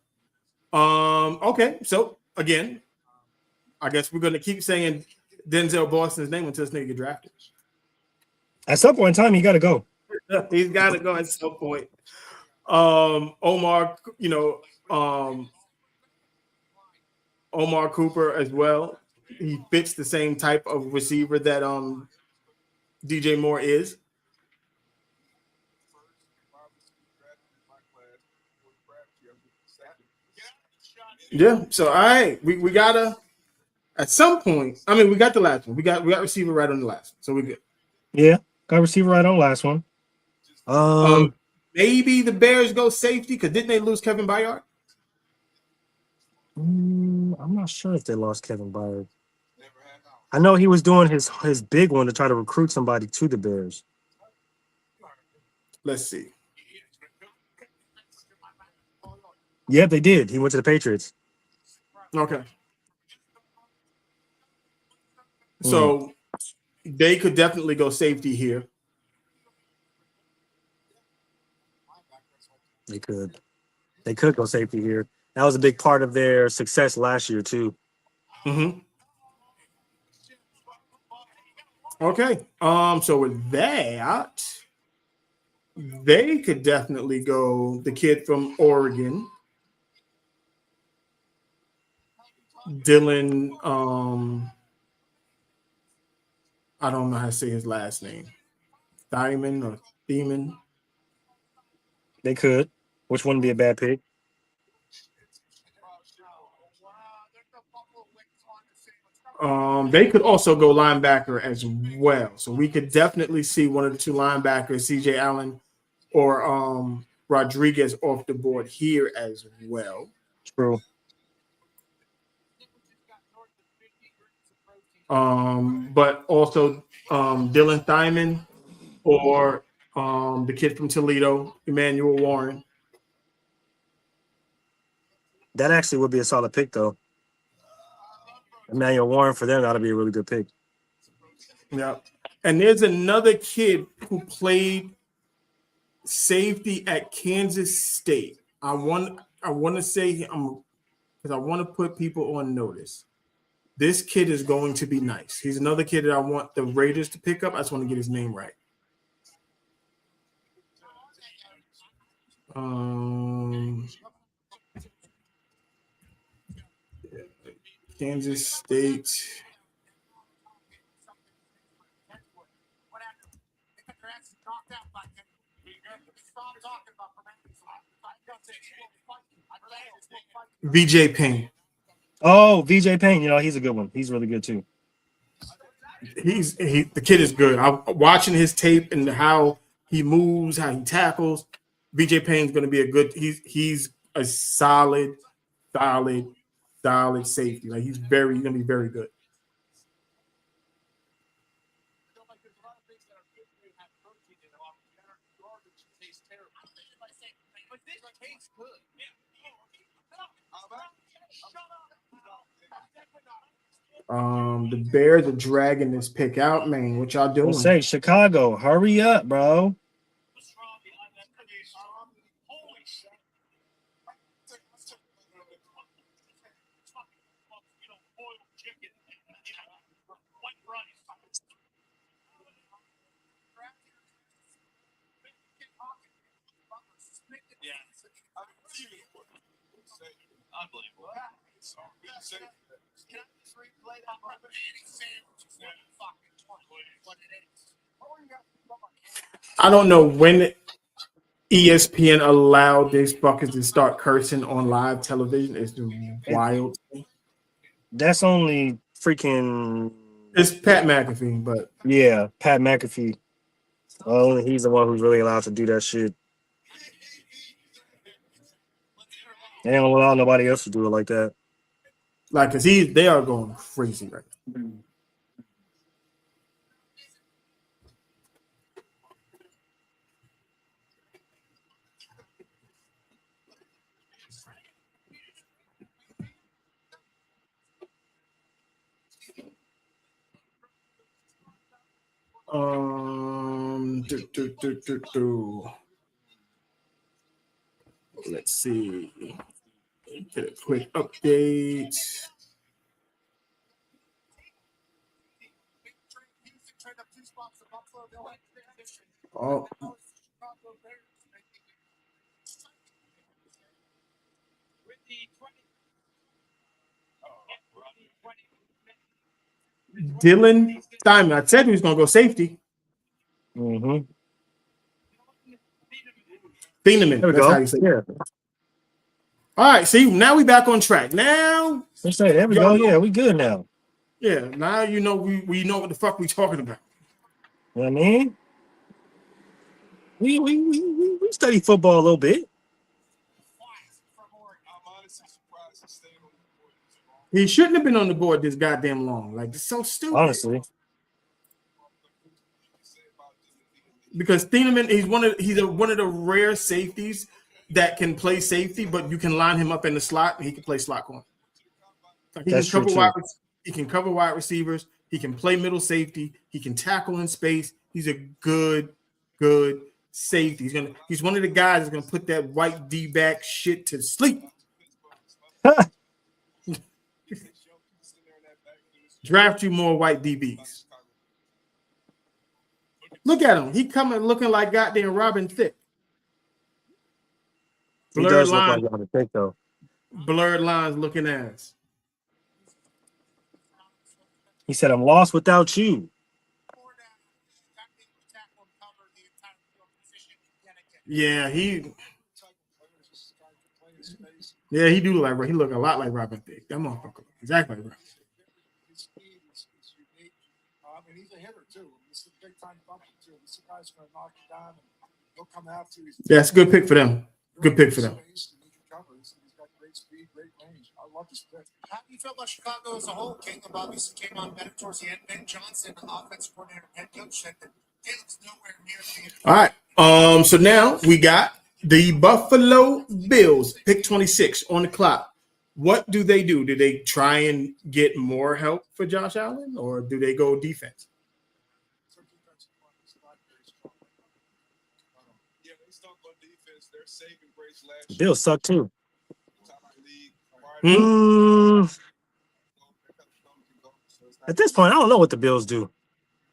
Okay. So again, I guess we're gonna keep saying Denzel Boston's name until this nigga get drafted. At some point in time, he got to go. He's got to go at some point. Omar, Omar Cooper as well. He fits the same type of receiver that DJ Moore is. Yeah. So all right, we gotta at some point. I mean, we got the last one. We got receiver right on the last one, so we're good. Yeah, got receiver right on the last one. Maybe the Bears go safety because didn't they lose Kevin Byard? I'm not sure if they lost Kevin Byard. I know he was doing his big one to try to recruit somebody to the Bears. Let's see. Yeah, they did. He went to the Patriots. Okay. So they could definitely go safety here. They could. They could go safety here. That was a big part of their success last year, too. Okay. So with that, they could definitely go the kid from Oregon, Dylan. I don't know how to say his last name. Diamond or Demon. They could, which wouldn't be a bad pick. They could also go linebacker as well. So we could definitely see one of the two linebackers, CJ Allen or Rodriguez, off the board here as well. True. But also Dylan Thyman or the kid from Toledo, Emmanuel Warren. That actually would be a solid pick, though. Emmanuel Warren for them, that'll be a really good pick. Yeah. And there's another kid who played safety at Kansas State. I want to say because I want to put people on notice. This kid is going to be nice. He's another kid that I want the Raiders to pick up. I just want to get his name right. Kansas State. VJ Payne. Oh, VJ Payne. You know, he's a good one. He's really good too. The kid is good. I'm watching his tape and how he moves, how he tackles. VJ Payne's going to be a good. He's a solid safety. Like he's going to be very good. The Bears are dragging this pick out, man. What y'all doing? Let's say Chicago, hurry up, bro. I don't know when ESPN allowed these fuckers to start cursing on live television. It's wild. That's only freaking. It's Pat McAfee, but yeah, Pat McAfee. Oh, he's the one who's really allowed to do that shit. They don't allow nobody else to do it like that. Like, cause they are going crazy right now. Let's see. Get a quick update. Oh. Dylan Diamond. I said he was going to go safety. Mm-hmm. Thieneman. There we That's go. how you say it. Yeah. All right. See, now we back on track. Now. Let's say, there we go. Yeah, we good now. Yeah. Now you know we know what the fuck we talking about. You know what I mean? We study football a little bit. He shouldn't have been on the board this goddamn long. Like, it's so stupid. Honestly. Because Thieneman, he's one of the rare safeties that can play safety, but you can line him up in the slot and he can play slot corner. Like he can cover wide receivers. He can play middle safety. He can tackle in space. He's a good safety. He's one of the guys that's gonna put that white D-back shit to sleep. Draft you more white DBs. Look at him. He coming looking like goddamn Robin Thicke. He does look like Robin Thicke, though. Blurred lines looking ass. He said, I'm lost without you. Yeah, he do look like he look a lot like Robin Thicke. That motherfucker exactly like Robin. His speed is unique. And he's a hitter too. This is a big time bumper too. This guy's going to knock you down and he'll come after you. Yeah, it's a good pick for them. Good pick for them. He's got great speed, great range. I love this pick. How do you feel about Chicago as a whole? Caleb obviously came on better towards the end. Ben Johnson, offensive coordinator, head coach, said that Caleb's nowhere near the. All right. So now we got the Buffalo Bills, pick 26 on the clock. What do? Do they try and get more help for Josh Allen, or do they go defense? Yeah, they stuck on defense. Their saving grace last year. Bills suck too. At this point, I don't know what the Bills do.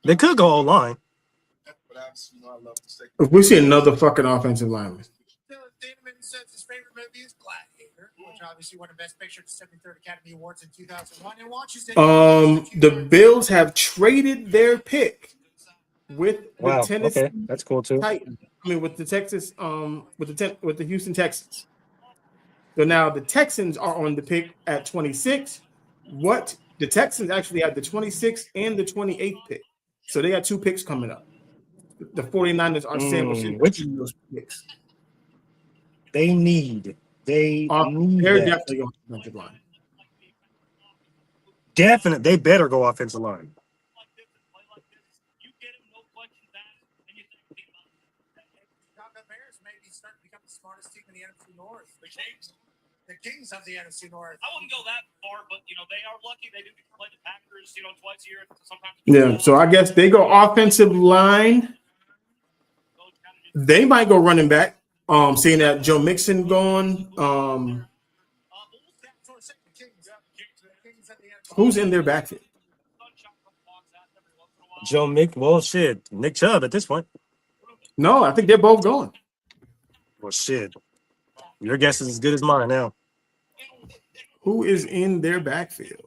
They could go O-line. If we see another fucking offensive lineman. Danneman says his favorite movie is Gladiator, which obviously won a Best Picture at the 73rd Academy Awards in 2001, and watches it. The Bills have traded their pick with the Tennessee. Okay, that's cool too. Titans. I mean, with the Texas, with the Houston Texans. So now the Texans are on the pick at 26. What the Texans actually have the 26th and the 28th pick. So they got two picks coming up. The 49ers are sandwiching those picks. They're definitely going offensive line. Definitely, they better go offensive line. Chicago Bears maybe starting to become the smartest team in the NFC North. The Kings of the NFC North. I wouldn't go that far, but they are lucky. They do play the Packers, twice a year. Sometimes. Yeah, so I guess they go offensive line. They might go running back. Seeing that Joe Mixon going. Who's in their backfield? Nick Chubb at this point. No, I think they're both going. Well, shit. Your guess is as good as mine now. Who is in their backfield?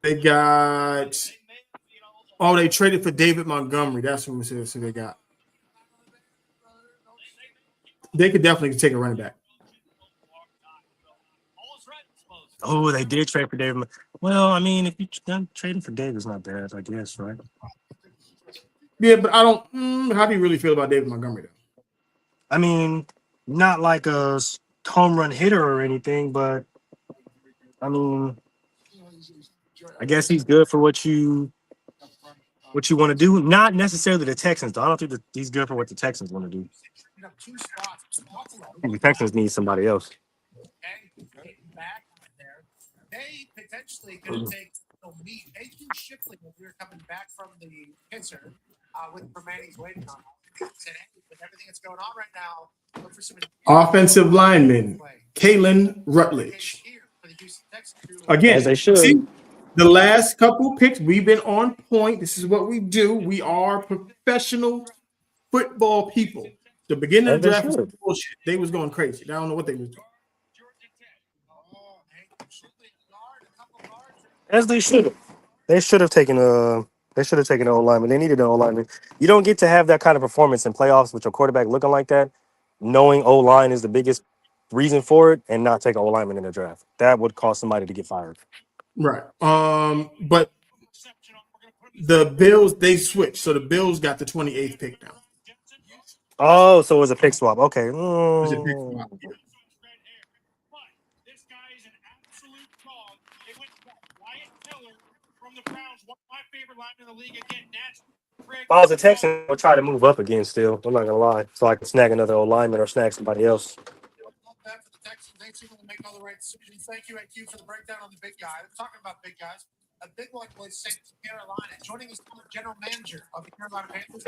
They got. Oh, they traded for David Montgomery. That's who they got. They could definitely take a running back. Oh, they did trade for David. Well, I mean, if you done trading for David, it's not bad, I guess, right? Yeah, but I don't. How do you really feel about David Montgomery, though? I mean, not like a home run hitter or anything, but I mean, I guess he's good for what you want to do. Not necessarily the Texans, though. I don't think that he's good for what the Texans want to do. The Texans need somebody else. They potentially could take meet A.Q. Shipley when we were coming back from the pitcher with Permani's waiting on him. Said, hey, with everything that's going on right now, look for some offensive lineman, Kalen Rutledge. Again, as they should. See, the last couple picks, we've been on point. This is what we do. We are professional football people. The beginning of the draft was bullshit. They was going crazy. I don't know what they was doing. As they should have. They should have taken an O-lineman. They needed an O-lineman. You don't get to have that kind of performance in playoffs with your quarterback looking like that, knowing O-line is the biggest reason for it, and not take an O-lineman in the draft. That would cause somebody to get fired. Right. But the Bills, they switched. So the Bills got the 28th pick now. Oh, so it was a pick swap. Okay. It was a pick swap. If I was a Texan, I would try to move up again still. I'm not going to lie. So I can snag another O-lineman or snag somebody else. They seem to make all the right decisions. Thank you, AQ, for the breakdown on the big guy. Talking about big guys, a big one was St. Carolina. Joining us, general manager of the Carolina Panthers.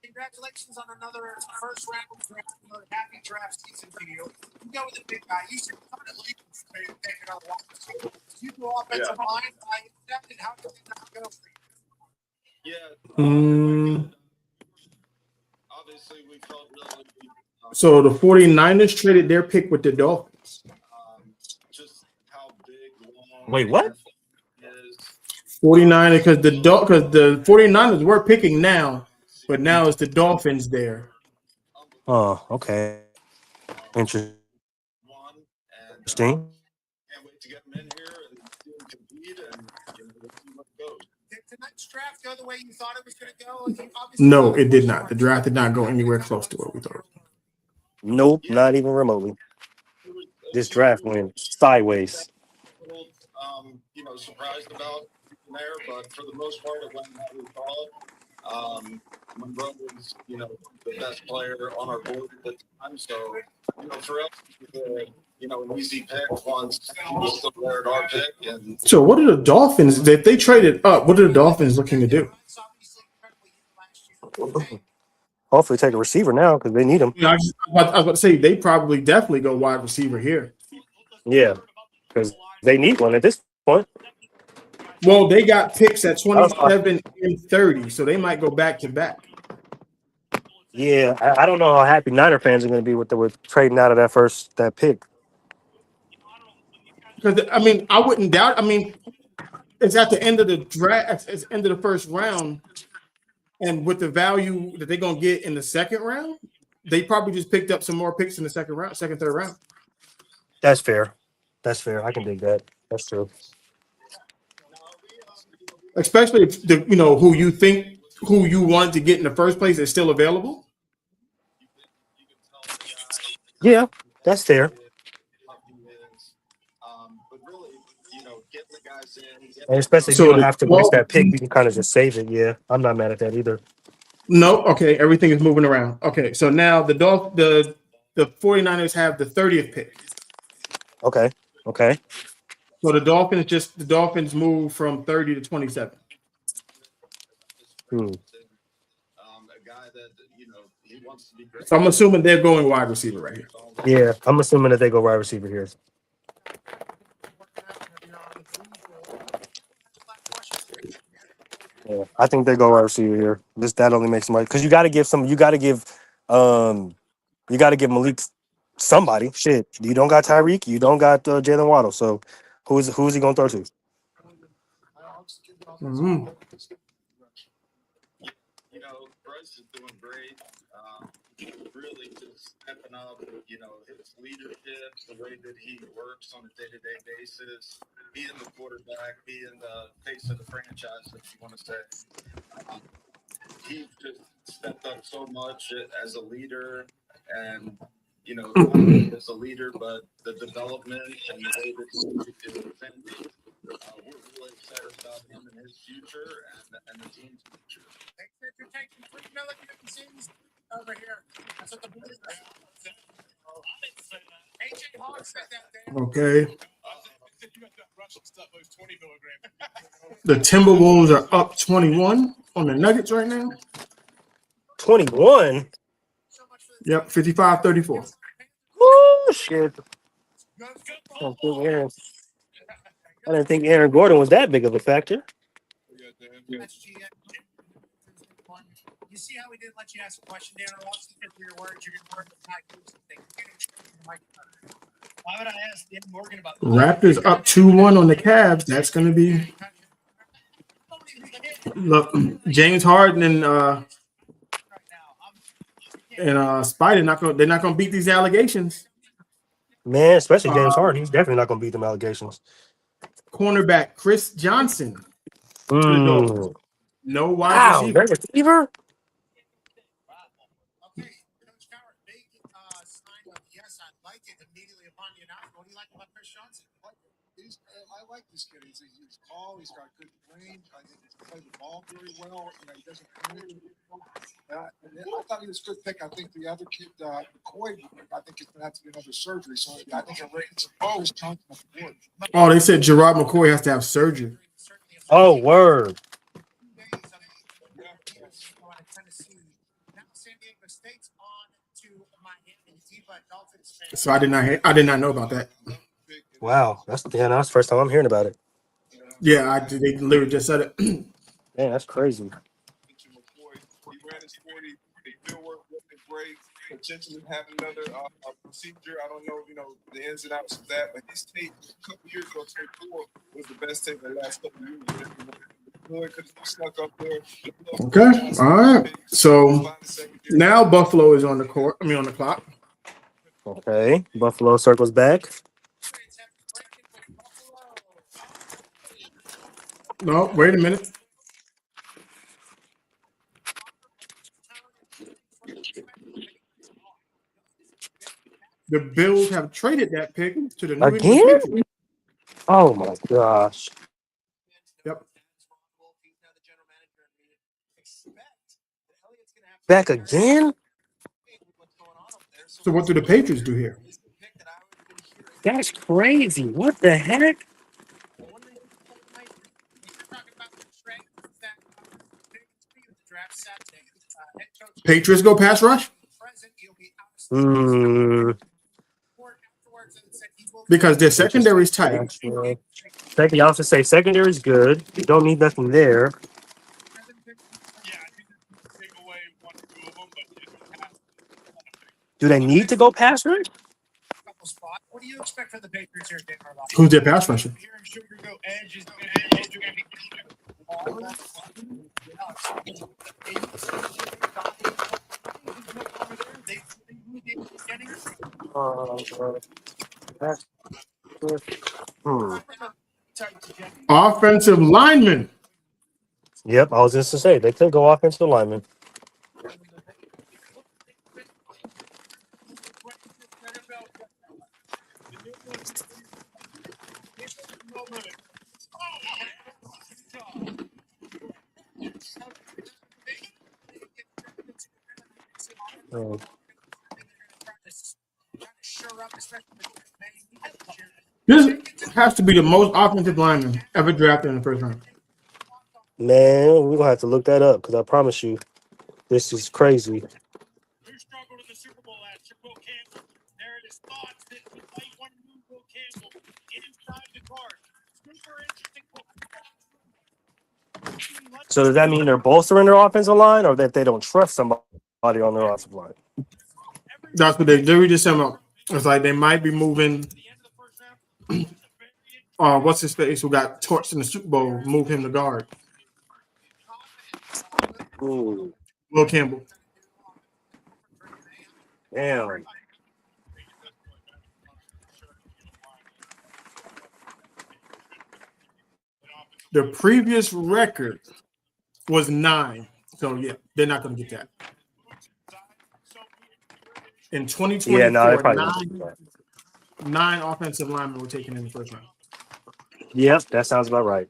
Congratulations on another first round draft. Another happy draft season for you. You go with the big guy. You should come to league for you to take another one. You go offensive line. I accepted. How did it not go for you? Yeah. Obviously, we felt really. So the 49ers traded their pick with the Dolphins. Just how big, long, Wait, what? 49 because the 49ers were picking now, but now it's the Dolphins there. Oh, okay. Interesting. Can't wait to get him in here and see him compete, and we'll see what goes. Did tonight's draft go the way you thought it was going to go? You obviously No, it did not. The draft did not go anywhere close to what we thought. Nope, not even remotely. This draft went sideways. Surprised about there, but for the most part, it went how we thought. Monroe was, the best player on our board at the time. So, for us, an easy pick once he was still there at our pick. And So what are the Dolphins? If they traded up, what are the Dolphins looking to do? Hopefully take a receiver now because they need him. I was about to say they probably definitely go wide receiver here. Yeah, because they need one at this point. Well, they got picks at 27 and 30, so they might go back to back. Yeah, I don't know how happy Niner fans are going to be with trading out of that pick. Because I wouldn't doubt. It's at the end of the draft. It's the end of the first round, and with the value that they're gonna get in the second round, they probably just picked up some more picks in the second, third round. That's fair. I can dig that. That's true. Especially if who you wanted to get in the first place is still available. Yeah, that's fair. And especially if you don't have to waste that pick, you can kind of just save it. Yeah, I'm not mad at that either. No, okay, everything is moving around. Okay, so now the 49ers have the 30th pick. Okay. So the Dolphins move from 30 to 27. So I'm assuming they're going wide receiver right here. Yeah, I'm assuming that they go wide receiver here. Yeah, I think they go wide receiver here. That only makes money because you got to give Malik somebody. Shit, you don't got Tyreek, you don't got Jalen Waddle. So who's he gonna throw to? Mm-hmm. Bryce is doing great. Really just stepping up, his leadership, the way that he works on a day-to-day basis, being the quarterback, being the face of the franchise, if you want to say. He just stepped up so much as a leader, and not only as a leader, but the development and the way that he is defending. We're really excited about him and his future and the team's future. You're taking 3 million over here. That's what the boys AJ Hawk said that. Okay. The Timberwolves are up 21 on the Nuggets right now. 21? Yep, 55-34. Oh, shit. I didn't think Aaron Gordon was that big of a factor. You see how we didn't let you ask a question, Dan? Because we were worried you're going to work with Mike. Why would I ask Dan Morgan about that? Raptors up 2-1 on the Cavs. That's going to be. Look, James Harden and Spider they're not going to beat these allegations. Man, especially James Harden, he's definitely not going to beat them allegations. Cornerback Chris Johnson. No wide receiver. Receiver? Yes, I liked it immediately upon the announcement. What do you like about Chris Johnson? I like this kid. He's tall. He's got good range. I think he plays the ball very well. He doesn't. I thought he was a good pick. I think the other kid, McCoy, I think he's going to have to get another surgery. So I think it's Chris Johnson off the board. Oh, they said Gerard McCoy has to have surgery. Oh, word. So I did not know about that. Wow, that's the first time I'm hearing about it. Yeah, they literally just said it. Man, that's crazy. He ran his 40. His field work wasn't great. potentially have another procedure. I don't know, the ins and outs of that, but his tape a couple years ago, tape 4 was the best tape in the last couple of years. Because he snuck up there. Okay. All right. So now Buffalo is on the court. I mean, on the clock. Okay. Buffalo circles back. No, wait a minute. The Bills have traded that pick to the New England Again? Patriots. Oh my gosh. Yep. Back again? So what do the Patriots do here? That's crazy. What the heck? Patriots go pass rush? Because their secondary is tight. Second, y'all should say secondary is good. You don't need nothing there. Do they need to go pass rush? What do you expect from the Patriots here, Dan Harbaugh? Who's their pass rusher? Offensive lineman. Yep, I was just to say they could go offensive lineman. Oh. This has to be the most offensive lineman ever drafted in the first round. Man, we're gonna have to look that up because I promise you, this is crazy. Who struggled in the Super Bowl last year? Will Campbell. There it is. Thoughts that we might want to move Will Campbell inside the card. Super interesting. So does that mean they're bolstering their offensive line, or that they don't trust somebody on their offensive line? That's what they just said. It's like they might be moving. What's his face who got torched in the Super Bowl? Move him to guard. Ooh, Will Campbell. damn. The previous record was 9. So yeah, they're not going to get that. In 2024, Yeah, no, they probably won't do that. 9 offensive linemen were taken in the first round. Yep, that sounds about right.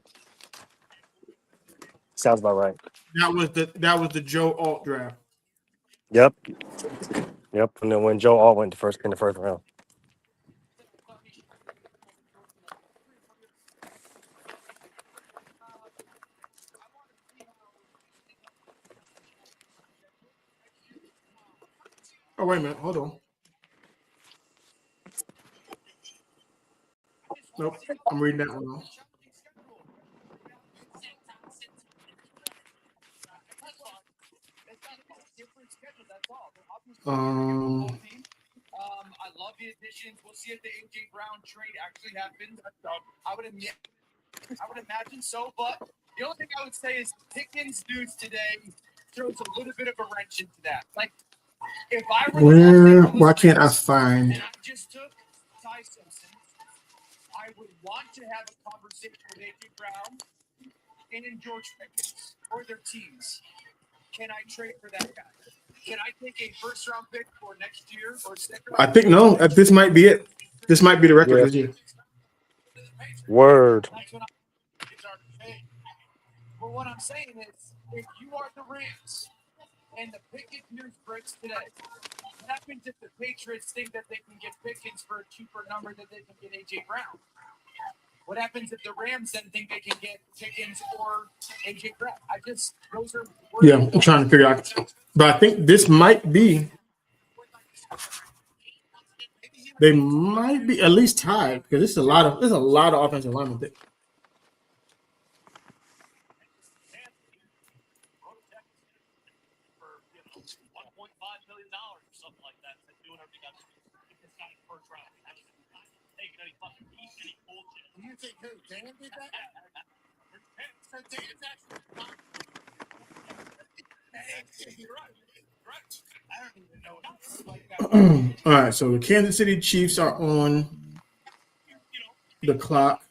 Sounds about right. That was the Joe Alt draft. Yep. And then when Joe Alt went in the first round. Oh wait a minute, hold on. Nope, I'm reading that one wrong. I love the additions. We'll see if the AJ Brown trade actually happens. I would imagine so, but the only thing I would say is Pickens news today throws a little bit of a wrench into that. Like, if I were Why can't I find? and I just took Ty Simpson, I would want to have a conversation with AJ Brown and George Pickens or their teams. Can I trade for that guy? Can I take a first-round pick for next year or second? I think no. This might be it. This might be the record this year. Word. But what I'm saying is, if you are the Rams and the Pickens news breaks today, what happens if the Patriots think that they can get Pickens for a cheaper number than they can get AJ Brown? What happens if the Rams then think they can get Pickens or AJ Brown? Those are. Yeah, I'm trying to figure out. But I think this might be. They might be at least tied because there's a lot of offensive linemen there. something like that. Said, do whatever you got to do. Get this guy first round. I was not taking any fucking heat, any bullshit. You think who? Dan did that? So Dan's actually not. You're right. Right. I don't even know what it's like that. All right, so the Kansas City Chiefs are on the clock.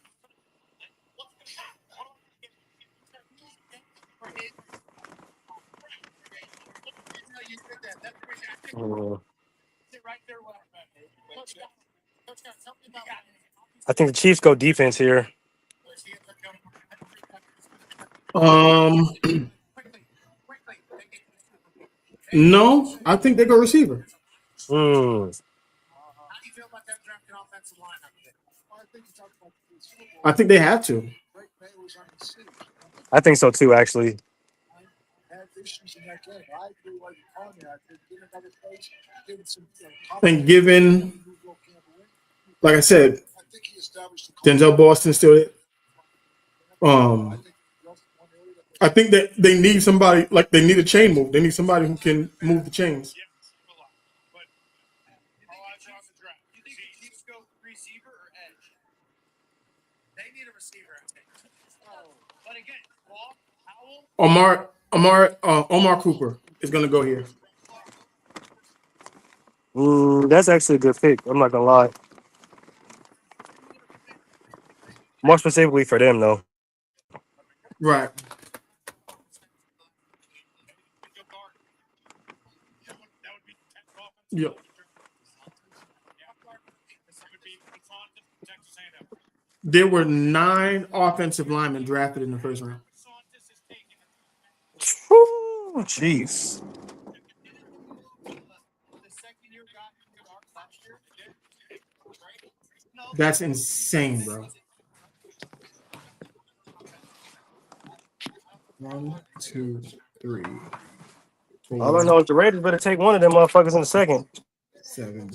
I think the Chiefs go defense here. No, I think they go receiver. How do you feel about them drafting offensive line up there? I think they have to. I think so too, actually. And given, like I said, Denzel Boston still there. I think that they need somebody, like they need a chain move. They need somebody who can move the chains. You think the Chiefs go receiver or edge? They need a receiver, I think. But again, Omar Cooper is going to go here. That's actually a good pick. I'm not gonna lie. More specifically for them, though. Right. Yep. There were 9 offensive linemen drafted in the first round. Jeez. That's insane, bro. 1, 2, 3, 4. All I know is the Raiders better take one of them motherfuckers in the second. 7,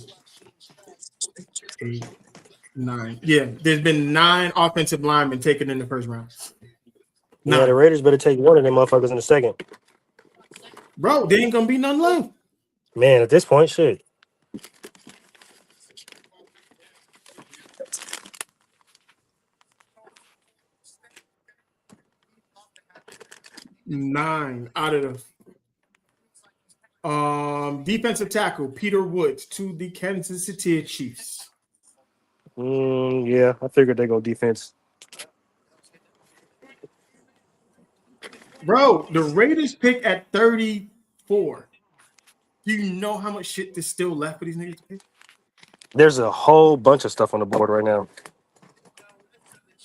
8, 9. Yeah, there's been 9 offensive linemen taken in the first round. Yeah, the Raiders better take one of them motherfuckers in the second. Bro, there ain't gonna be none left. Man, at this point, shit. Nine out of the defensive tackle Peter Woods to the Kansas City Chiefs. Yeah, I figured they go defense. Bro, the Raiders pick at 34. Do you know how much shit is still left for these niggas to pick? There's a whole bunch of stuff on the board right now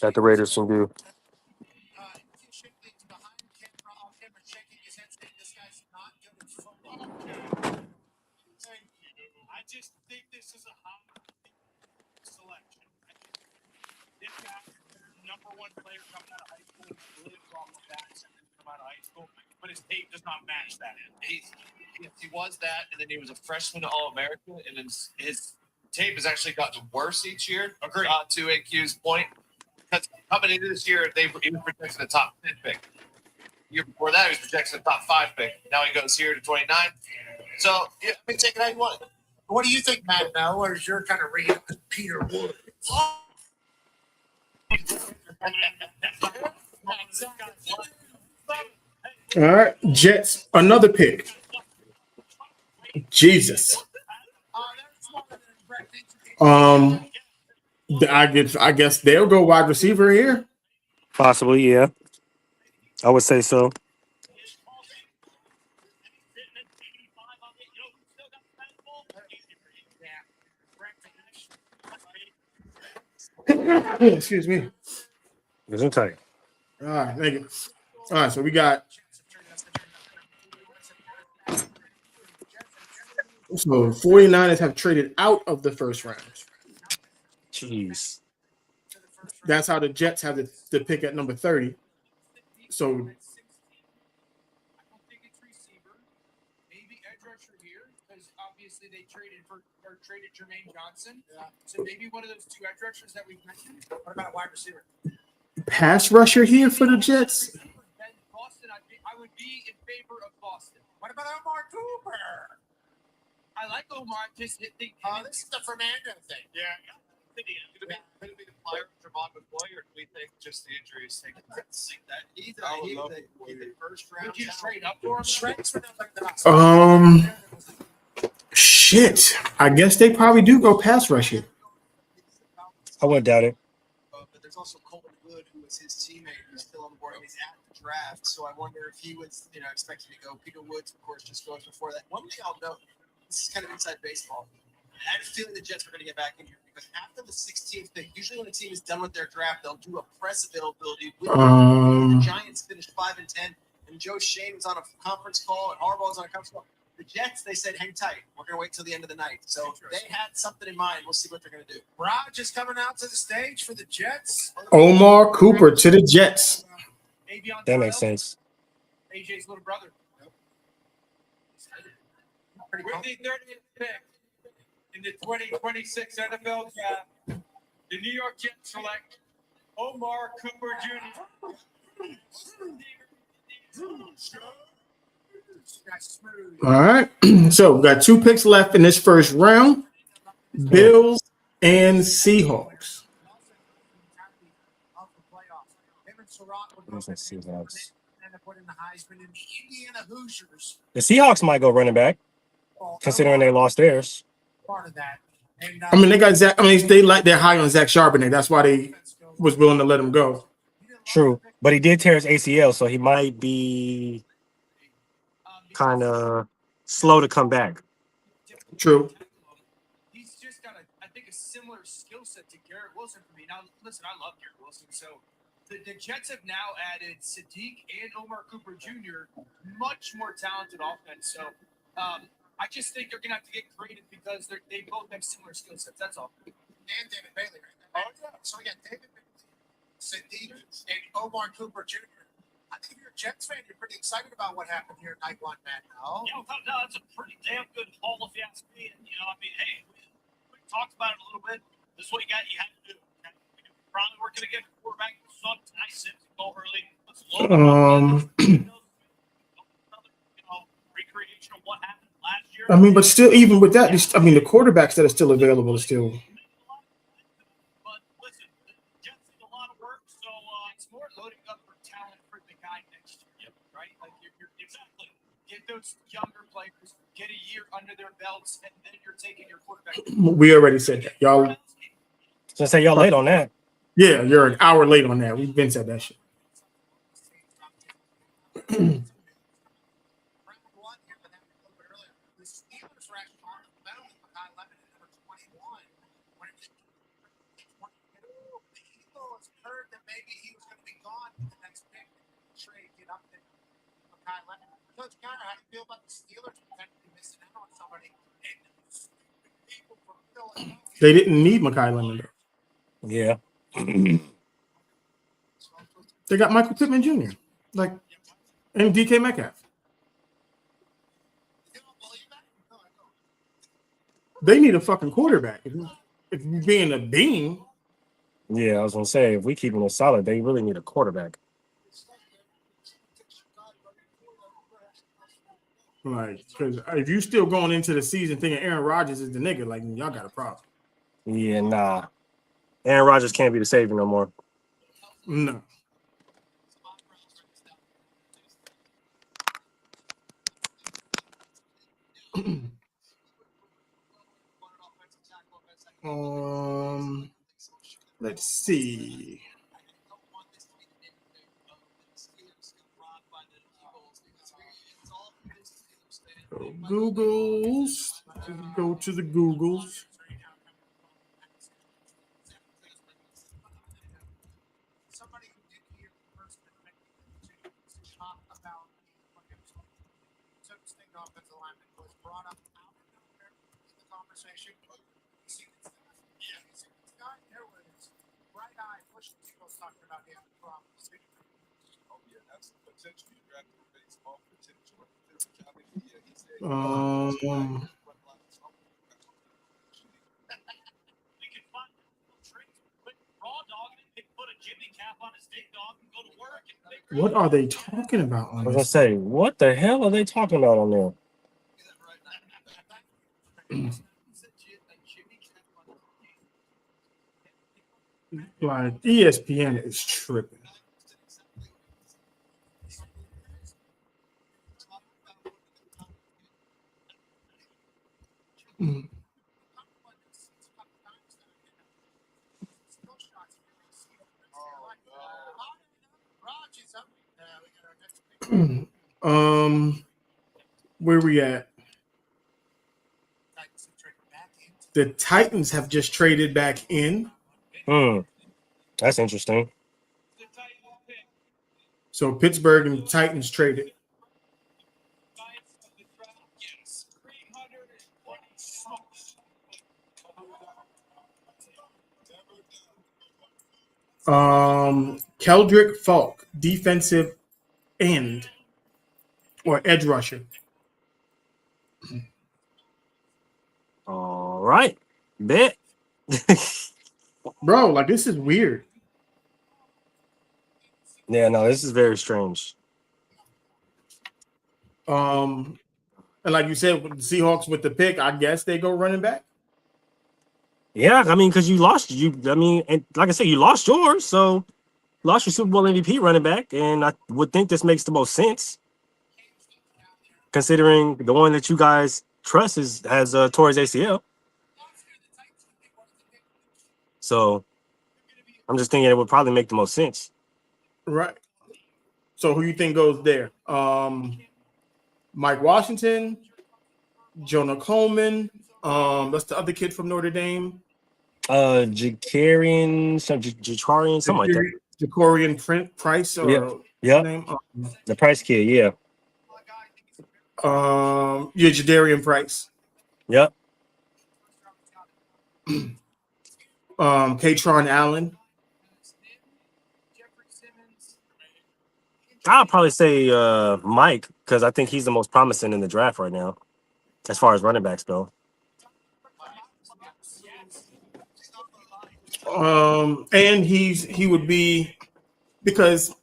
that the Raiders can do. I just think this is a high selection. This guy, number one player coming out of high school, lives off of that since come out of high school, but his tape does not match that. He was that, and then he was a freshman All-American, and then his tape has actually gotten worse each year. Agreed. To AQ's point, because coming into this year, he was projected a top 10 pick. The year before that, he was projected a top 5 pick. Now he goes here to 29. So, yeah, I mean, take it how you want it. What do you think, Matt? Now, what is your kind of read on Peter Woods? All right, Jets, another pick. Jesus. I guess they'll go wide receiver here. Possibly, yeah. I would say so. Excuse me. Isn't tight. All right, thank you. All right, so we got. So 49ers have traded out of the first round. Jeez. That's how the Jets have the pick at number 30. So I don't think it's receiver. Maybe edge rusher here, because obviously they traded Jermaine Johnson. Yeah. So maybe one of those 2 edge rushers that we've mentioned. What about wide receiver? pass rusher here for the Jets. Boston, I would be in favor of Boston. What about Omar Cooper? I like Omar. Just this is the Fernando thing. yeah. Could it be the player, Javon McCoy, or do we think just the injuries take that? He's a first round. Would you trade up for him? Trades for nothing. Shit. I guess they probably do go pass rushing. I wouldn't doubt it. But there's also Colton Hood, who was his teammate, who's still on the board. He's at the draft, so I wonder if he was, expecting to go. Peter Woods, of course, just goes before that. One thing I'll note, this is kind of inside baseball. I had a feeling the Jets were going to get back in here because after the 16th pick, usually when a team is done with their draft, they'll do a press availability. The Giants finished 5-10, and Joe Shane was on a conference call, and Harbaugh was on a conference call. The Jets, they said, hang tight. We're going to wait till the end of the night. So they had something in mind. We'll see what they're going to do. Raj is coming out to the stage for the Jets. Omar Cooper to the Jets. That makes sense. AJ's little brother. Pretty With the 30th pick in the 2026 NFL draft, the New York Jets select Omar Cooper Jr. All right. So we got 2 picks left in this first round. Bills and Seahawks. The Seahawks might go running back, considering they lost theirs. Part of that. And, I mean, they got Zach. I mean, they're high on Zach Charbonnet. That's why they was willing to let him go. True, but he did tear his ACL, so he might be kind of slow to come back. True. He's just got, I think, a similar skill set to Garrett Wilson for me. Now, listen, I love Garrett Wilson, so the Jets have now added Sadiq and Omar Cooper Jr., much more talented offense. So I just think they're going to have to get creative because they both have similar skill sets. That's all. And David Bailey. Right? Oh, yeah. So we got David Bailey, Sadiq, and Omar Cooper Jr. I think if you're a Jets fan, you're pretty excited about what happened here night one, man. No? No, that's a pretty damn good haul if you ask me. And, hey, we talked about it a little bit. This is what you have to do. Okay? Probably we're going to get a quarterback who sucked. Nice hit to go early. Let's load him up. Recreation of what happened last year. I mean, but still, even with that, the quarterbacks that are still available are still. But listen, the Jets need a lot of work, so it's more loading up for talent for the guy next year, right? Like you're exactly get those younger players, get a year under their belts, and then you're taking your quarterback. We already said that, y'all. So say y'all late on that. Yeah, you're an hour late on that. We've been said that shit. Maybe he was going to be gone in the next pick. Trade, get up there. Coach Connor, how do you feel about the Steelers potentially missing out on somebody? People from Philadelphia. They didn't need Mekhi Lemon. Yeah. They got Michael Pittman Jr. And DK Metcalf. They need a fucking quarterback. If you're being a bean. Yeah, I was gonna say if we keep them solid, they really need a quarterback. Because if you still going into the season thinking Aaron Rodgers is the nigga, y'all got a problem. Yeah, nah. Aaron Rodgers can't be the savior no more. No. Let's see. Googles. Go to the Googles. Somebody who didn't hear the first to talk about what it was. So state offensive lineman was brought up out of nowhere in the conversation. You see this guy? Yeah. You see this guy? There was Bright Eye Bush was talking about him from Oh, yeah, that's potentially drafted baseball potential. What are they talking about? I was gonna say, what the hell are they talking about on there? Like ESPN is tripping. Mm. Where we at? The Titans have just traded back in. That's interesting. So Pittsburgh and Titans traded. Keldrick Falk, defensive end or edge rusher. All right. Bet. Bro, like this is weird. Yeah, no, this is very strange. And like you said, with the Seahawks with the pick, I guess they go running back. Yeah, I mean, because you lost and like I said, you lost yours, so lost your Super Bowl MVP running back, and I would think this makes the most sense, considering the one that you guys trust has tore his ACL. So I'm just thinking it would probably make the most sense. Right. So who you think goes there? Mike Washington, Jonah Coleman. That's the other kid from Notre Dame. Jacarian, something like that. Jacorian Price or name? The Price kid, yeah. Jadarian Price. Yep. Katron Allen. I'll probably say Mike, because I think he's the most promising in the draft right now, as far as running backs go. And he would be, because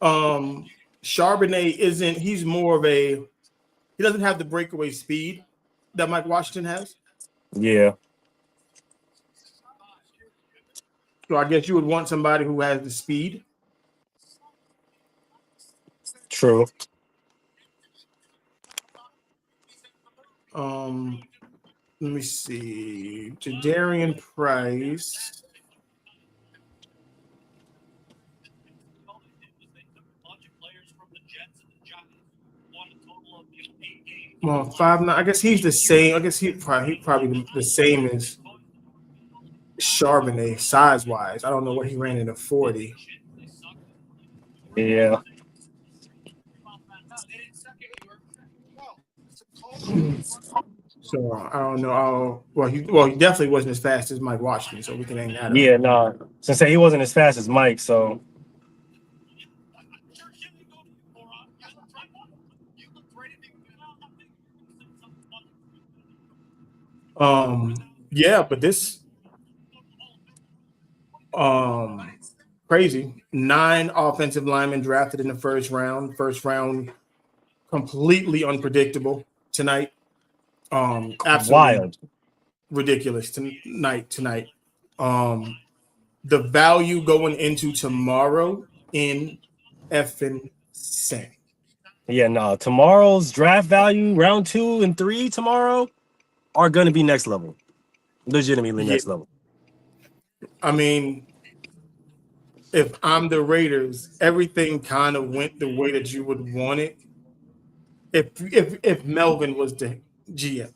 Charbonnet isn't, he's more of he doesn't have the breakaway speed that Mike Washington has. Yeah. So I guess you would want somebody who has the speed. True. Let me see. Jadarian Price. Well, 5'9". I guess he's the same. I guess he probably the same as Charbonnet size wise. I don't know what he ran in a 40. Yeah. So I don't know. He definitely wasn't as fast as Mike Washington, so we can hang that. Yeah, no. Since he wasn't as fast as Mike, so. Yeah, but this crazy. 9 offensive linemen drafted in the first round. First round, completely unpredictable tonight. Absolutely Wild, ridiculous tonight. The value going into tomorrow in effing insane. Yeah, no. Tomorrow's draft value, round 2 and 3 tomorrow, are going to be next level. Legitimately next level. I mean, if I'm the Raiders, everything kind of went the way that you would want it. If Melvin was the GM,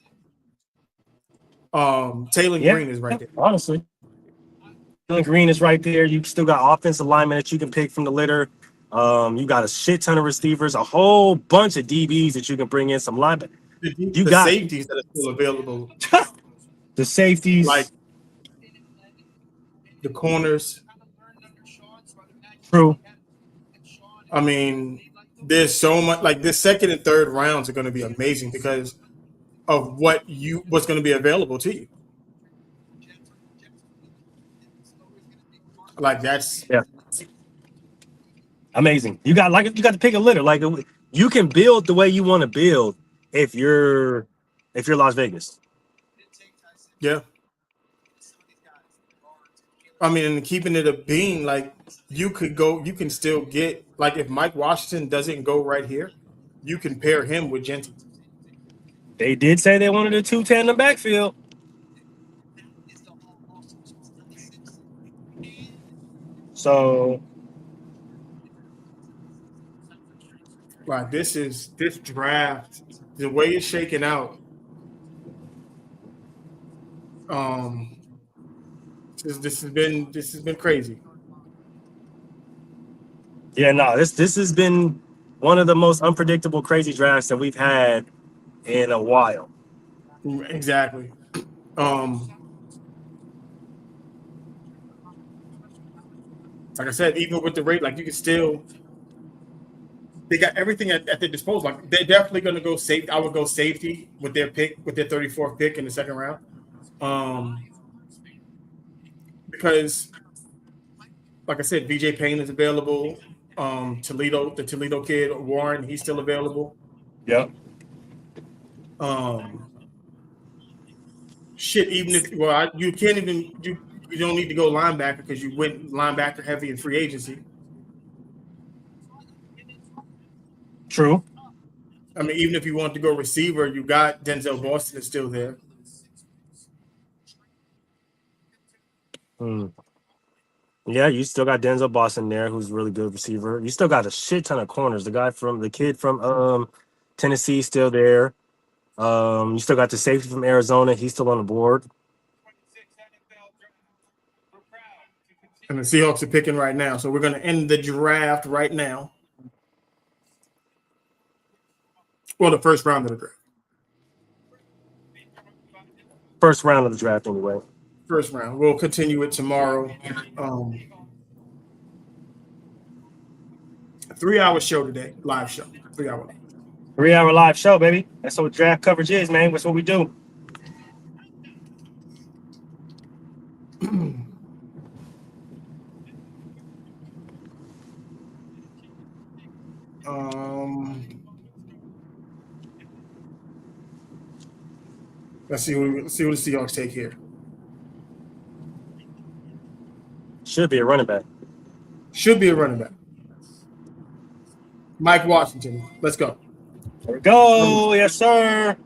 Taylor Green is right there. Honestly, Taylor Green is right there. You still got offensive linemen that you can pick from the litter. You got a shit ton of receivers, a whole bunch of DBs that you can bring in. Some linebackers. You got safeties that are still available. The safeties, like the corners. True. I mean, there's so much. Like this second and third rounds are going to be amazing because of what's going to be available to you. Like that's amazing. You got to pick a litter. Like you can build the way you want to build if you're Las Vegas. Yeah. I mean, and keeping it a bean, like you can still get, like if Mike Washington doesn't go right here, you can pair him with Genty. They did say they wanted a 210 in the backfield. So Like this draft, the way it's shaking out. Um, this has been crazy. yeah, no, this has been one of the most unpredictable, crazy drafts that we've had in a while. Exactly. Like I said, even with the rate, like you can still, they got everything at their disposal. Like they're definitely going to go safety. I would go safety with their pick, with their 34th pick in the second round. Because like I said, VJ Payne is available. The Toledo kid, Warren, he's still available. Yep. Shit, even if you can't even you don't need to go linebacker because you went linebacker heavy in free agency. True. I mean, even if you want to go receiver, you got Denzel Boston is still there. Yeah, you still got Denzel Boston there, who's a really good receiver. You still got a shit ton of corners. The kid from Tennessee still there. You still got the safety from Arizona. He's still on the board. And the Seahawks are picking right now, so we're going to end the draft right now. Well, the first round of the draft. First round of the draft, anyway. First round. We'll continue it tomorrow. 3-hour show today, live show. 3-hour. 3-hour live show, baby. That's what draft coverage is, man. That's what we do. Let's see what the Seahawks take here. Should be a running back. Should be a running back. Mike Washington. Let's go. There we go. Yes, sir.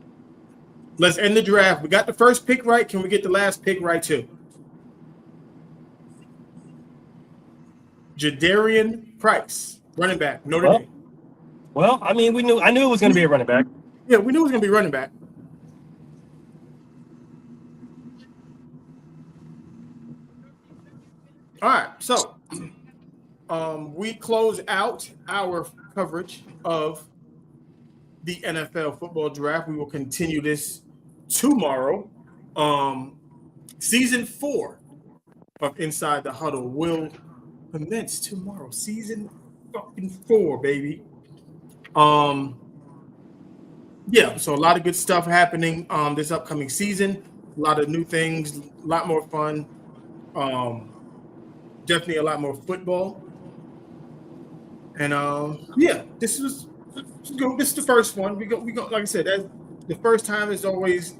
Let's end the draft. We got the first pick right. Can we get the last pick right too? Jadarian Price, running back, Notre Dame. Well, I mean, I knew it was going to be a running back. Yeah, we knew it was going to be running back. All right, so we close out our coverage of the NFL football draft. We will continue this tomorrow. Season 4 of Inside the Huddle will commence tomorrow. Season fucking 4, baby. Yeah, so a lot of good stuff happening this upcoming season. A lot of new things, a lot more fun. Definitely a lot more football. And yeah, this is the first one. We go like I said, the first time is always a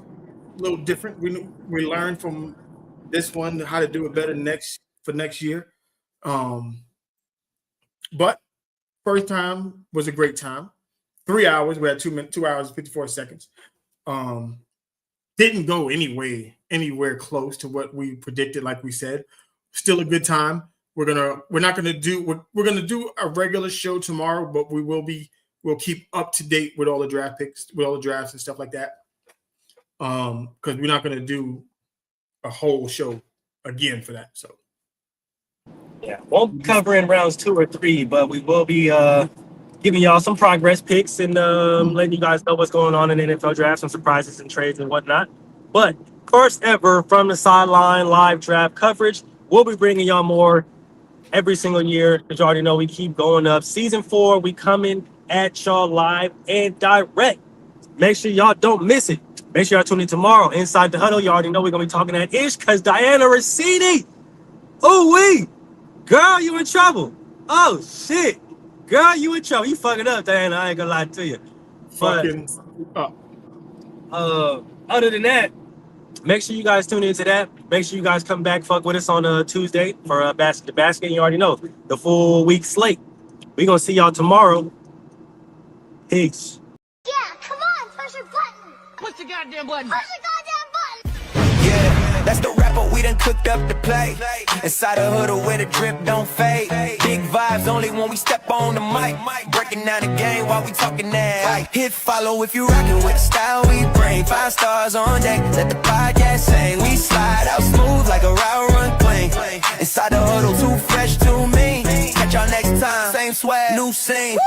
little different. We learn from this one how to do it better for next year. But first time was a great time. 3 hours. We had 2 hours, 54 seconds. Didn't go anywhere close to what we predicted, like we said. Still a good time. We're gonna do a regular show tomorrow, but we'll keep up to date with all the draft picks, with all the drafts and stuff like that. Because we're not gonna do a whole show again for that. So yeah, won't cover in rounds 2 or 3, but we will be giving y'all some progress picks and letting you guys know what's going on in the NFL draft, some surprises and trades and whatnot. But first ever from the sideline live draft coverage, we'll be bringing y'all more every single year. As you already know, we keep going up. Season 4, we coming at y'all live and direct. Make sure y'all don't miss it. Make sure y'all tune in tomorrow. Inside the Huddle, you already know we're going to be talking that ish because Diana Rossini. Ooh-wee. Girl, you in trouble. Oh, shit. Girl, you in trouble. You fucking up, Diana. I ain't going to lie to you. Fucking up. Other than that, make sure you guys tune into that. Make sure you guys come back, fuck with us on Tuesday for the basket. You already know the full week slate. We gonna see y'all tomorrow. Peace. Yeah, come on, push your button. Push the goddamn button. Push the goddamn button. Yeah, that's the rapper we done cooked up to play. Inside a hood where the drip don't fade. Big vibes only when we step on the mic. Breaking down the game while we talking that. Hit follow if you rockin' with the style we bring. 5 stars on deck, let the podcast sing. We slide out smooth like a route run plane. Inside the huddle, too fresh, too mean. Catch y'all next time, same swag, new scene.